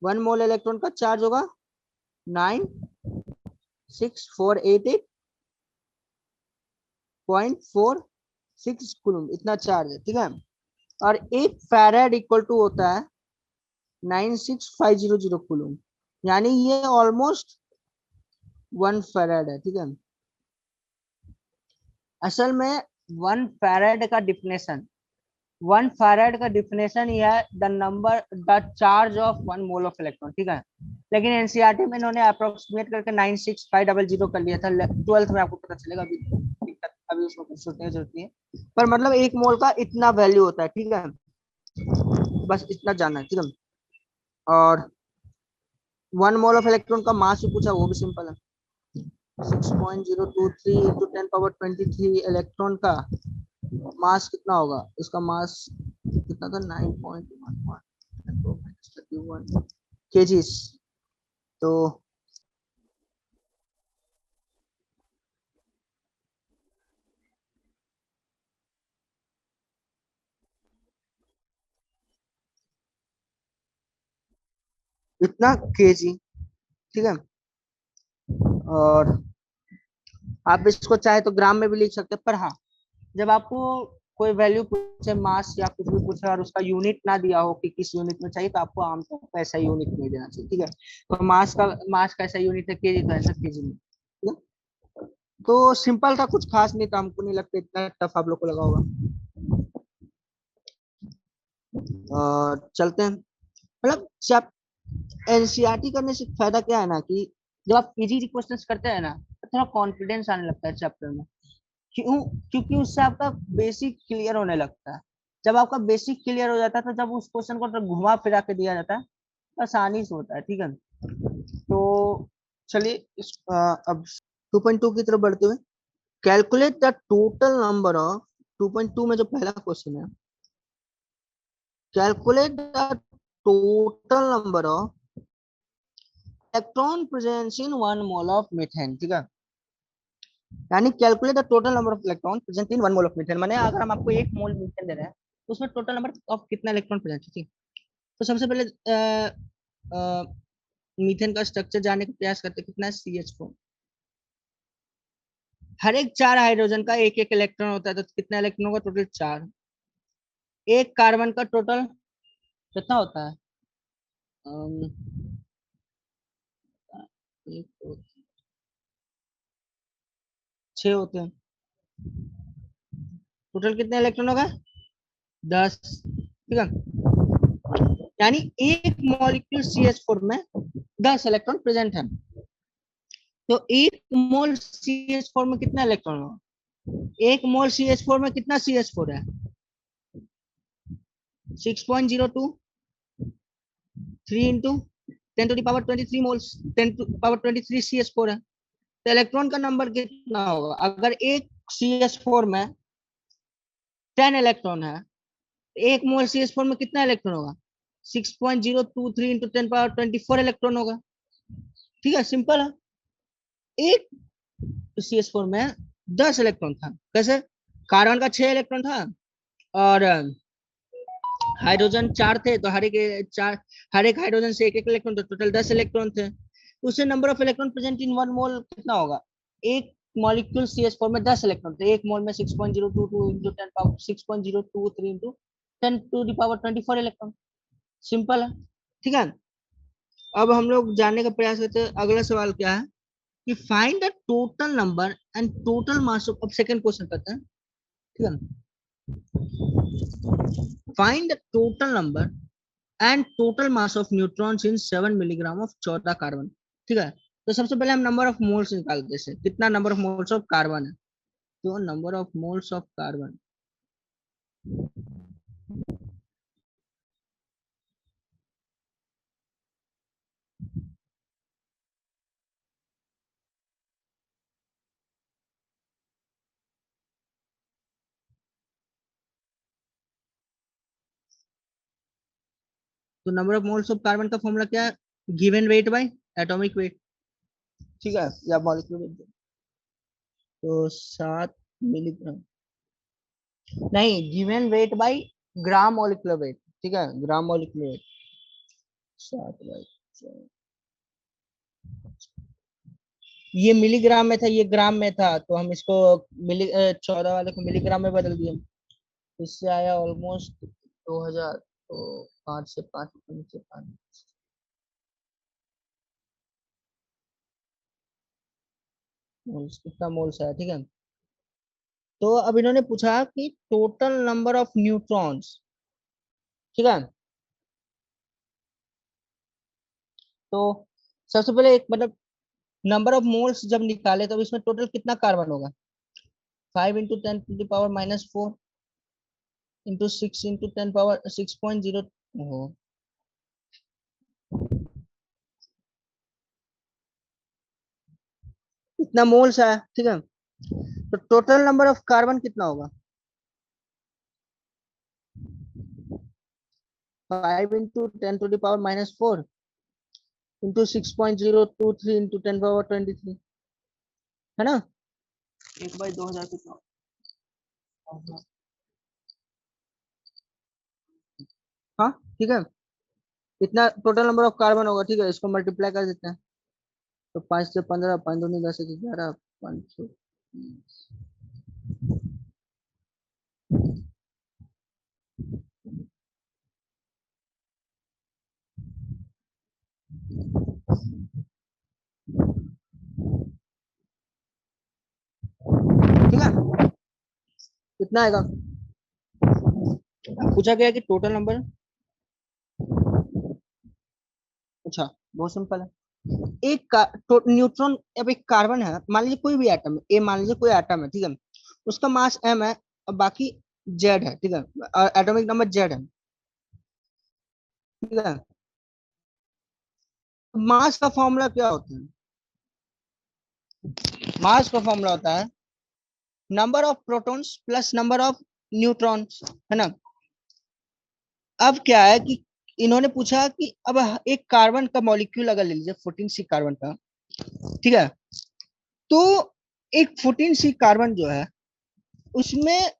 1 मोल इलेक्ट्रॉन का चार्ज होगा 96488.46 कुलुम, इतना चार्ज है, ठीक है। और 1 फैराड इक्वल टू होता है 96500 कुलुम। यानी ये ऑलमोस्ट 1 फैराड है, ठीक है। असल में 1 फैराड का डिफिनेशन ये है the charge of 1 mole of electron, ठीक है। लेकिन एनसीईआरटी में इन्होंने अप्रोक्सीमेट करके 96500 कर लिया था। 12th में आपको पता चलेगा, अभी दिक्कत, अभी उसमें कुछ सोचने की जरूरत नहीं है। पर मतलब 1 मोल का इतना वैल्यू होता है, ठीक है। बस इतना जानना है, ठीक है। और 1 मोल ऑफ इलेक्ट्रॉन का मास भी पूछा, वो भी सिंपल है। 6.023 इंटू 10 पावर 23 इलेक्ट्रॉन का मास कितना होगा? इसका मास कितना था? 9.11 केजीस। तो इतना केजी, ठीक है। और आप इसको चाहे तो ग्राम में भी लिख सकते हैं, पर हाँ, जब आपको कोई वैल्यू पूछे, मास या कुछ भी पूछे, और उसका यूनिट ना दिया हो कि किस यूनिट में चाहिए, तो आपको आमतौर पर ऐसा यूनिट नहीं देना चाहिए, ठीक है। तो मास का ऐसा यूनिट है केजी, तो ऐसा केजी में, ठीक है? तो सिंपल था, कुछ खास नहीं था, हमको नहीं लगता इतना टफ आप लोग को लगा होगा। चलते हैं, मतलब जब एनसीईआरटी करने से फायदा क्या है ना, कि जब आप इजी क्वेश्चंस करते हैं ना, तो थोड़ा कॉन्फिडेंस आने लगता है चैप्टर में। क्यों? क्योंकि उससे आपका बेसिक क्लियर होने लगता है। जब आपका बेसिक क्लियर हो जाता है, तो जब उस क्वेश्चन को घुमा फिरा के दिया जाता है, तो आसानी से होता है, ठीक है। तो चलिए अब 2.2 की तरफ बढ़ते हुए, calculate the total number of, 2.2 में जो पहला क्वेश्चन है, calculate the total number of electron presence in 1 mole of methane, ठीक है। यानी calculate the total number of electron present in 1 mole of methane, माने अगर हम आपको 1 मोल मीथेन दे रहे हैं, तो उसमें टोटल नंबर ऑफ कितना इलेक्ट्रॉन प्रेजेंट है, ठीक। तो सबसे पहले मीथेन का स्ट्रक्चर जानने का प्रयास करते हैं। कितना है? CH4। हर एक 4 हाइड्रोजन का एक एक इलेक्ट्रॉन होता है, तो कितना इलेक्ट्रॉन होगा? टोटल 4। एक कार्बन का टोटल कितना होता है? अम, एक, दो, 6 होते हैं। टोटल कितने इलेक्ट्रॉन होगा? 10, ठीक है। यानी एक मॉलिक्यूल CH4 में 10 इलेक्ट्रॉन प्रेजेंट है। तो एक मोल CH4 में कितना इलेक्ट्रॉन होगा? एक मोल CH4 में कितना CH4 है? 6.02, 3 into 10 to the power 23 moles, 10 to the power 23 CH4 है। तो इलेक्ट्रॉन का नंबर कितना होगा? अगर एक CH4 में 10 इलेक्ट्रॉन है, एक मोल CH4 में कितना इलेक्ट्रॉन होगा? 6.023 इंटू 10 पावर 24 इलेक्ट्रॉन होगा, ठीक है। सिंपल है। एक CH4 में 10 इलेक्ट्रॉन था, कैसे? कार्बन का 6 इलेक्ट्रॉन था, और हाइड्रोजन 4 थे, तो हर एक हाइड्रोजन से एक एक इलेक्ट्रॉन, तो टोटल 10 इलेक्ट्रॉन थे। उससे number of electron present in 1 मोल कितना होगा? एक मॉलिक्यूल CH4 में 10 इलेक्ट्रॉन थे, एक मोल में 6.022 into 10 power 6.023 into 10 to the power 24 electron. Simple है, ठीक है। अब हम लोग जानने का प्रयास करते हैं, अगला सवाल क्या है कि find the total number and total mass of, अब सेकंड क्वेश्चन करते हैं, ठीक है। Find the total number and total mass of neutrons in 7 milligram of 14 carbon, ठीक है। तो सबसे पहले हम नंबर ऑफ मोल्स निकालते हैं, कितना number of moles of carbon है। तो number of moles of carbon, तो number of moles of carbon का फॉर्मूला क्या है? Given weight by atomic weight, ठीक है, या मॉलिक्यूलर वेट। तो 7 मिलीग्राम, नहीं, given weight by gram molecular weight, ठीक है, ग्राम मॉलिक्यूलर वेट। 7/4, ये मिलीग्राम में था, ये ग्राम में था, तो हम इसको 14 वाले को मिलीग्राम में बदल दिए। इससे आया ऑलमोस्ट 2000। तो 5 से 5 नीचे 5। मोल्स कितना मोल्स है, ठीक है। तो अब इन्होंने पूछा कि टोटल नंबर ऑफ न्यूट्रॉन्स, ठीक है। तो सबसे पहले एक मतलब नंबर ऑफ मोल्स जब निकाले तो इसमें टोटल कितना कार्बन होगा? 5 × 10⁻⁻⁴ इंटू 6 × 10⁻6.0। इतना मोल्स है, ठीक है। तो टोटल नंबर ऑफ कार्बन कितना होगा? 5 × 10⁻⁻⁴ इंटू 6.023 इंटू 10⁻23, है ना। 1/2000 कितना? हाँ, ठीक है। इतना टोटल नंबर ऑफ कार्बन होगा, ठीक है। इसको मल्टीप्लाई कर देते हैं। तो 5 से 15, 5 दूनी 10, 11, 500। ठीक है, कितना आएगा? पूछा गया कि टोटल नंबर। अच्छा, बहुत सिंपल है। न्यूट्रॉन, अब एक कार्बन है, मान लीजिए कोई भी एटम है, ए मान लीजिए कोई एटम है, ठीक है। उसका मास m है और बाकी जेड है, ठीक है। और एटॉमिक नंबर जेड है, ठीक है। मास का फॉर्मूला क्या होता है? मास का फॉर्मूला होता है number of protons plus number of neutrons, है ना। अब क्या है कि इन्होंने पूछा कि अब एक कार्बन का मॉलिक्यूल अगर ले लीजिए 14C कार्बन का, ठीक है। तो एक 14C कार्बन जो है उसमें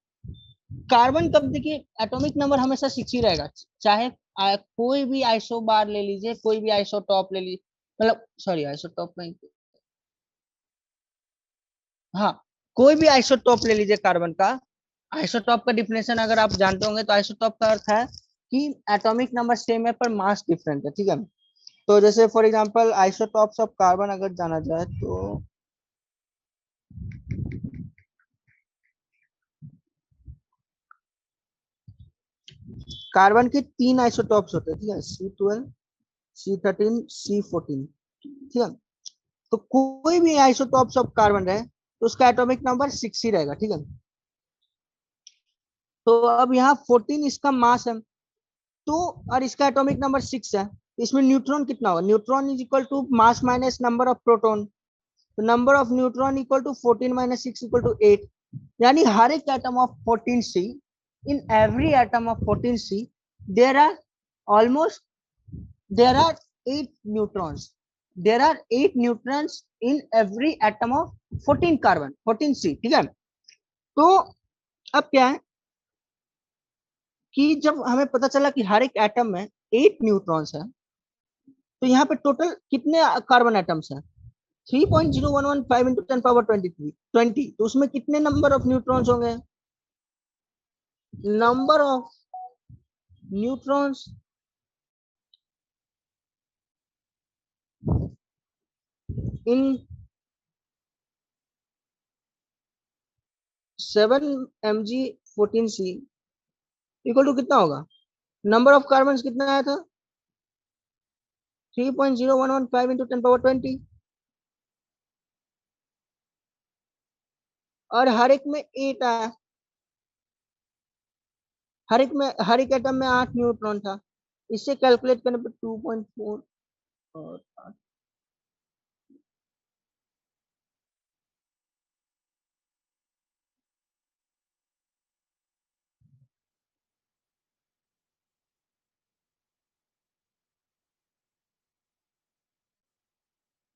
कार्बन कब, देखिए एटॉमिक नंबर हमेशा 6 ही रहेगा, चाहे कोई भी आइसो बार ले लीजिए, कोई भी आइसोटॉप ले लीजिए, मतलब सॉरी आइसोटॉप नहीं, हाँ, कोई भी आइसोटॉप ले लीजिए कार्बन का। आइसोटॉप का डिफिनेशन अगर आप जानते होंगे तो आइसोटॉप का अर्थ है कि एटॉमिक नंबर सेम है पर मास डिफरेंट है, ठीक है। तो जैसे for example isotopes of carbon अगर जाना जाए तो कार्बन के 3 आइसोटॉप्स होते हैं, ठीक है। C12, C13, C14, ठीक है। तो कोई भी आइसोटॉप्स ऑफ कार्बन रहे तो उसका एटॉमिक नंबर 6 ही रहेगा, ठीक है। तो अब यहाँ 14 इसका मास है, तो और इसका एटॉमिक नंबर 6 है। इसमें न्यूट्रॉन कितना होगा? Neutron is equal to mass minus number of proton. तो number of neutron equal to 14 minus 6 equal to 8। यानी हर एक atom of 14C, in every atom of 14C there are almost there are 8 neutrons. There are 8 neutrons in every atom of 14 carbon 14C, ठीक है। तो अब क्या है कि जब हमें पता चला कि हर एक एटम में 8 न्यूट्रॉन्स है, तो यहाँ पे टोटल कितने कार्बन एटम्स हैं? 3.0115 इंटू 10⁻23 तो उसमें कितने नंबर ऑफ न्यूट्रॉन्स होंगे? Number of neutrons in 7 mg 14C equal to कितना होगा? नंबर ऑफ कार्बन कितना आया था? 3.0115 इंटू 10⁻20। और हर एक में 8 आया। हर एक एटम में 8 न्यूट्रॉन था। इससे कैलकुलेट करने पर 2.4 और 8,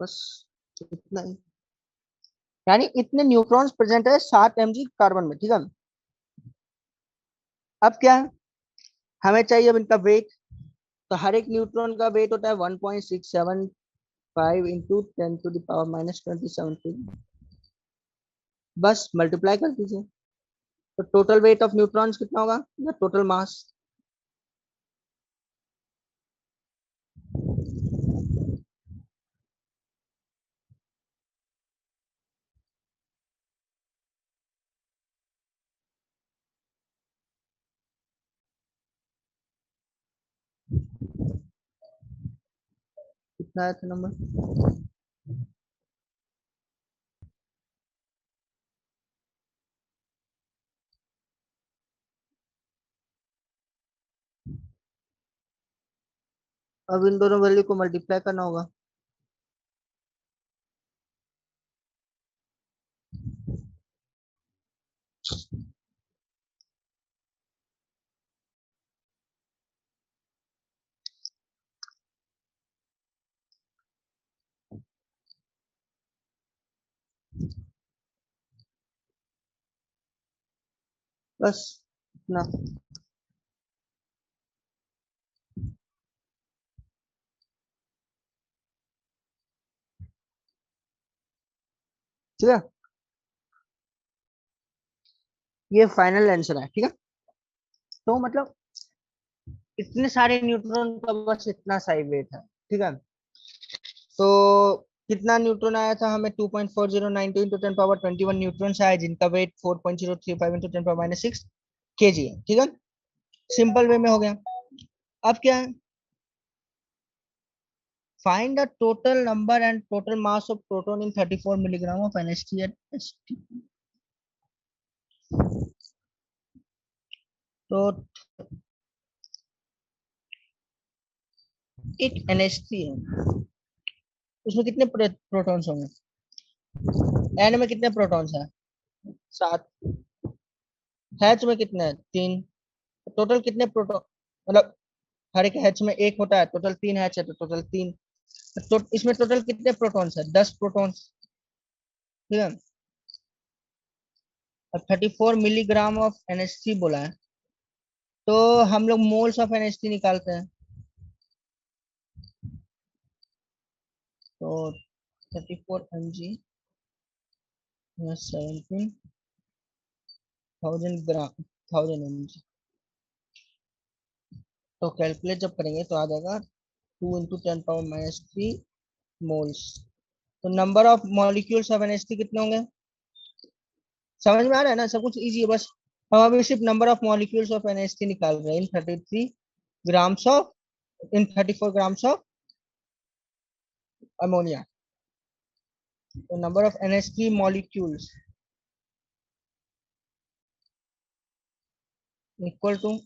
बस इतना ही। यानी इतने न्यूट्रॉन्स प्रेजेंट है 7 mg कार्बन में, ठीक है। अब क्या है, हमें चाहिए अब इनका वेट। तो हर एक न्यूट्रॉन का वेट होता है 1.675 इंटू 10⁻⁻27। बस मल्टीप्लाई कर दीजिए। तो टोटल वेट ऑफ न्यूट्रॉन्स कितना होगा या टोटल मास? कितना आया था नंबर? अब इन दोनों वैल्यू को मल्टीप्लाई करना होगा। बस इतना। ठीक है, ये फाइनल आंसर है। ठीक है, तो मतलब इतने सारे न्यूट्रॉन का बस इतना सा ही वेट है। ठीक है, तो कितना न्यूट्रॉन आया था हमें? 2.4092 इंटू 10 पावर 21 न्यूट्रॉन आया, जिनका वेट 4.035 इंटू 10 पावर -6 केजी है। ठीक है, सिंपल वे में हो गया। अब क्या है? Find the total number and total mass of proton in 34 milligram of NH3 at ST। तो एक NH3 है, उसमें कितने प्रोटॉन्स होंगे? N में कितने प्रोटॉन्स हैं? 7। H में कितने हैं? 3। टोटल कितने प्रोटॉन, मतलब हर एक H में एक होता है, टोटल 3 H है तो टोटल 3। तो इसमें टोटल कितने प्रोटॉन्स है? 10 प्रोटॉन्स। ठीक है, अब 34 मिलीग्राम ऑफ NH3 बोला है, तो हम लोग मोल्स ऑफ NH3 निकालते हैं। तो 34 mg/17,000 ग्राम 1000 mg। तो कैलकुलेट जब करेंगे तो आ जाएगा 2 × 10 पावर -3 मोल्स। तो number of molecules of NH3 कितने होंगे? समझ में आ रहा है ना? सब कुछ इजी है, बस हम अभी सिर्फ number of molecules of NH3 निकाल रहे हैं in 33 grams of, in 34 grams of ammonia. तो number of NH3 molecules equal to,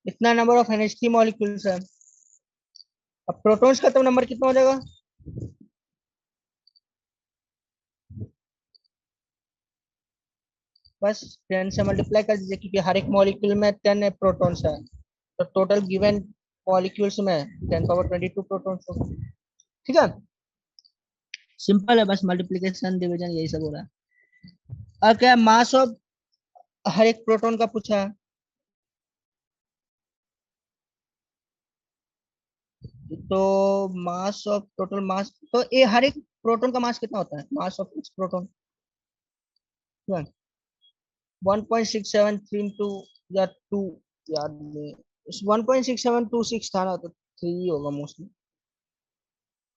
इतना नंबर ऑफ NH3 मॉलिक्यूल्स है। अब प्रोटॉन्स का तो नंबर कितना हो जाएगा? बस 10 से मल्टीप्लाई कर दीजिए, क्योंकि हर एक मॉलिक्यूल में 10 प्रोटॉन्स है, तो टोटल गिवन मॉलिक्यूल्स में 10 पावर 22 प्रोटॉन्स होगा। ठीक है, सिंपल है, बस मल्टीप्लिकेशन डिवीजन यही सब हो रहा है। अब क्या, मास ऑफ हर एक प्रोटॉन का पूछा है, तो मास ऑफ टोटल मास, तो ये हर एक प्रोटॉन का मास कितना होता है? Mass of each proton 1.673 into या 2, याद नहीं, 1.6726 था ना, तो 3 होगा मोस्टली।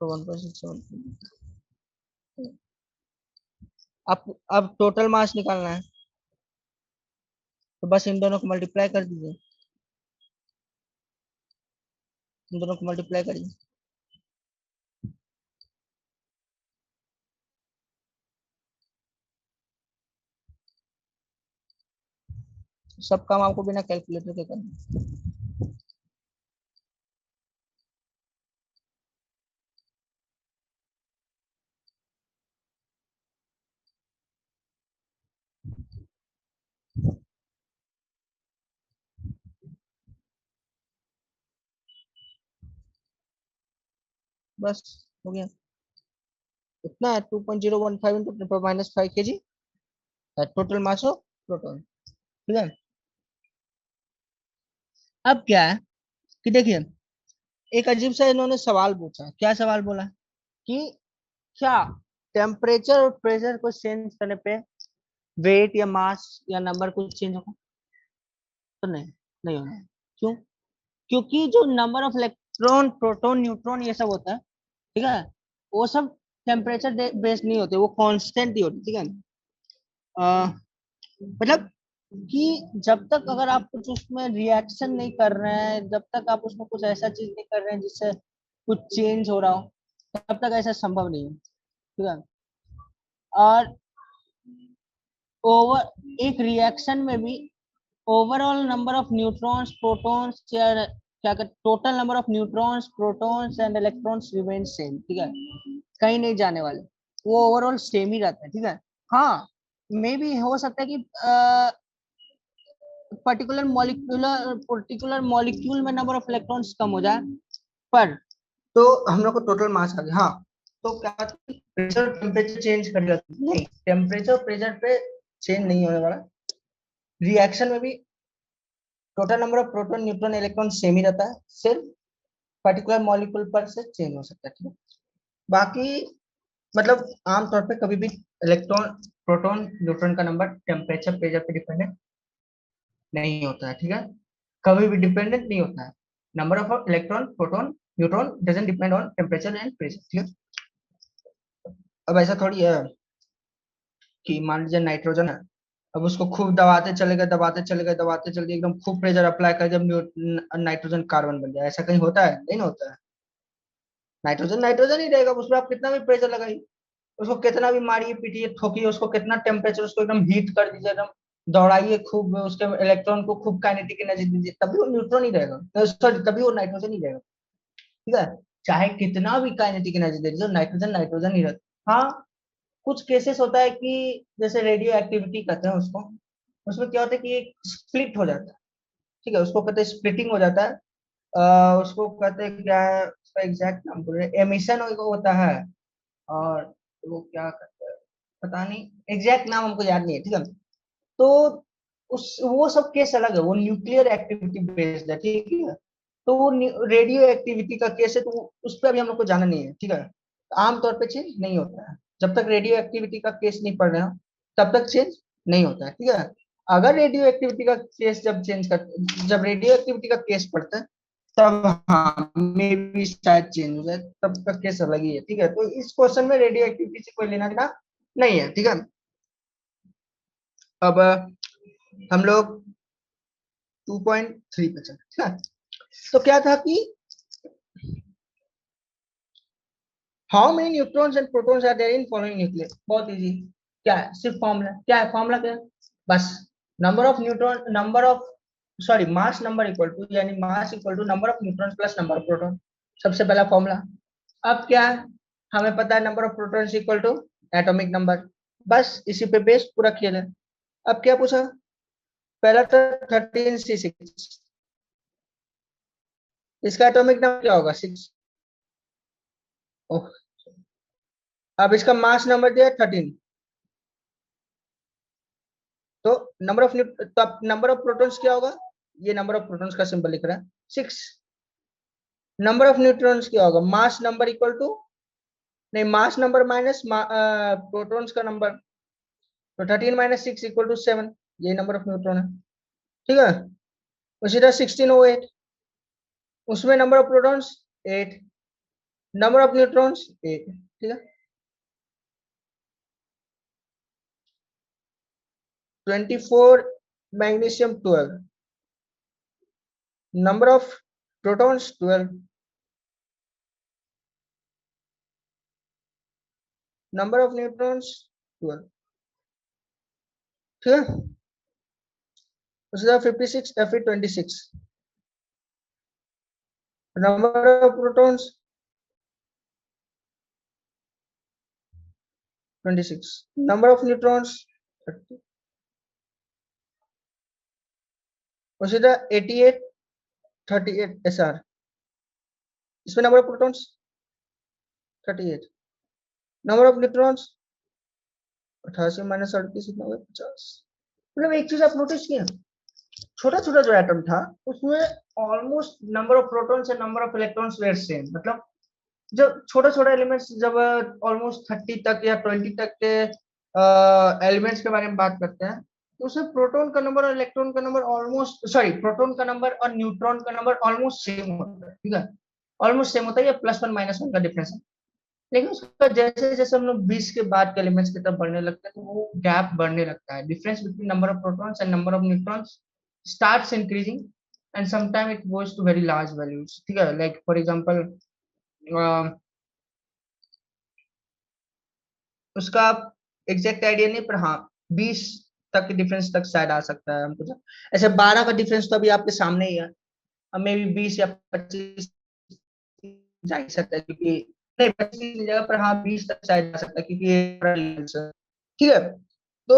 तो 1.672, अब टोटल मास निकालना है, तो बस इन दोनों को मल्टीप्लाई कर दीजिए, इन दोनों को मल्टीप्लाई करिए। सब काम आपको बिना कैलकुलेटर के करना है। बस हो गया। इतना है 2.015 इंटू 10 पावर -5 kg है टोटल मास ऑफ प्रोटॉन। ठीक है, अब क्या है कि देखिए, एक अजीब सा इन्होंने सवाल पूछा। क्या सवाल बोला कि क्या टेम्परेचर और प्रेशर को चेंज करने पे वेट या मास या नंबर कुछ चेंज होगा? तो नहीं, नहीं होना। क्यों? क्योंकि जो number of electron, proton, neutron ये सब होता है, ठीक है, वो सब टेम्परेचर बेस्ड नहीं होते, वो कांस्टेंट ही होते, ठीक है। मतलब कि जब तक अगर आप कुछ उसमें रिएक्शन नहीं कर रहे हैं, जब तक आप उसमें कुछ ऐसा चीज नहीं कर रहे हैं जिससे कुछ चेंज हो रहा हो, तब तक ऐसा संभव नहीं है, ठीक है। और ओवर एक रिएक्शन में भी overall number of neutrons, protons या क्या कहते, total number of neutrons, protons and electrons remain same, ठीक है, कहीं नहीं जाने वाले, वो ओवरऑल सेम ही रहता है, ठीक है। हाँ, मे भी हो सकता है कि पर्टिकुलर मॉलिक्यूल में नंबर ऑफ इलेक्ट्रॉन्स कम हो जाए, पर तो हम लोग को टोटल मास आ गया। हाँ, तो क्या प्रेशर टेम्परेचर चेंज करेगा? नहीं, टेम्परेचर प्रेशर पे चेंज नहीं होने वाला। रिएक्शन में भी total number of proton, neutron, electron same ही रहता है, सिर्फ पर्टिकुलर मॉलिक्यूल पर से चेंज हो सकता है, ठीक है। बाकी मतलब आमतौर पे कभी भी इलेक्ट्रॉन, प्रोटॉन, न्यूट्रॉन का नंबर टेम्परेचर प्रेशर पे डिपेंडेंट नहीं होता है, ठीक है, कभी भी डिपेंडेंट नहीं होता है। Number of electron, proton, neutron doesn't depend on temperature and pressure, ठीक है। अब ऐसा थोड़ी है कि मान लीजिए नाइट्रोजन है, अब उसको खूब दबाते चले गए, दबाते चले गए, दबाते चले गए, एकदम खूब प्रेशर अप्लाई कर, जब नाइट्रोजन कार्बन बन जाए, ऐसा कहीं होता है? नहीं होता है। नाइट्रोजन नाइट्रोजन ही रहेगा, उसमें आप कितना भी प्रेशर लगाइए, उसको कितना भी मारिए, पीटिए, ठोकिए, उसको कितना टेम्परेचर, उसको एकदम हीट कर दीजिए, एकदम दौड़ाइए खूब, उसके इलेक्ट्रॉन को खूब काइनेटिक एनर्जी दीजिए, तभी वो न्यूट्रॉन ही रहेगा, सॉरी तभी वो नाइट्रोजन ही रहेगा, ठीक है। चाहे कितना भी काइनेटिक एनर्जी दे दीजिए, नाइट्रोजन नाइट्रोजन ही रहता। हाँ, कुछ केसेस होता है कि जैसे रेडियो एक्टिविटी कहते हैं उसको, उसमें क्या होता है कि स्प्लिट हो जाता है, ठीक है, उसको कहते हैं स्प्लिटिंग हो जाता है। उसको कहते हैं क्या है, उसका एग्जैक्ट नाम बोल रहे, एमिशन होता है, और वो क्या कहते हैं पता नहीं, एग्जैक्ट नाम हमको याद नहीं है, ठीक है। तो उस वो सब केस अलग है, वो न्यूक्लियर एक्टिविटी बेस्ड है, ठीक है। तो वो रेडियो एक्टिविटी का केस है, तो उस पर अभी हम लोग को जाना नहीं है, ठीक है। आमतौर पे चेंज नहीं होता है, जब तक रेडियो एक्टिविटी का केस नहीं पढ़ रहे हो तब तक चेंज नहीं होता है, ठीक है। अगर रेडियो एक्टिविटी का केस जब रेडियो एक्टिविटी का केस पढ़ते हैं, तब हाँ मे भी शायद चेंज हो जाए, तब तक केस अलग ही है, ठीक है। तो इस क्वेश्चन में रेडियो एक्टिविटी से कोई लेना देना नहीं है, ठीक है। अब हम लोग 2.3 पे चलते, ठीक है। तो क्या था कि how many neutrons and protons are there in following nucleus, बहुत इजी, क्या है, सिर्फ फॉर्मूला, क्या है फॉर्मूला, क्या है, बस number of neutron, number of, sorry mass number equal to, यानी mass equal to number of neutrons plus number of proton, सबसे पहला फॉर्मूला। अब क्या है, हमें पता है number of protons equal to atomic number, बस इसी पे बेस पूरा किया जाए। अब क्या पूछा, पहला था 13C6, इसका एटॉमिक नंबर क्या होगा, 6। अब इसका मास नंबर दिया 13, तो नंबर ऑफ, तो अब नंबर ऑफ प्रोटॉन्स क्या होगा, ये नंबर ऑफ प्रोटॉन्स का सिंबल लिख रहा है 6। नंबर ऑफ न्यूट्रॉन्स क्या होगा, मास नंबर इक्वल टू, नहीं मास नंबर माइनस प्रोटॉन्स का नंबर, तो 13 - 6 इक्वल टू 7, ये नंबर ऑफ न्यूट्रॉन है, ठीक है। उसी तरह 1608, उसमें number of protons 8, number of neutrons 8, ठीक है। 24 magnesium 12, number of protons 12, number of neutrons 12, ठीक है। उसी तरह 56 Fe26, number of protons 26, number of neutrons 30, उसी तरह 88 38 SR, इसमें number of protons 38, number of neutrons 88 - 38 कितना हुआ, 50। मतलब एक चीज आप नोटिस किया, छोटा छोटा जो एटम था उसमें almost number of protons and number of electrons were same, मतलब जब छोटा छोटा एलिमेंट्स, जब ऑलमोस्ट 30 तक या 20 तक के एलिमेंट्स के बारे में बात करते हैं, तो उसमें प्रोटॉन का नंबर और इलेक्ट्रॉन का नंबर ऑलमोस्ट, सॉरी, प्रोटॉन का नंबर और न्यूट्रॉन का नंबर ऑलमोस्ट सेम होता है, ठीक है, ऑलमोस्ट सेम होता है, ये +1 - 1 का डिफरेंस है। लेकिन उसका जैसे जैसे हम लोग 20 के बाद के एलिमेंट्स की तरफ बढ़ने लगते हैं, तो वो गैप बढ़ने लगता है, difference between number of protons and number of neutrons starts increasing, and sometimes it goes to very large values, ठीक है, like for example उसका एग्जैक्ट आइडिया नहीं, पर हाँ 20 तक के डिफरेंस तक शायद आ सकता है हमको, ऐसे 12 का डिफरेंस तो अभी आपके सामने ही है, अब मे बी 20 या 25 जा ही सकता है, क्योंकि नहीं 25 जगह पर, हाँ 20 तक शायद जा सकता है, क्योंकि ये बड़ा लेंस है, ठीक है। तो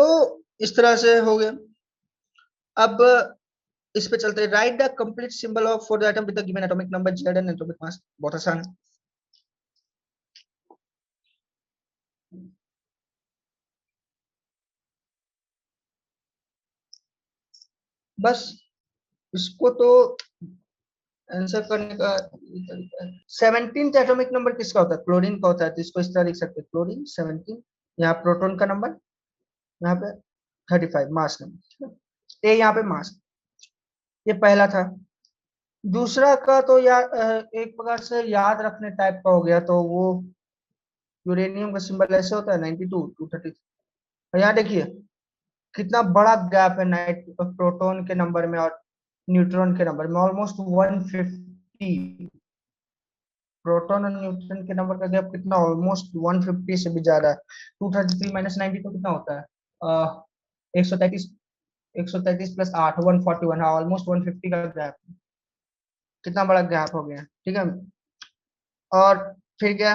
इस तरह से हो गया। अब इस पे चलते हैं, right the complete symbol of for the atom with the given atomic number Z and atomic mass. बहुत आसान है, बस इसको तो आंसर करने का 17th एटॉमिक नंबर किसका होता है? क्लोरीन का होता है, तो इसको इस तरह लिख सकते हैं, क्लोरीन 17। यहाँ प्रोटॉन का नंबर, यहाँ पे 35 मास नंबर, ये यहाँ पे मास, ये पहला था। दूसरा का तो यार एक प्रकार से याद रखने टाइप का हो गया, तो वो यूरेनियम का सिंबल ऐसे होता है 92 230। और यहाँ देखिए कितना बड़ा गैप है नाइट प्रोटॉन के नंबर में और न्यूट्रॉन के नंबर में, ऑलमोस्ट 150। प्रोटॉन और न्यूट्रॉन के नंबर का गैप कितना, ऑलमोस्ट 150 से भी ज्यादा है। 233 - 90 तो कितना होता है? 133, 133 + 8 141, हाँ ऑलमोस्ट 150 का गैप। कितना बड़ा गैप हो गया, ठीक है। और फिर क्या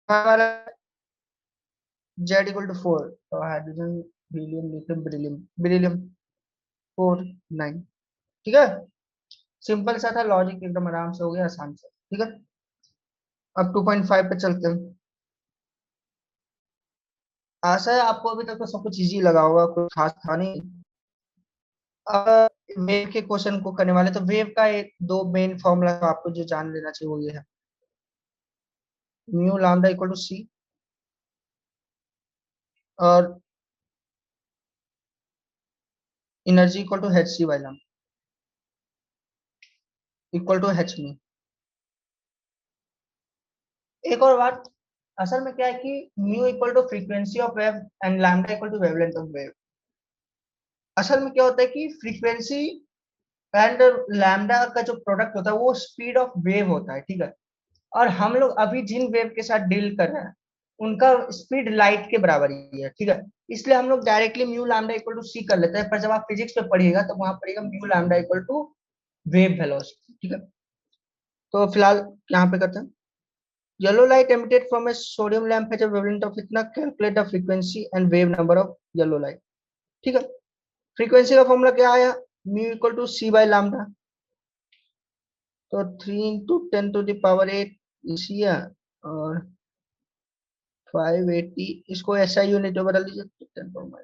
वाला, Z = 4, तो hydrogen helium lithium beryllium, beryllium 4 9, ठीक है। सिंपल सा था लॉजिक, एकदम आराम से हो गया, आसान से, ठीक है। अब 2.5 पे चलते हैं। आशा है आपको अभी तक तो सब कुछ इजी लगा होगा, कुछ खास था नहीं। वेव के क्वेश्चन को करने वाले, तो वेव का एक दो मेन फॉर्मूला आपको जो जान लेना चाहिए वो ये है, mu lambda equal to c, और energy equal to h c by lambda equal to h मी। एक और बात, असल में क्या है कि mu equal to frequency of wave and lambda equal to wavelength of wave. असल में क्या होता है कि फ्रीक्वेंसी एंड लैम्डा का जो प्रोडक्ट होता है वो स्पीड ऑफ वेव होता है, ठीक है। और हम लोग अभी जिन वेव के साथ डील कर रहे हैं उनका स्पीड लाइट के बराबर ही है, ठीक है। इसलिए हम लोग directly mu lambda equal to c कर लेते हैं, पर जब आप फिजिक्स में पढ़िएगा तो वहां पढ़ेगा mu lambda equal to wave velocity, ठीक है। तो फिलहाल यहाँ पे करते हैं, yellow light emitted from a sodium lamp has a wavelength of इतना, calculate the frequency and wave number of yellow light, ठीक है। फ्रीक्वेंसी का फॉर्मूला क्या आया? Mu equal to c by lambda, तो 3 × 10⁸ इसी है, और 580, इसको ऐसा यूनिट में बदल दीजिए तो 10⁻⁻,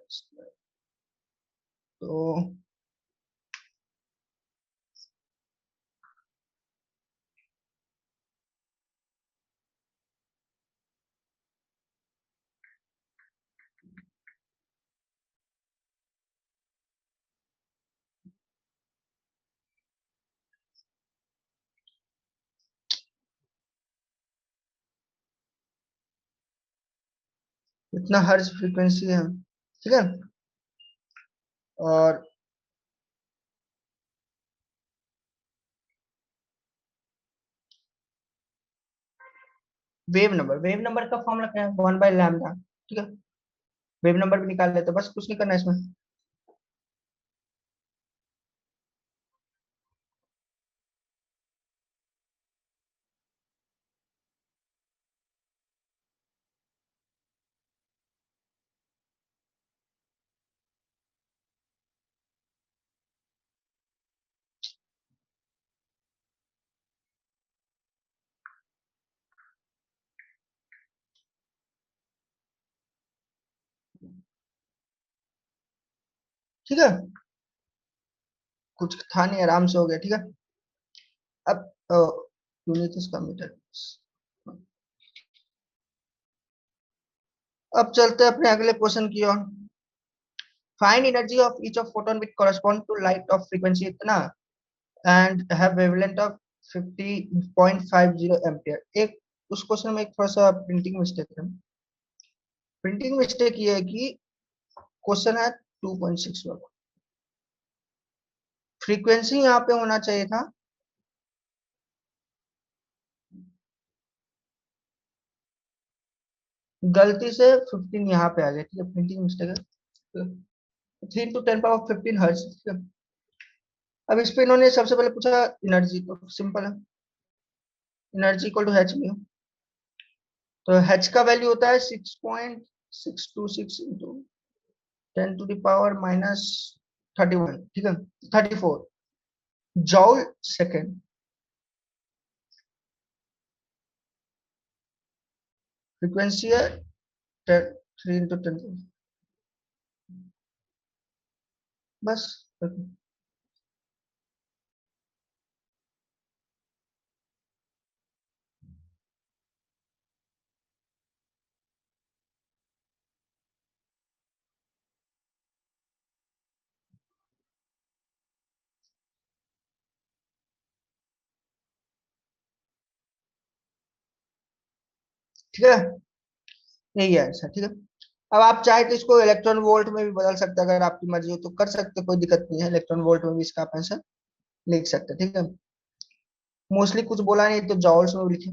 तो इतना हर्ज फ्रीक्वेंसी है, ठीक है। और वेव नंबर का फॉर्मूला क्या है? 1/λ, ठीक है। वेव नंबर भी निकाल लेते, बस कुछ नहीं करना है इसमें। ठीक है, कुछ था नहीं, आराम से हो गया, ठीक है। अब यूनिट इसका मीटर। अब चलते हैं अपने अगले क्वेश्चन की ओर। Find energy of each of photon which correspond to light of frequency इतना and have wavelength of 50.50 ampere. एक उस क्वेश्चन में एक थोड़ा सा प्रिंटिंग मिस्टेक है। प्रिंटिंग मिस्टेक ये है कि क्वेश्चन है 2.61, फ्रीक्वेंसी यहाँ पे होना चाहिए था गलती से 15, यहाँ पे आ गया। ठीक है, प्रिंटिंग मिस्टेक है। 3 × 10⁻15 हर्ट्ज। अब इस पे इन्होंने सबसे पहले पूछा एनर्जी, तो सिंपल है, energy equal to h mu. तो एच का वैल्यू होता है 6.626 इंटू 10⁻⁻31। ठीक है, 34 जॉल सेकेंड। फ्रीक्वेंसी है 3 × 10। बस ठीक है, यही है आंसर। ठीक है, अब आप चाहे तो इसको इलेक्ट्रॉन वोल्ट में भी बदल सकते हैं, अगर आपकी मर्जी हो तो कर सकते हैं, कोई दिक्कत नहीं है। इलेक्ट्रॉन वोल्ट में भी इसका आप आंसर लिख सकते हैं। ठीक है, मोस्टली कुछ बोला नहीं तो जॉल्स में भी लिखे।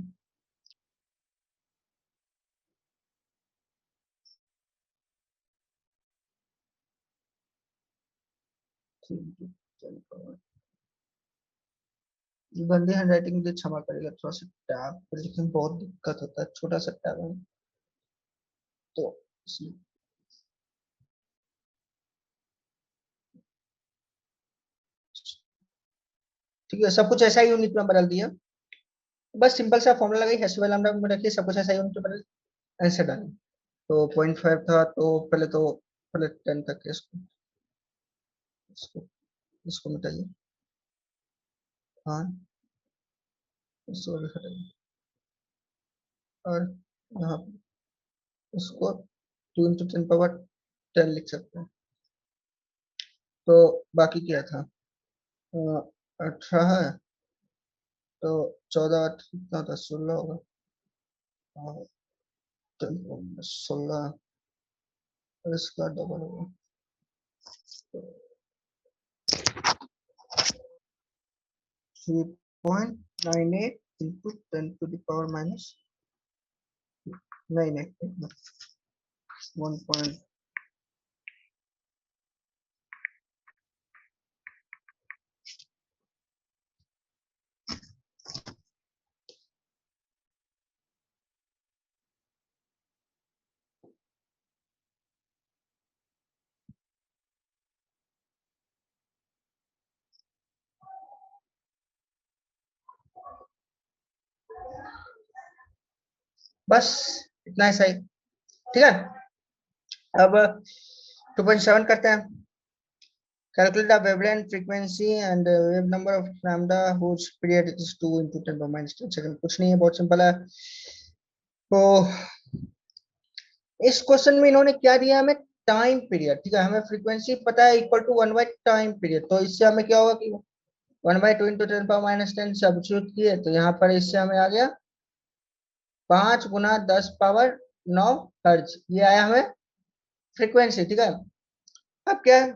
गंदी हैंडराइटिंग मुझे क्षमा करेगा, थोड़ा सा टैब पर लिखने में बहुत दिक्कत होता है, छोटा सा टैब है तो इसलिए। ठीक है, सब कुछ ऐसा ही यूनिट में बदल दिया। बस सिंपल सा फॉर्मूला लगाई, एच वाई लैम्डा में रखिए, सब कुछ ऐसा ही यूनिट में बदल ऐसे डालें। तो 0.5 था, तो पहले 10 तक है, इसको इसको मिटाइए। हाँ, इसको भी हटाइए, और यहाँ पे इसको 2 × 10⁻10 लिख सकते हैं। तो बाकी क्या था, 18 है, तो 14 कितना था, 16 होगा। और 16 और इसका डबल होगा, तो 3.98 इंटू 10⁻⁻9, 1 बस इतना ही सही। ठीक है, अब 2.7 करते हैं। Calculate the wavelength frequency and wave number of lambda whose period is 2 into 10⁻10 second। कुछ नहीं है, बहुत सिंपल है। तो इस क्वेश्चन में इन्होंने क्या दिया हमें, टाइम पीरियड। ठीक है, हमें फ्रीक्वेंसी पता है इक्वल टू 1/टाइम पीरियड, तो इससे हमें क्या होगा कि 1/2 into 10⁻10 सब्स्टिट्यूट किए, तो यहाँ पर इससे हमें आ गया 5 × 10⁻9 हर्ट्ज। ये आया हमें फ्रीक्वेंसी। ठीक है, अब क्या है,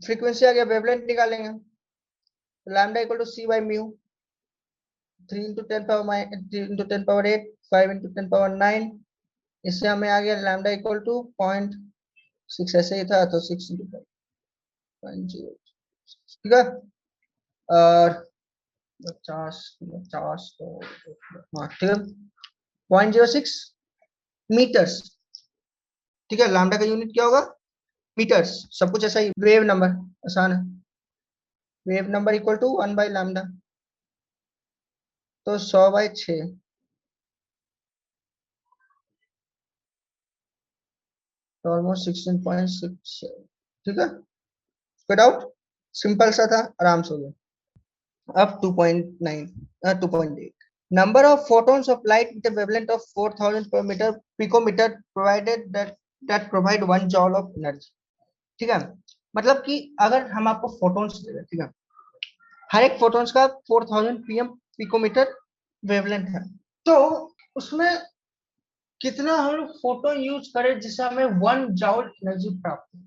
फ्रीक्वेंसी आ गया, वेवलेंथ निकालेंगे। Lambda equal to c by mu, 3 × 10⁻8, 5 × 10⁻9। इससे हमें आ गया लैम्डा इक्वल टू 0.6, ऐसे ही था तो 6 × 5.0। ठीक है, और 50 तो हाँ ठीक है, 0.06 मीटर्स। ठीक है, लैम्डा का यूनिट क्या होगा, मीटर्स। सब कुछ ऐसा ही। वेव नंबर आसान है, वेव नंबर इक्वल टू 1/λ, तो 100/6, तो ऑलमोस्ट 16.6। ठीक है, कोई डाउट, सिंपल सा था, आराम से हो गया। अब 2.9 2.8 number of photons of light with a wavelength of 4000 per meter picometer provided that provide 1 joule of energy। ठीक है, मतलब कि अगर हम आपको फोटोन्स दे रहे हैं, ठीक है, हर एक फोटोन्स का 4000 पीएम पिकोमीटर वेवलेंथ है, तो उसमें कितना हम लोग फोटोन यूज करें जिससे हमें 1 जॉल एनर्जी प्राप्त हो।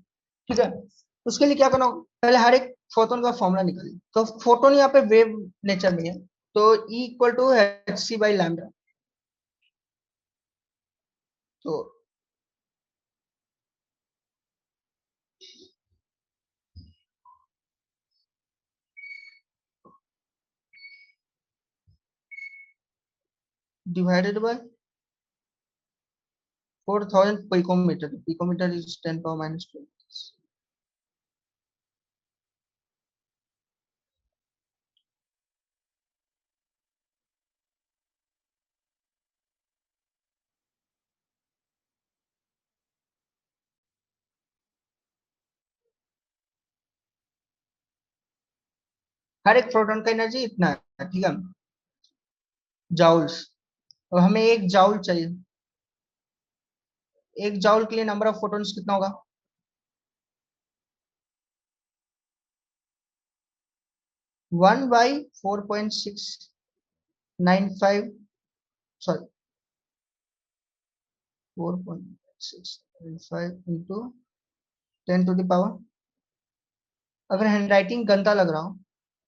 ठीक है, उसके लिए क्या करना होगा, पहले हर एक फोटोन का फॉर्मूला निकालिए। तो फोटोन यहाँ पे वेव नेचर में है, तो E equal to h c by lambda. तो divided by 4000 picometer, picometer is 10 power minus 2। हर एक प्रोटॉन का एनर्जी इतना है, ठीक है, जाउल्स। और हमें 1 जाउल चाहिए, 1 जाउल के लिए नंबर ऑफ फोटॉन्स कितना होगा, 1 by 4.695, sorry 4.695 into 10 to the power. अगर हैंडराइटिंग गंदा लग रहा हो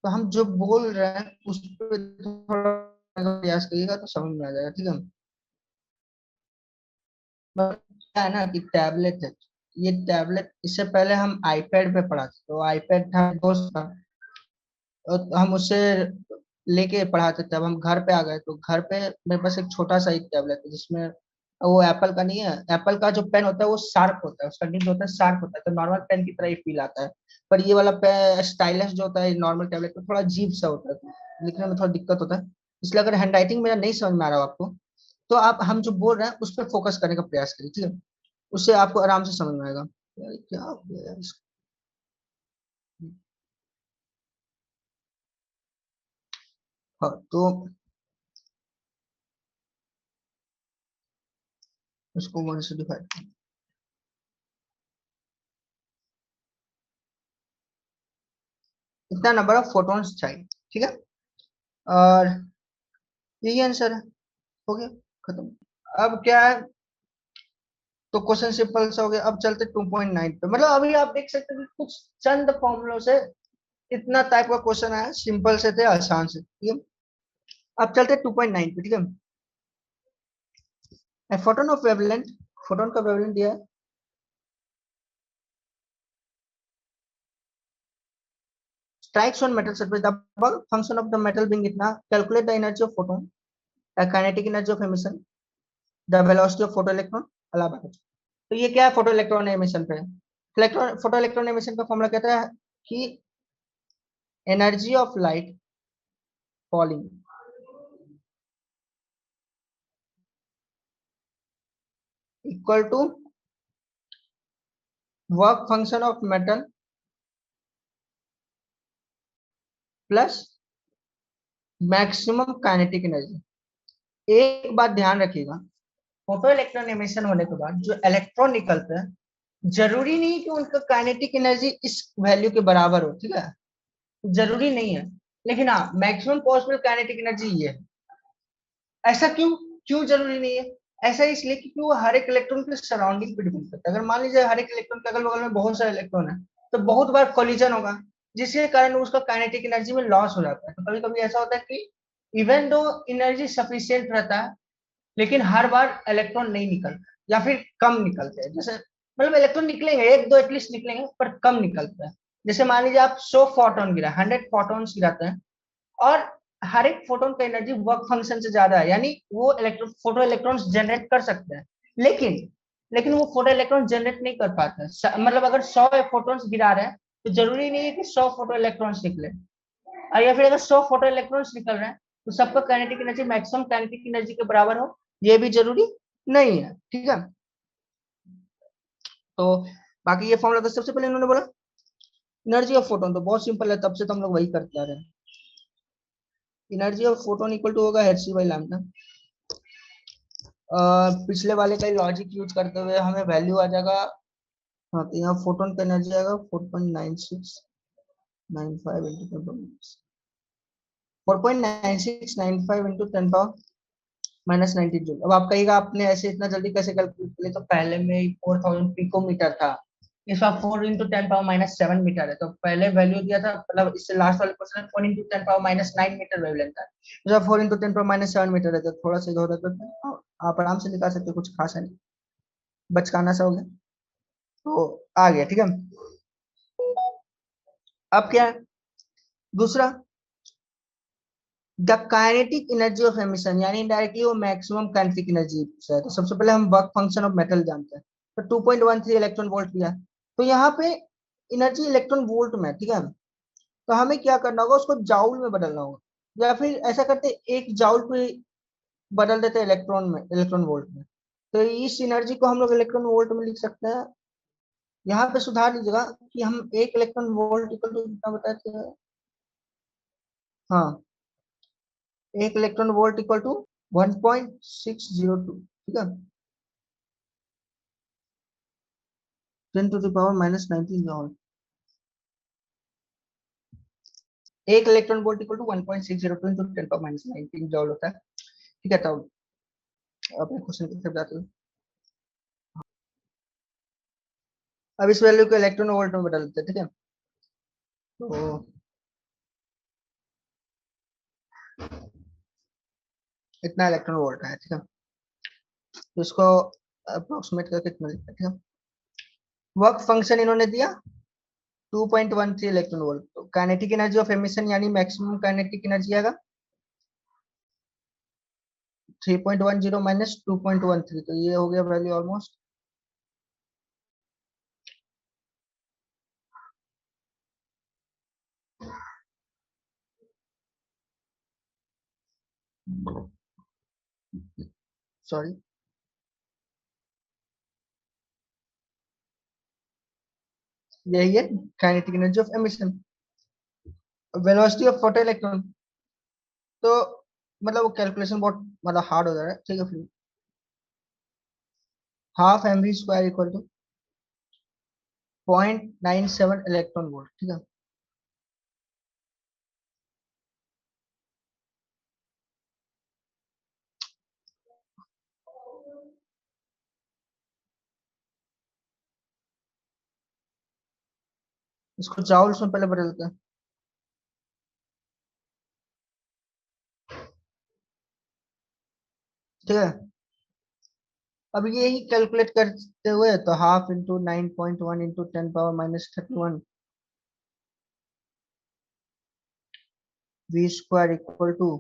तो हम जो बोल रहे हैं उस पर थोड़ा प्रयास करिएगा तो समझ में आ जाएगा, ठीक है। क्या है ना कि टैबलेट है, ये टैबलेट इससे पहले हम आईपैड पे पढ़ा था, तो आईपैड था दोस्त का, और हम उससे लेके पढ़ाते थे। अब हम घर पे आ गए तो घर पे मेरे पास एक छोटा सा एक टैबलेट है जिसमें, वो एप्पल का नहीं है, एप्पल का जो पेन होता है वो शार्प होता है, उसका निब होता है शार्प होता है, तो नॉर्मल पेन की तरह ही फील आता है। पर ये वाला स्टाइलस जो होता है नॉर्मल टैबलेट में थोड़ा अजीब सा होता है, तो लिखने में थोड़ा दिक्कत होता है। इसलिए अगर हैंड राइटिंग मेरा नहीं समझ में आ रहा हो आपको, तो आप हम जो बोल रहे हैं उस पर फोकस करने का प्रयास करिए, ठीक है, उससे आपको आराम से समझ में आएगा। यार क्या हो गया यार हाँ, तो इसको 1 से डिवाइड, इतना नंबर ऑफ फोटॉन्स चाहिए, ठीक है, और यही आंसर है, हो गया, खत्म। अब क्या है, तो क्वेश्चन सिंपल सा हो गया। अब चलते 2.9 पे, मतलब अभी आप देख सकते हैं कि कुछ चंद फॉर्मूलों से इतना टाइप का क्वेश्चन आया, सिंपल से थे, आसान से, ठीक है। अब चलते 2.9 पे, ठीक है। फोटोन ऑफ वेवलेंथ, फोटोन का वेवलेंथ दिया है, strikes on metal surface, the bulk function of the metal being इतना, calculate the energy of photon, the kinetic energy of emission, the velocity of photoelectron, अलावा कुछ। तो ये क्या है, फोटो इलेक्ट्रॉन एमिशन पे। इलेक्ट्रॉन फोटो इलेक्ट्रॉन एमिशन का formula कहता है कि energy of light falling equal to work function of metal plus maximum kinetic energy. एक बात ध्यान रखिएगा, फोटो इलेक्ट्रॉन एमिशन होने के बाद जो इलेक्ट्रॉन निकलते हैं, जरूरी नहीं कि उनका काइनेटिक एनर्जी इस वैल्यू के बराबर हो, ठीक है, जरूरी नहीं है, लेकिन हाँ मैक्सिमम पॉसिबल काइनेटिक एनर्जी ये है। ऐसा क्यों, क्यों जरूरी नहीं है, ऐसा इसलिए क्योंकि वो हर एक इलेक्ट्रॉन के सराउंडिंग पे डिपेंड करता है। अगर मान लीजिए हर एक इलेक्ट्रॉन के अगल बगल में बहुत सारे इलेक्ट्रॉन है, तो बहुत बार कोलिजन होगा, जिसके कारण उसका काइनेटिक एनर्जी में लॉस हो जाता है। तो कभी कभी ऐसा होता है कि इवन दो एनर्जी सफिशियंट रहता है, लेकिन हर बार इलेक्ट्रॉन नहीं निकलता या फिर कम निकलते हैं। जैसे मतलब इलेक्ट्रॉन निकलेंगे, एक दो एटलीस्ट निकलेंगे, पर कम निकलता है। जैसे मान लीजिए आप 100 फोटोन गिरा, 100 फोटोन्स गिराते हैं, और हर एक फोटोन का एनर्जी वर्क फंक्शन से ज्यादा है, यानी वो फोटो इलेक्ट्रॉन्स जनरेट कर सकते हैं, लेकिन लेकिन वो फोटो इलेक्ट्रॉन जनरेट नहीं कर पाते हैं। मतलब अगर 100 फोटोन्स गिरा रहे हैं, तो जरूरी नहीं है कि 100 फोटो इलेक्ट्रॉन्स निकले, और या फिर अगर 100 फोटो इलेक्ट्रॉन्स निकल रहे हैं तो सबका kinetic energy maximum kinetic energy के बराबर हो, ये भी जरूरी नहीं है, ठीक है। तो बाकी ये फॉर्मूला तो सबसे पहले इन्होंने बोला एनर्जी ऑफ फोटोन, तो बहुत सिंपल है, तब से तो हम लोग वही करते आ रहे हैं। Energy of photon equal to होगा hc बाई लैम्डा। पिछले वाले का लॉजिक यूज करते हुए हमें वैल्यू आ जाएगा। हाँ, तो यहाँ फोटोन का एनर्जी आएगा 4.9695 इंटू 4.9695 इंटू 10⁻⁻⁹ जूल। अब आप कहिएगा आपने ऐसे इतना जल्दी कैसे कैलकुलेट कर लिया, तो पहले में 4000 पिकोमीटर था, इस बार 4 × 10⁻⁷ मीटर है, तो पहले वैल्यू दिया था, मतलब इससे लास्ट वाले क्वेश्चन 4 × 10⁻⁹ मीटर वेवलेंथ है, जब 4 × 10⁻⁷ मीटर है, तो थोड़ा सा इधर उधर करके आप आराम से निकाल सकते हो, कुछ खास है नहीं, बचकाना सा हो गया। तो आ गया, ठीक है। अब क्या है दूसरा, the kinetic energy of emission, यानी डायरेक्टली वो मैक्सिमम काइनेटिक एनर्जी है। तो सबसे पहले हम वर्क फंक्शन ऑफ मेटल जानते हैं, तो 2.13 इलेक्ट्रॉन वोल्ट दिया है, तो यहाँ पे एनर्जी इलेक्ट्रॉन वोल्ट में, ठीक है। तो हमें क्या करना होगा, उसको जाउल में बदलना होगा, या फिर ऐसा करते एक जाउल पे बदल देते इलेक्ट्रॉन में, इलेक्ट्रॉन वोल्ट में। तो इस एनर्जी को हम लोग इलेक्ट्रॉन वोल्ट में लिख सकते हैं। यहाँ पे सुधार लीजिएगा कि हम एक इलेक्ट्रॉन वोल्ट इक्वल टू कितना बताते हैं। हाँ, एक इलेक्ट्रॉन वोल्ट इक्वल टू 1.602, ठीक है, 10⁻⁻19 जॉल। एक electron volt equal to 1.602 into 10⁻⁻19 joule होता है, ठीक है। तो अपने क्वेश्चन की तरफ जाते हैं। अब इस वैल्यू को इलेक्ट्रॉन वोल्ट में बदल देते हैं, ठीक है। तो इतना इलेक्ट्रॉन वोल्ट है, ठीक है। तो इसको अप्रोक्सीमेट करके कितना लिखते हैं, ठीक है। वर्क फंक्शन इन्होंने दिया 2.13 इलेक्ट्रॉन वोल्ट, तो काइनेटिक एनर्जी ऑफ एमिशन यानी मैक्सिमम काइनेटिक एनर्जी आएगा 3.10 माइनस 2.13, तो ये हो गया वैल्यू ऑलमोस्ट। सॉरी, यही है kinetic energy of emission. Velocity of photo electron, तो मतलब वो कैलकुलेशन बहुत मतलब हार्ड हो जा रहा है, ठीक है। फिर half m v square equal to 0.97 electron volt, ठीक है। इसको जाउल्स में पहले बदलते हैं, ठीक है। अब ये ही कैलकुलेट करते हुए, तो half into 9.1 into 10⁻⁻31 v square equal to,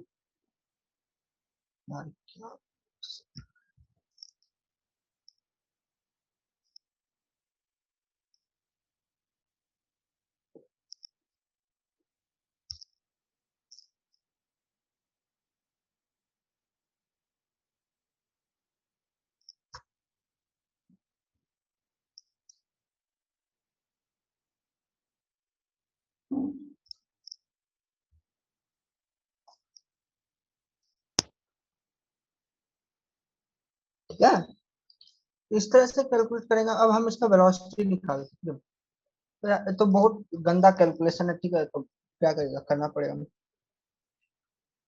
ठीक है। इस तरह से कैलकुलेट करेंगे। अब हम इसका वेलोसिटी निकाल सकते हैं, तो बहुत गंदा कैलकुलेशन है, ठीक है। तो क्या करेगा, करना पड़ेगा हमें।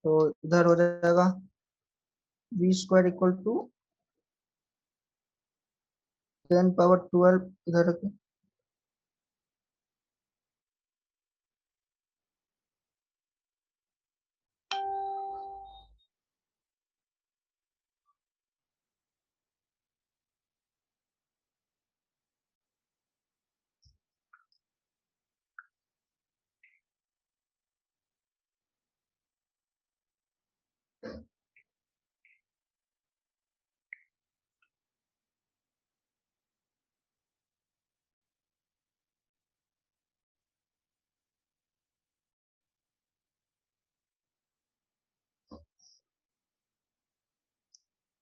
तो इधर हो जाएगा वी स्क्वायर इक्वल टू 10⁻12 इधर रखें,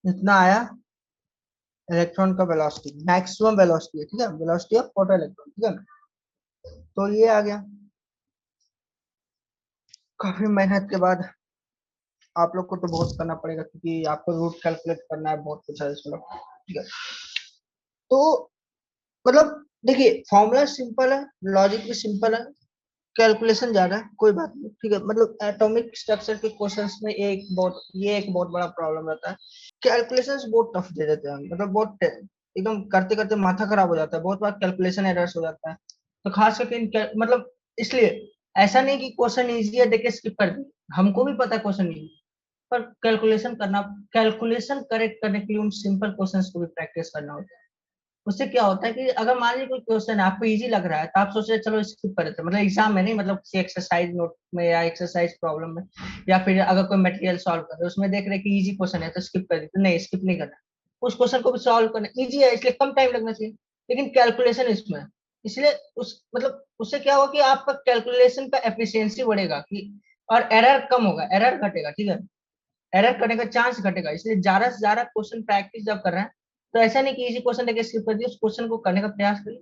इतना आया इलेक्ट्रॉन का वेलोसिटी, मैक्सिमम वेलोसिटी है, ठीक है, वेलोसिटी ऑफ फोटो इलेक्ट्रॉन, ठीक है। तो ये आ गया काफी मेहनत के बाद। आप लोग को तो बहुत करना पड़ेगा क्योंकि आपको रूट कैलकुलेट करना है, बहुत कुछ है इसमें। ठीक है, तो मतलब देखिए फॉर्मूला सिंपल है, लॉजिक भी सिंपल है, कैलकुलेशन ज्यादा है, कोई बात नहीं। ठीक है, मतलब एटॉमिक स्ट्रक्चर के क्वेश्चंस में एक बहुत बड़ा प्रॉब्लम रहता है, कैलकुलेशंस बहुत टफ दे देते हैं, मतलब बहुत एकदम करते करते माथा खराब हो जाता है, बहुत बार कैलकुलेशन एरर्स हो जाता है। तो खास करके मतलब इसलिए ऐसा नहीं कि क्वेश्चन इजी है देख के स्किप कर दी, हमको भी पता है क्वेश्चन इजी, पर कैलकुलेशन करेक्ट करने के लिए उन सिंपल क्वेश्चंस को भी प्रैक्टिस करना होता है। उससे क्या होता है कि अगर मान लीजिए कोई क्वेश्चन आपको इजी लग रहा है तो आप सोच रहे हैं चलो स्किप कर देते हैं, मतलब एग्जाम में नहीं, मतलब किसी एक्सरसाइज नोट में या एक्सरसाइज प्रॉब्लम में, या फिर अगर कोई मटेरियल सॉल्व कर रहे हैं उसमें देख रहे हैं कि इजी क्वेश्चन है तो स्किप कर देते, नहीं स्किप नहीं करना, उस क्वेश्चन को भी सॉल्व करना इजी है इसलिए कम टाइम लगना चाहिए, लेकिन कैलकुलेशन इसमें है। इसलिए उस मतलब उससे क्या होगा कि आपका कैलकुलेशन का एफिशिएंसी बढ़ेगा कि, और एरर कम होगा, एरर घटेगा। ठीक है, एरर करने का चांस घटेगा, इसलिए ज्यादा से ज्यादा क्वेश्चन प्रैक्टिस जब कर रहे हैं तो ऐसा नहीं कि इजी क्वेश्चन देके स्किप कर दिए, उस क्वेश्चन को करने का प्रयास करिए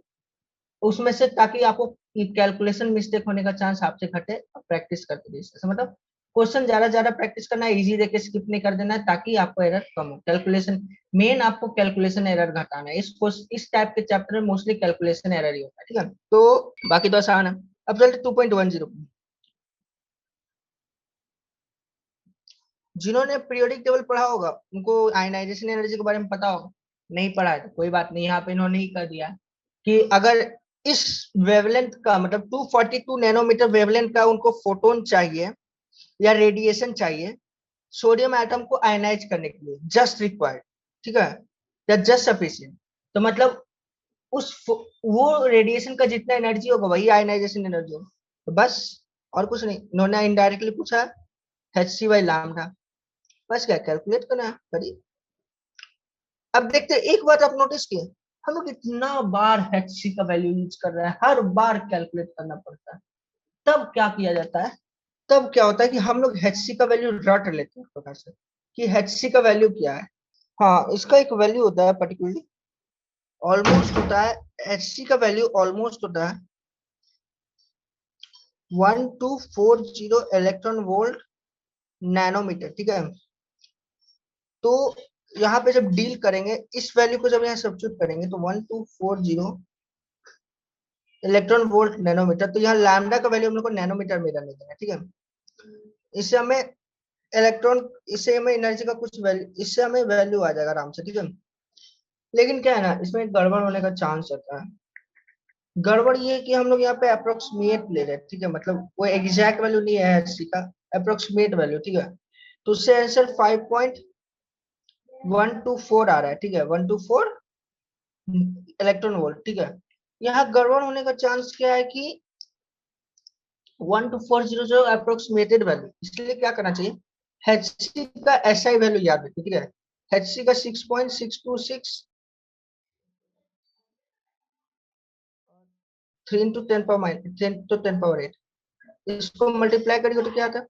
उसमें से, ताकि आपको कैलकुलेशन मिस्टेक होने का चांस आपसे घटे, प्रैक्टिस करते रहिए। इससे मतलब क्वेश्चन ज्यादा ज्यादा प्रैक्टिस करना है, इजी देके स्किप नहीं कर देना है, ताकि आपको एरर कम हो। कैलकुलेशन मेन आपको कैलकुलेशन एरर घटाना है, इस टाइप के चैप्टर में मोस्टली कैलकुलेशन एरर ही होता है। ठीक है, तो बाकी तो आसान है। अब चलते 2.10, जिन्होंने पीरियोडिक टेबल पढ़ा होगा उनको आयनाइजेशन एनर्जी के बारे में पता होगा, नहीं पढ़ा है तो कोई बात नहीं, यहाँ पे इन्होंने ही कर दिया कि अगर इस वेवलेंथ का मतलब 242 नैनोमीटर वेवलेंथ का उनको फोटोन चाहिए या रेडिएशन चाहिए सोडियम एटम को आयनाइज करने के लिए, जस्ट रिक्वायर्ड, ठीक है, या जस्ट सफिशिएंट, तो मतलब वो रेडिएशन का जितना एनर्जी होगा वही आयनाइजेशन एनर्जी होगा, तो बस और कुछ नहीं, इन्होंने इनडायरेक्टली पूछा HC/, बस क्या कैलकुलेट करना है, करिए। अब देखते हैं, एक बात आप नोटिस किए, हम लोग इतना बार HC का वैल्यू यूज कर रहे हैं, हर बार कैलकुलेट करना पड़ता है, तब क्या किया जाता है, तब क्या होता है कि हम लोग HC का वैल्यू रट लेते हैं प्रकार से कि HC का वैल्यू क्या है। हाँ, इसका एक वैल्यू होता है पर्टिकुलरली, ऑलमोस्ट होता है, HC का वैल्यू ऑलमोस्ट होता है 1240 इलेक्ट्रॉन वोल्ट नैनोमीटर। ठीक है, तो यहाँ पे जब डील करेंगे इस वैल्यू को जब यहाँ सब्स्टिट्यूट करेंगे तो 1240 इलेक्ट्रॉन वोल्ट नैनोमीटर, तो यहाँ लैम्डा का वैल्यू हम लोग को नैनोमीटर में रहने देना है। ठीक है, इससे हमें इलेक्ट्रॉन, इससे हमें एनर्जी का कुछ वैल्यू, इससे हमें वैल्यू आ जाएगा आराम से। ठीक है, लेकिन क्या है ना, इसमें गड़बड़ होने का चांस रहता है। गड़बड़ ये है कि हम लोग यहाँ पे अप्रोक्सीमेट ले रहे हैं। ठीक है, मतलब वो एग्जैक्ट वैल्यू नहीं है HC का, अप्रोक्सीमेट वैल्यू। ठीक है, तो उससे आंसर 5.124 आ रहा है। ठीक है, 124 इलेक्ट्रॉन वोल्ट। ठीक है, यहाँ गड़बड़ होने का चांस क्या है कि 12400 जो अप्रोक्सीमेटेड वैल्यू, इसलिए क्या करना चाहिए, HC का SI वैल्यू याद रखिए। ठीक है, HC का 6.626 3 इंटू 10 पावर 8, इसको मल्टीप्लाई करिए तो क्या आता है,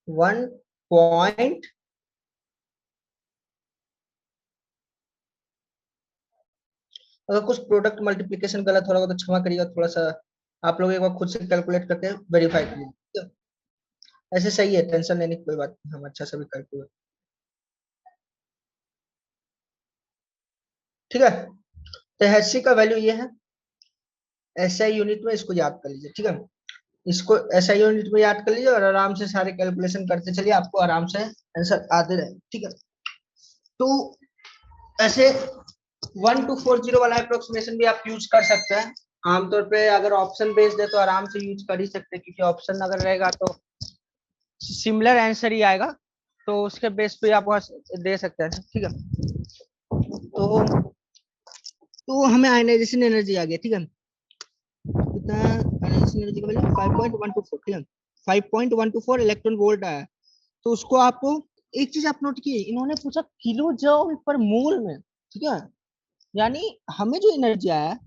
1 अगर कुछ प्रोडक्ट मल्टीप्लिकेशन गलत हो रहा होगा तो क्षमा करिएगा, थोड़ा सा आप लोग एक बार खुद से कैलकुलेट करके वेरीफाई करिए। ऐसे सही है, टेंशन लेने की कोई बात नहीं, हम अच्छा से भी कैलकुलेट। ठीक है, तो HC का वैल्यू ये है, SI यूनिट में इसको याद कर लीजिए। ठीक है, इसको SI यूनिट में याद कर लीजिए और आराम से सारे कैलकुलेशन करते चलिए, आपको आराम से आंसर आते रहे। ठीक है, तो ऐसे 1240 वाला अप्रोक्सीमेशन भी आप यूज कर सकते हैं। आमतौर पे अगर ऑप्शन बेस्ड है तो आराम से यूज कर ही सकते हैं, क्योंकि ऑप्शन अगर रहेगा तो सिमिलर आंसर ही आएगा, तो उसके बेस पे आप दे सकते हैं। ठीक है, तो हमें आयनाइजेशन एनर्जी आ गया। ठीक है, कितना आयनाइजेशन एनर्जी का वैल्यू 5.124। ठीक है, 5.124 इलेक्ट्रॉन वोल्ट आया, तो उसको आपको एक चीज आप नोट की, इन्होंने पूछा किलो जूल पर मोल में। ठीक है, यानी हमें जो एनर्जी आया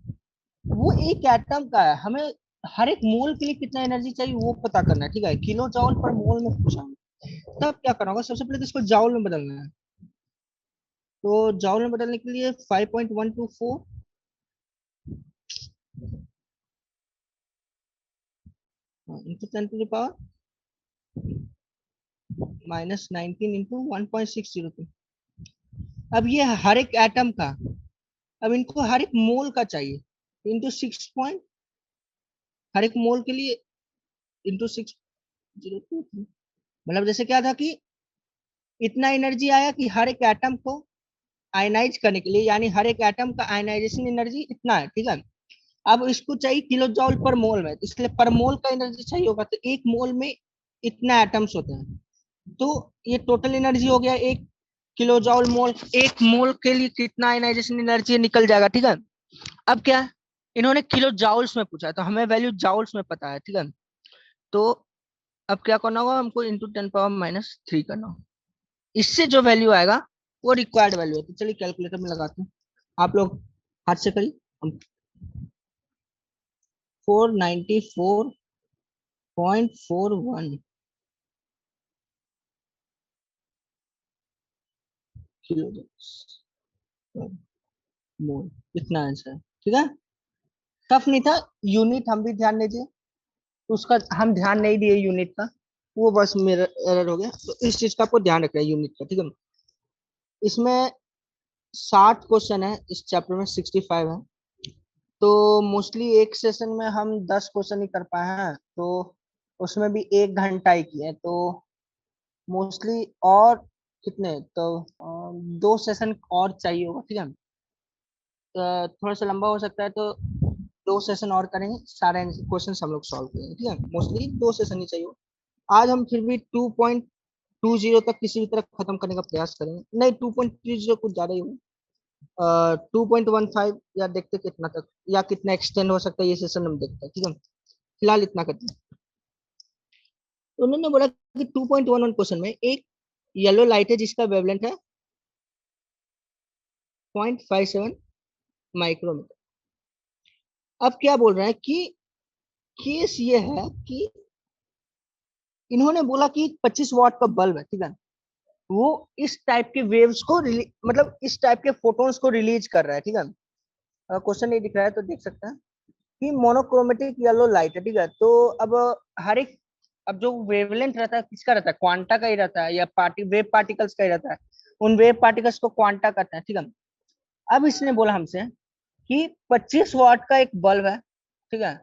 वो एक एटम का है, हमें हर एक मोल के लिए कितना एनर्जी चाहिए वो पता करना है। ठीक है, किलो जूल पर मोल में पूछा, तब क्या करना होगा, सबसे पहले तो इसको जॉल में बदलना है, तो जॉल में बदलने के लिए 5.124 इंटू 10⁻⁻⁻19 इंटू 1.602। अब ये हर एक एटम का, अब इनको हर एक मोल का चाहिए इंटू 6 हर एक मोल के लिए इंटू 6.023। मतलब जैसे क्या था कि इतना एनर्जी आया कि हर एक एटम को आयनाइज करने के लिए, यानी हर एक एटम का आयनाइजेशन एनर्जी इतना है, ठीक है। अब इसको चाहिए किलो जॉल पर मोल में, इसलिए पर मोल का एनर्जी चाहिए होगा, तो एक मोल में इतना एटम्स होते हैं, तो ये टोटल एनर्जी हो गया 1 किलो मोल। एक मोल के लिए कितना आयनाइजेशन एनर्जी निकल जाएगा, ठीक है। अब क्या है, इन्होंने किलो जाउल्स में पूछा है, तो हमें वैल्यू जाउल्स में पता है, ठीक है। तो अब क्या करना होगा, हमको इंटू 10⁻³ करना होगा। इससे जो वैल्यू आएगा वो रिक्वायर्ड वैल्यू है। तो चलिए कैलकुलेटर में लगाते हैं, आप लोग हाथ से करिए। 494.41 किलो मोल, इतना आंसर, ठीक है। टफ नहीं था। यूनिट हम भी ध्यान दीजिए, उसका हम ध्यान नहीं दिए यूनिट का, वो बस मेरा एरर हो गया। तो इस चीज का आपको ध्यान रखना है यूनिट का, ठीक है। इसमें 60 क्वेश्चन है, इस चैप्टर में 65 है, तो मोस्टली एक सेशन में हम 10 क्वेश्चन ही कर पाए हैं, तो उसमें भी 1 घंटा ही किए, तो मोस्टली और कितने तो 2 सेशन और चाहिए होगा, ठीक है। तो थोड़ा सा लंबा हो सकता है, तो 2 सेशन और करेंगे, सारे क्वेश्चन हम लोग सॉल्व करेंगे, ठीक है। मोस्टली 2 सेशन ही चाहिए। आज हम फिर भी 2.20 तक किसी भी तरह खत्म करने का प्रयास करेंगे। नहीं, 2.30 कुछ ज्यादा ही होगा। 2.15 या देखते कितना तक, या कितना एक्सटेंड हो सकता है ये सेशन, हम देखते हैं, ठीक है। फिलहाल इतना करते हैं। तो उन्होंने बोला कि 2.11 क्वेश्चन में एक येलो लाइट है जिसका वेवलेंथ है 0.57 माइक्रोमीटर। अब क्या बोल रहे हैं कि केस ये है कि इन्होंने बोला कि 25 वाट का बल्ब है, ठीक है, वो इस टाइप के वेव्स को मतलब इस टाइप के फोटोन्स को रिलीज कर रहा है, ठीक है। क्वेश्चन नहीं दिख रहा है तो देख सकते हैं कि मोनोक्रोमेटिक येलो लाइट है, ठीक है। तो अब हर एक, अब जो वेवलेंथ रहता है किसका रहता है, क्वांटा का ही रहता है, या वेव पार्टिकल्स का ही रहता है। उन वेव पार्टिकल्स को क्वांटा कहते हैं, ठीक है। अब इसने बोला हमसे कि 25 वाट का एक बल्ब है, ठीक है।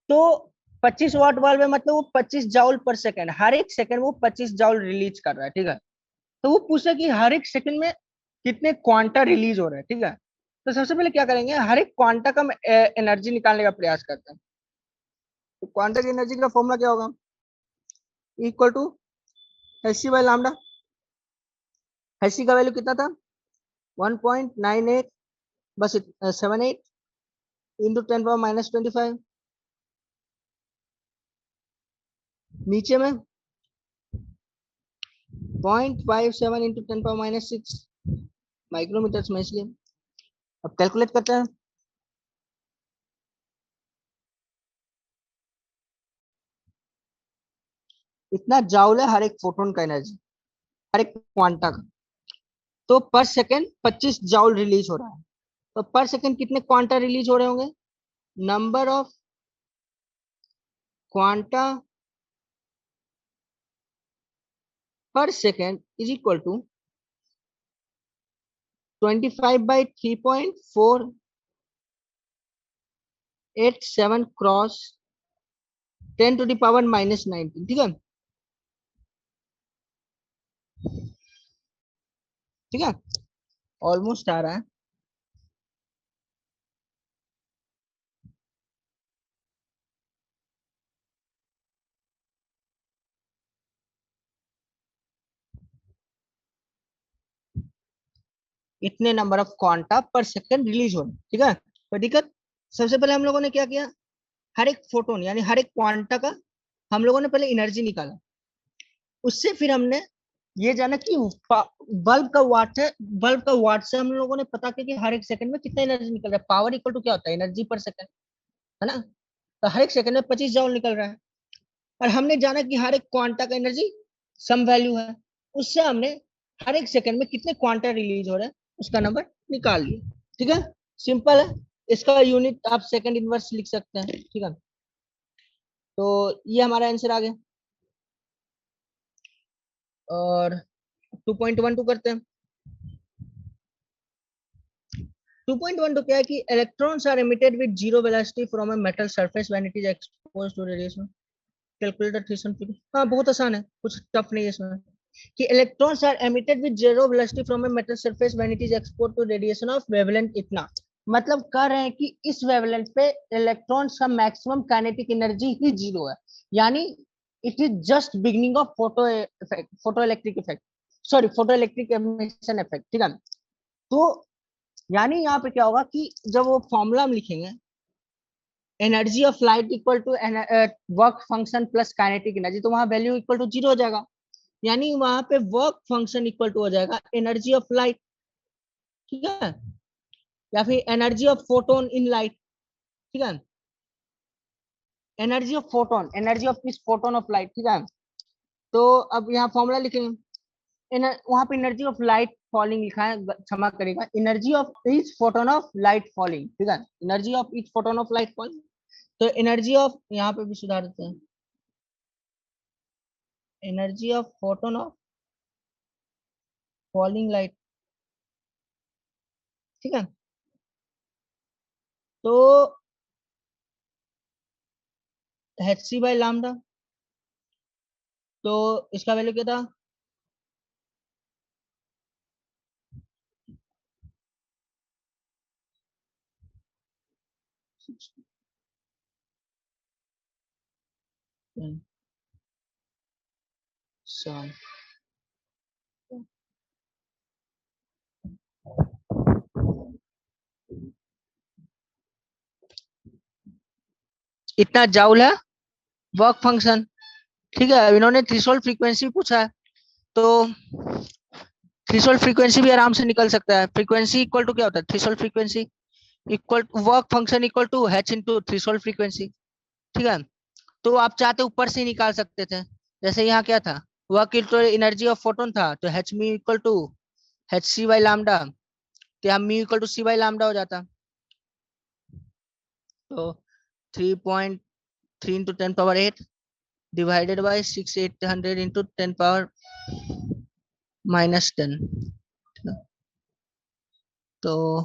तो 25 वाट बल्ब है, मतलब वो 25 जाउल पर सेकेंड, हर एक सेकेंड वो 25 जाउल रिलीज कर रहा है, ठीक है। तो वो पूछा कि हर एक सेकंड में कितने क्वांटा रिलीज हो रहे हैं, ठीक है। तो सबसे पहले क्या करेंगे, हर एक क्वांटा का एनर्जी निकालने का प्रयास करते हैं। तो क्वांटा की एनर्जी का फॉर्मूला क्या होगा, इक्वल टू hc/λ। hc का वैल्यू कितना था, 1.98, बस 78 इंटू 10⁻⁻25। नीचे में 0.57 इंटू 10⁻⁻6 माइक्रोमीटर में, इसलिए अब कैलकुलेट करते हैं। इतना जाउल है हर एक फोटोन का एनर्जी, हर एक क्वांटा का। तो पर सेकेंड 25 जाउल रिलीज हो रहा है, तो पर सेकेंड कितने क्वांटा रिलीज हो रहे होंगे, number of quanta per second is equal to 25/3.487 cross 10⁻⁻19, ठीक है। ठीक है, ऑलमोस्ट आ रहा है। इतने number of quanta per second release हो रहे, ठीक है, कोई दिक्कत। सबसे पहले हम लोगों ने क्या किया, हर एक फोटोन यानी हर एक क्वांटा का हम लोगों ने पहले एनर्जी निकाला। उससे फिर हमने ये जाना कि बल्ब का वाट है, बल्ब का वाट से हम लोगों ने पता किया कि हर एक सेकंड में कितना एनर्जी निकल रहा है। पावर इक्वल टू क्या होता है, एनर्जी पर सेकंड, है ना। तो हर एक सेकंड में 25 जॉल निकल रहा है, और हमने जाना कि हर एक क्वांटा का एनर्जी सम वैल्यू है। उससे हमने हर एक सेकंड में कितने क्वांटा रिलीज हो रहे हैं उसका नंबर निकाल लिया, ठीक है। सिंपल है, इसका यूनिट आप सेकंड इनवर्स लिख सकते हैं, ठीक है। तो ये हमारा आंसर आ गया। और 2.12 करते हैं। 2.12 क्या है कि electrons are emitted with zero velocity from a metal surface when it is exposed to radiation। Calculator थ्रीसन। हाँ बहुत आसान है, कुछ टफ नहीं है इसमें। कि electrons are emitted with zero velocity from a metal surface when it is exposed to radiation of wavelength इतना। मतलब कह रहे हैं कि इस वेवलेंथ पे इलेक्ट्रॉन्स का मैक्सिमम काइनेटिक एनर्जी ही जीरो है, यानी it is just beginning of photo effect, photo electric effect, sorry photo electric emission effect, ठीक है। तो यानी यहाँ पे क्या होगा कि जब वो फॉर्मूला हम लिखेंगे, energy of light equal to work function plus kinetic energy, तो वहां वैल्यू इक्वल टू जीरो हो जाएगा। यानी वहां पे वर्क फंक्शन इक्वल टू हो जाएगा एनर्जी ऑफ लाइट, ठीक है, या फिर energy of photon in light, ठीक है, energy of photon, energy of this photon of light, ठीक है। तो अब यहाँ फॉर्मूला लिखेंगे, वहां पे एनर्जी ऑफ लाइट फॉलिंग लिखा है, क्षमा करेगा, energy of each photon of light falling, ठीक है, energy of each photon of light falling. तो एनर्जी ऑफ, यहाँ पे भी सुधार देते हैं, energy of photon of falling light, ठीक है। तो एच सी बाई लैम्डा, तो इसका वैल्यू क्या था, इतना जाउल है वर्क फंक्शन, ठीक है। अब इन्होंने थ्रेशोल्ड फ्रीक्वेंसी पूछा है, तो थ्रेशोल्ड फ्रीक्वेंसी भी आराम से निकल सकता है। फ्रीक्वेंसी इक्वल टू क्या होता है, threshold frequency equal work function equal to h into threshold frequency, ठीक है। तो आप चाहते ऊपर से ही निकाल सकते थे, जैसे यहाँ क्या था, work equal energy of photon था, तो h मी equal to h c by lambda, तो यहाँ मी equal to c by lambda हो जाता। तो 3.3 into 10 power 8 divided by 6 800 into 10 power -10, तो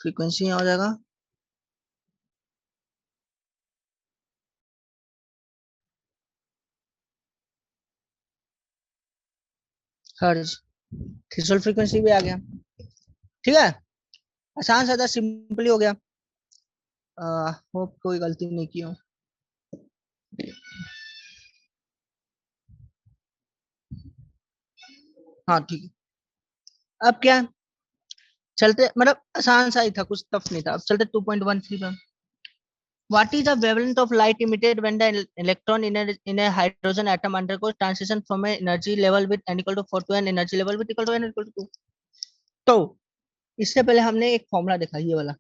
फ्रीक्वेंसी यहाँ हो जाएगा हर्ज। थ्रेशोल्ड फ्रीक्वेंसी भी आ गया, ठीक है, आसान सा था, सिंपली हो गया। होप कोई गलती नहीं की हो। हाँ ठीक है। अब क्या चलते, मतलब आसान सा ही था, कुछ टफ नहीं था। अब चलते 2.13 पे। What is the wavelength of light emitted when the electron in a hydrogen atom undergoes transition from a energy level with n equal to 4 to an energy level with equal to n equal to 2? तो इससे पहले हमने एक formula देखा, ये वाला,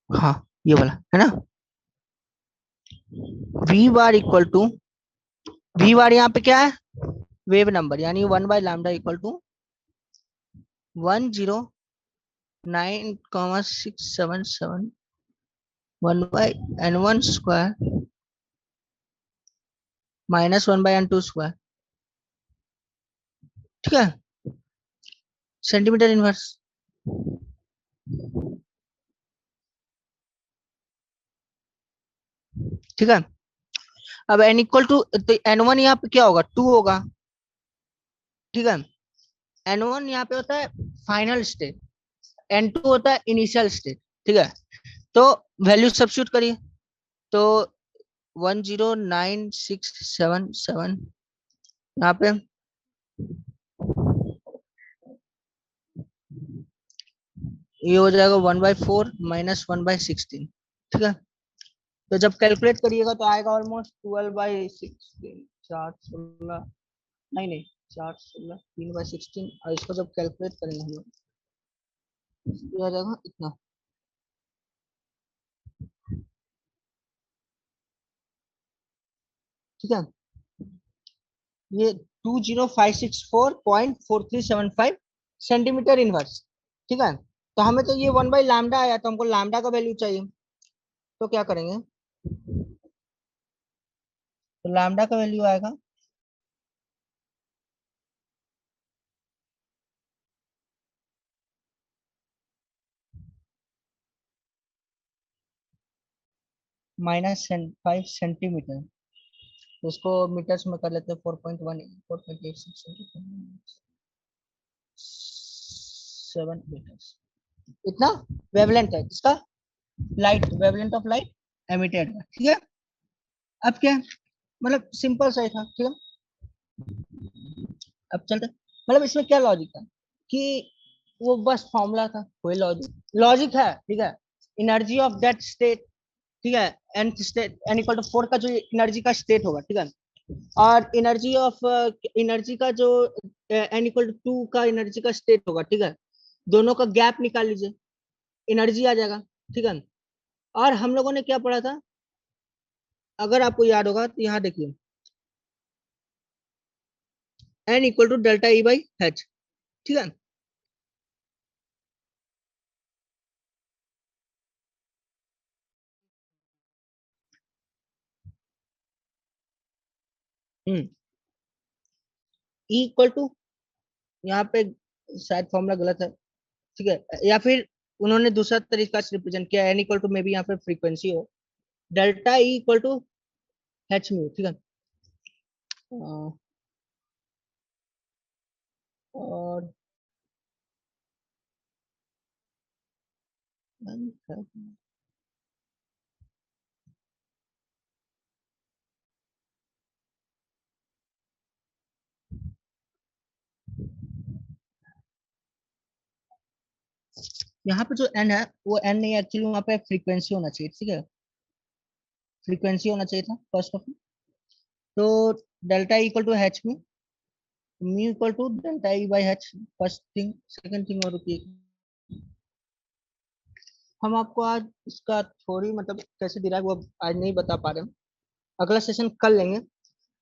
हाँ ये वाला है ना, v bar equal to, v bar यहाँ पे क्या है, वेव नंबर, यानी 1/λ equal to 109,677 1/n1 square minus 1/n2 square, ठीक है, सेंटीमीटर इनवर्स, ठीक है। अब n इक्वल टू, तो n1 यहाँ पे क्या होगा, 2 होगा, ठीक है। n1 यहाँ पे होता है फाइनल स्टेट, n2 होता है इनिशियल स्टेट, ठीक है। तो वैल्यू सब्स्टिट्यूट करिए, तो 109,677 यहाँ पे ये हो जाएगा 1/4 माइनस 1/16, ठीक है। तो जब कैलकुलेट करिएगा तो आएगा ऑलमोस्ट 12/16, 4 16, नहीं नहीं 4 16 3/16, और इसको जब कैलकुलेट करेंगे हम लोग आ जाएगा इतना, ठीक है। ये 20,564.4375 सेंटीमीटर इनवर्स, ठीक है। तो हमें तो ये 1/λ आया, तो हमको लैम्डा का वैल्यू चाहिए, तो क्या करेंगे, तो लैम्डा का वैल्यू आएगा -5 सेंटीमीटर। तो उसको मीटर्स में कर लेते हैं, 4.1 4.86 7 मीटर्स, इतना वेवलेंथ है इसका, light wavelength of light emitted, ठीक है। अब क्या है? मतलब सिंपल सा ही था, ठीक है। अब चलते, मतलब इसमें क्या लॉजिक था कि वो बस फॉर्मूला था, कोई लॉजिक लॉजिक है, ठीक है। एनर्जी ऑफ दैट स्टेट, ठीक है, n state n equal to 4 का जो एनर्जी का स्टेट होगा, ठीक है, और एनर्जी ऑफ एनर्जी का जो एन इक्वल टू 2 का एनर्जी का स्टेट होगा, ठीक है, दोनों का गैप निकाल लीजिए, एनर्जी आ जाएगा, ठीक है। और हम लोगों ने क्या पढ़ा था, अगर आपको याद होगा तो यहाँ देखिए, n equal to delta e by h, ठीक है। ई इक्वल टू, यहाँ पे शायद फॉर्मूला गलत है, ठीक है, या फिर उन्होंने दूसरा तरीका से रिप्रेजेंट किया, एन इक्वल टू में भी यहाँ पे फ्रीक्वेंसी हो, delta e equal to h mu, ठीक है। और यहाँ पे जो एन है वो एन नहीं, एक्चुअली वहाँ पे फ्रीक्वेंसी होना चाहिए, ठीक है, फ्रीक्वेंसी होना चाहिए था फर्स्ट ऑफ। तो डेल्टा इक्वल टू एच में mu equal to delta e by h, first thing. Second thing, और की हम आपको आज इसका थ्योरी मतलब कैसे दिया है वो आज नहीं बता पा रहे हैं, अगला सेशन कर लेंगे,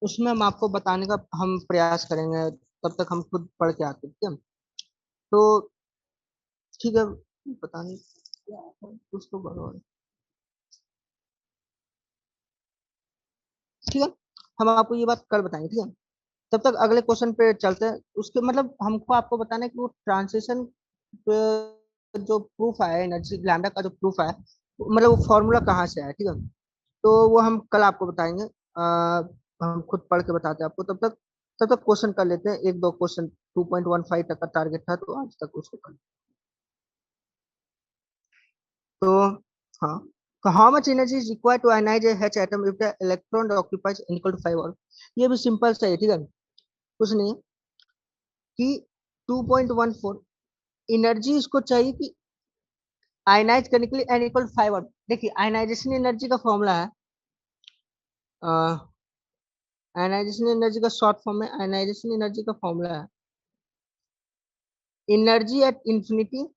उसमें हम आपको बताने का हम प्रयास करेंगे, तब तक हम खुद पढ़ के आते हैं, ठीक है। तो ठीक है, पता नहीं कुछ तो करो, ठीक है, हम आपको ये बात कल बताएंगे, ठीक है। तब तक अगले क्वेश्चन पे चलते हैं, उसके मतलब हमको आपको बताना है कि वो ट्रांजिशन जो प्रूफ आया है एनर्जी लैम्डा का जो प्रूफ आया है, मतलब वो फॉर्मूला कहाँ से आया, ठीक है। तो वो हम कल आपको बताएंगे, हम खुद पढ़ के बताते हैं आपको, तब तक क्वेश्चन कर लेते हैं, एक दो क्वेश्चन, 2.15 तक का टारगेट था तो आज तक उसको कर। तो हाँ, तो how much energy is required to ionize a H atom if the electron occupies n equal to 5 और ये भी सिंपल सा है, ठीक है, कुछ नहीं है कि 2.14 एनर्जी इसको चाहिए कि आयनाइज करने के लिए n इक्वल 5 और देखिए आयनाइजेशन एनर्जी का फॉर्मूला है, आयनाइजेशन एनर्जी का शॉर्ट फॉर्म है, आयनाइजेशन एनर्जी का फॉर्मूला है energy at infinity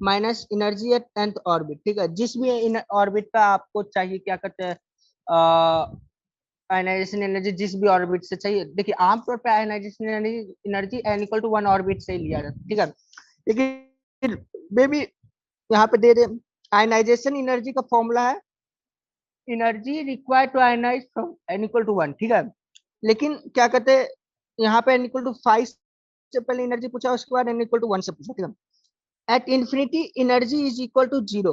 minus energy at nth orbit, ठीक है। जिस भी ऑर्बिट का आपको चाहिए, क्या कहते हैं, आयनाइजेशन एनर्जी जिस भी ऑर्बिट से चाहिए, देखिए आमतौर पे ionization energy n equal to 1 orbit से ही लिया जाता है, ठीक है। लेकिन मे भी यहाँ पे दे दे, आयनाइजेशन एनर्जी का फॉर्मूला है energy required to ionize from n equal to 1, ठीक है। लेकिन क्या कहते हैं, यहाँ पे n इक्वल टू 5 से पहले एनर्जी पूछा, उसके बाद n इक्वल टू 1 से पूछा, ठीक है। At infinity energy is equal to zero,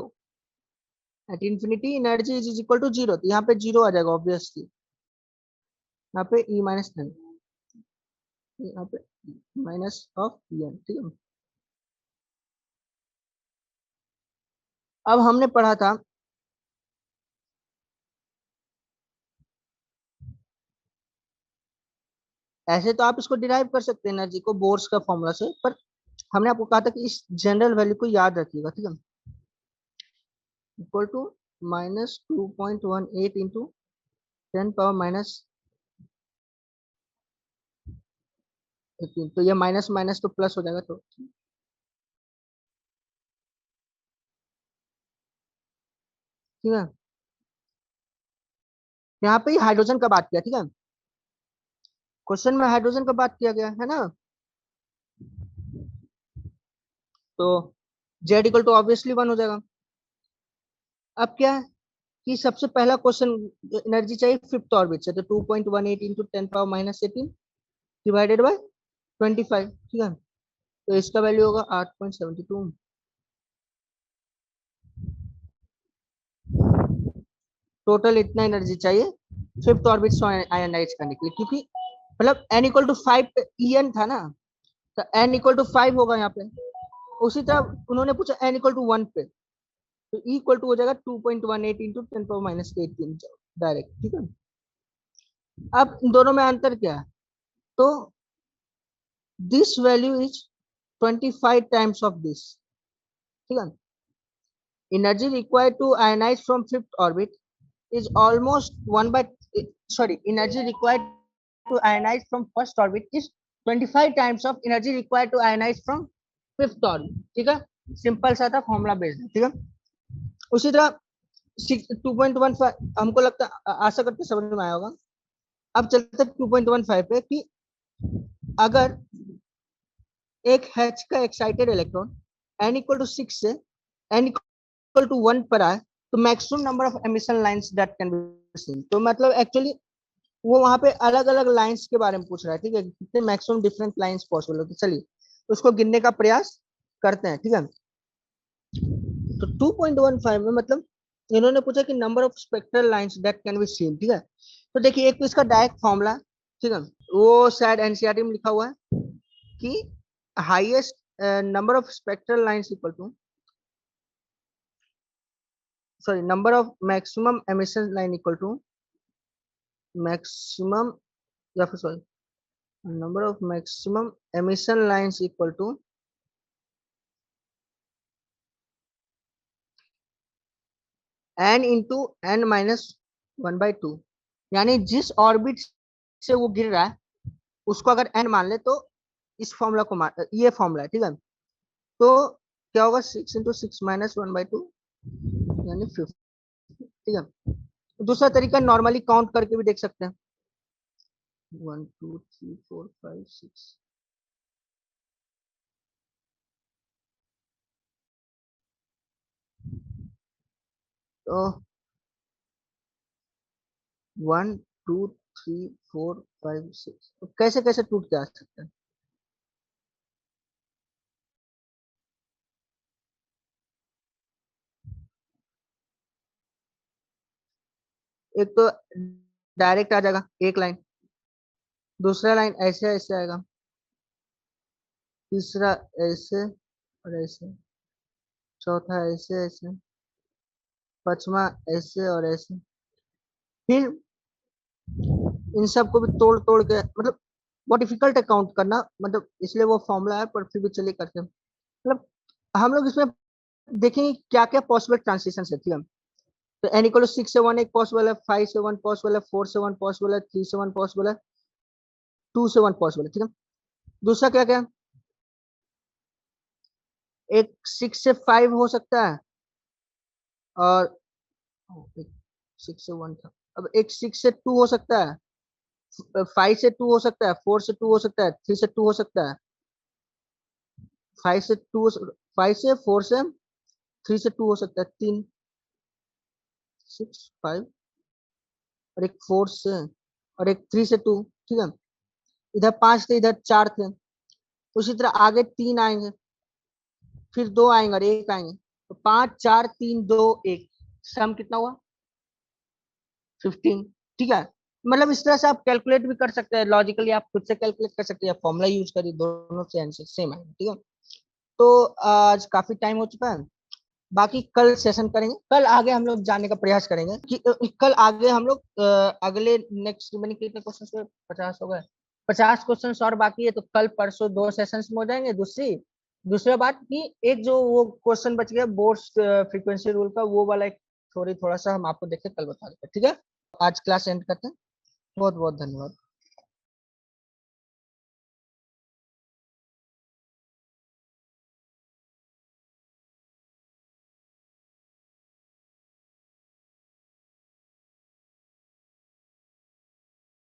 at infinity energy is equal to zero, तो यहाँ पे जीरो आ जाएगा ऑब्वियसली, यहाँ पे ई माइनस एन, यहाँ पे माइनस ऑफ एन, ठीक है। अब हमने पढ़ा था, ऐसे तो आप इसको डिराइव कर सकते हैं एनर्जी को बोर्स का फॉर्मूला से, पर हमने आपको कहा था कि इस जनरल वैल्यू को याद रखिएगा, ठीक है। इक्वल टू -2.18 इंटू 10⁻−18, तो ये माइनस माइनस तो प्लस हो जाएगा, तो ठीक है। यहाँ पे हाइड्रोजन का बात किया, ठीक है, क्वेश्चन में हाइड्रोजन का बात किया गया है ना, तो जेड इक्वल टू ऑब्वियसली 1 हो जाएगा, अब क्या है कि सबसे पहला क्वेश्चन एनर्जी चाहिए फिफ्थ ऑर्बिट से, तो 2.18 इंटू 10⁻−18 डिवाइडेड बाय 25, ठीक है। तो इसका वैल्यू होगा 8.72। टोटल इतना एनर्जी चाहिए फिफ्थ ऑर्बिट से आयनाइज करने के लिए, क्योंकि मतलब n इक्वल टू 5 पे En था ना, तो n इक्वल टू 5 होगा यहाँ पे। उसी तरह उन्होंने पूछा n इक्वल टू 1 पे, तो E इक्वल टू हो जाएगा 2.18 इंटू 10⁻−18 डायरेक्ट, ठीक है। अब इन दोनों में अंतर क्या है, तो this value is 25 times of this, ठीक है। Energy required to ionize from fifth orbit is almost 1 by energy required to ionize from first orbit is 25 times of energy required to ionize from fifth orbit, ठीक है। Simple सा था, formula based, ठीक है। उसी तरह 2.15 हमको लगता आशा करते समझ में आया होगा। अब चलते 2.15 पे कि अगर एक H का excited electron n equal to 6 से n इक्वल टू 1 पर आए, तो maximum number of emission lines that can be seen, तो मतलब एक्चुअली वो वहां पे अलग अलग लाइंस के बारे में पूछ रहा है, ठीक है, कितने मैक्सिमम डिफरेंट लाइंस पॉसिबल होते। चलिए उसको गिनने का प्रयास करते हैं, ठीक है। तो 2.15 में मतलब इन्होंने पूछा कि number of spectral lines that can be scene, ठीक है। तो देखिए एक तो इसका डायरेक्ट फॉर्मूला, ठीक है, वो शायद एनसीईआरटी में लिखा हुआ है कि highest number of spectral lines equal to number of maximum emission line equal to maximum, या फिर number of maximum emission lines equal to n into n-1/2, यानी जिस ऑर्बिट से वो गिर रहा है उसको अगर n मान ले तो इस फॉर्मूला को मान, ये फॉर्मूला है, ठीक है। तो क्या होगा 6 into 6-1/2 यानी 50, ठीक है। दूसरा तरीका नॉर्मली काउंट करके भी देख सकते हैं, 1 2 3 4 5 6, तो 1 2 3 4 5 6, तो कैसे कैसे टूट के आ सकते हैं। एक तो डायरेक्ट आ जाएगा एक लाइन, दूसरा लाइन ऐसे ऐसे आएगा, तीसरा ऐसे और ऐसे, चौथा ऐसे ऐसे, पांचवा ऐसे और ऐसे, फिर इन सबको भी तोड़ तोड़ के, मतलब बहुत डिफिकल्ट है काउंट करना, मतलब इसलिए वो फॉर्मूला है, पर फिर भी चलिए करते हैं। मतलब हम लोग इसमें देखेंगे क्या क्या पॉसिबल ट्रांसिशन है, ठीक है। तो n इक्वल 6 से 1 एक पॉसिबल है, 5 से 1 पॉसिबल है, 4 से 1 पॉसिबल है, 3 से 1 पॉसिबल है, 2 से 1 पॉसिबल है, ठीक है। दूसरा क्या क्या, एक 6 से 5 हो सकता है, और 6 से 1 था, अब एक 6 से 2 हो सकता है, 5 से 2 हो सकता है, 4 से 2 हो सकता है, 3 से 2 हो सकता है, 5 से 2, 5 से 4 से 3 से 2 हो सकता है, 3 6 5, और एक 4 से और एक 3 से 2, ठीक है। इधर 5 थे, इधर 4 थे, उसी तरह आगे 3 आएंगे, फिर 2 आएंगे और 1 आएंगे, तो 5 4 3 2 1, सम कितना हुआ 15, ठीक है। मतलब इस तरह से आप कैलकुलेट भी कर सकते हैं, लॉजिकली आप खुद से कैलकुलेट कर सकते हैं, फॉर्मूला यूज करिए, दोनों से आंसर सेम है, ठीक है। तो आज काफी टाइम हो चुका है, बाकी कल सेशन करेंगे, कल आगे हम लोग जाने का प्रयास करेंगे कि कल आगे हम लोग अगले नेक्स्ट रिमेनिंग कितने क्वेश्चन, 50 हो गए, 50 क्वेश्चन और बाकी है, तो कल परसों 2 सेशंस में हो जाएंगे। दूसरी बात कि एक जो वो क्वेश्चन बच गया बोर्स फ्रीक्वेंसी रूल का, वो वाला एक थोड़ा सा हम आपको देख के कल बता देंगे, ठीक है। आज क्लास एंड करते हैं, बहुत बहुत धन्यवाद।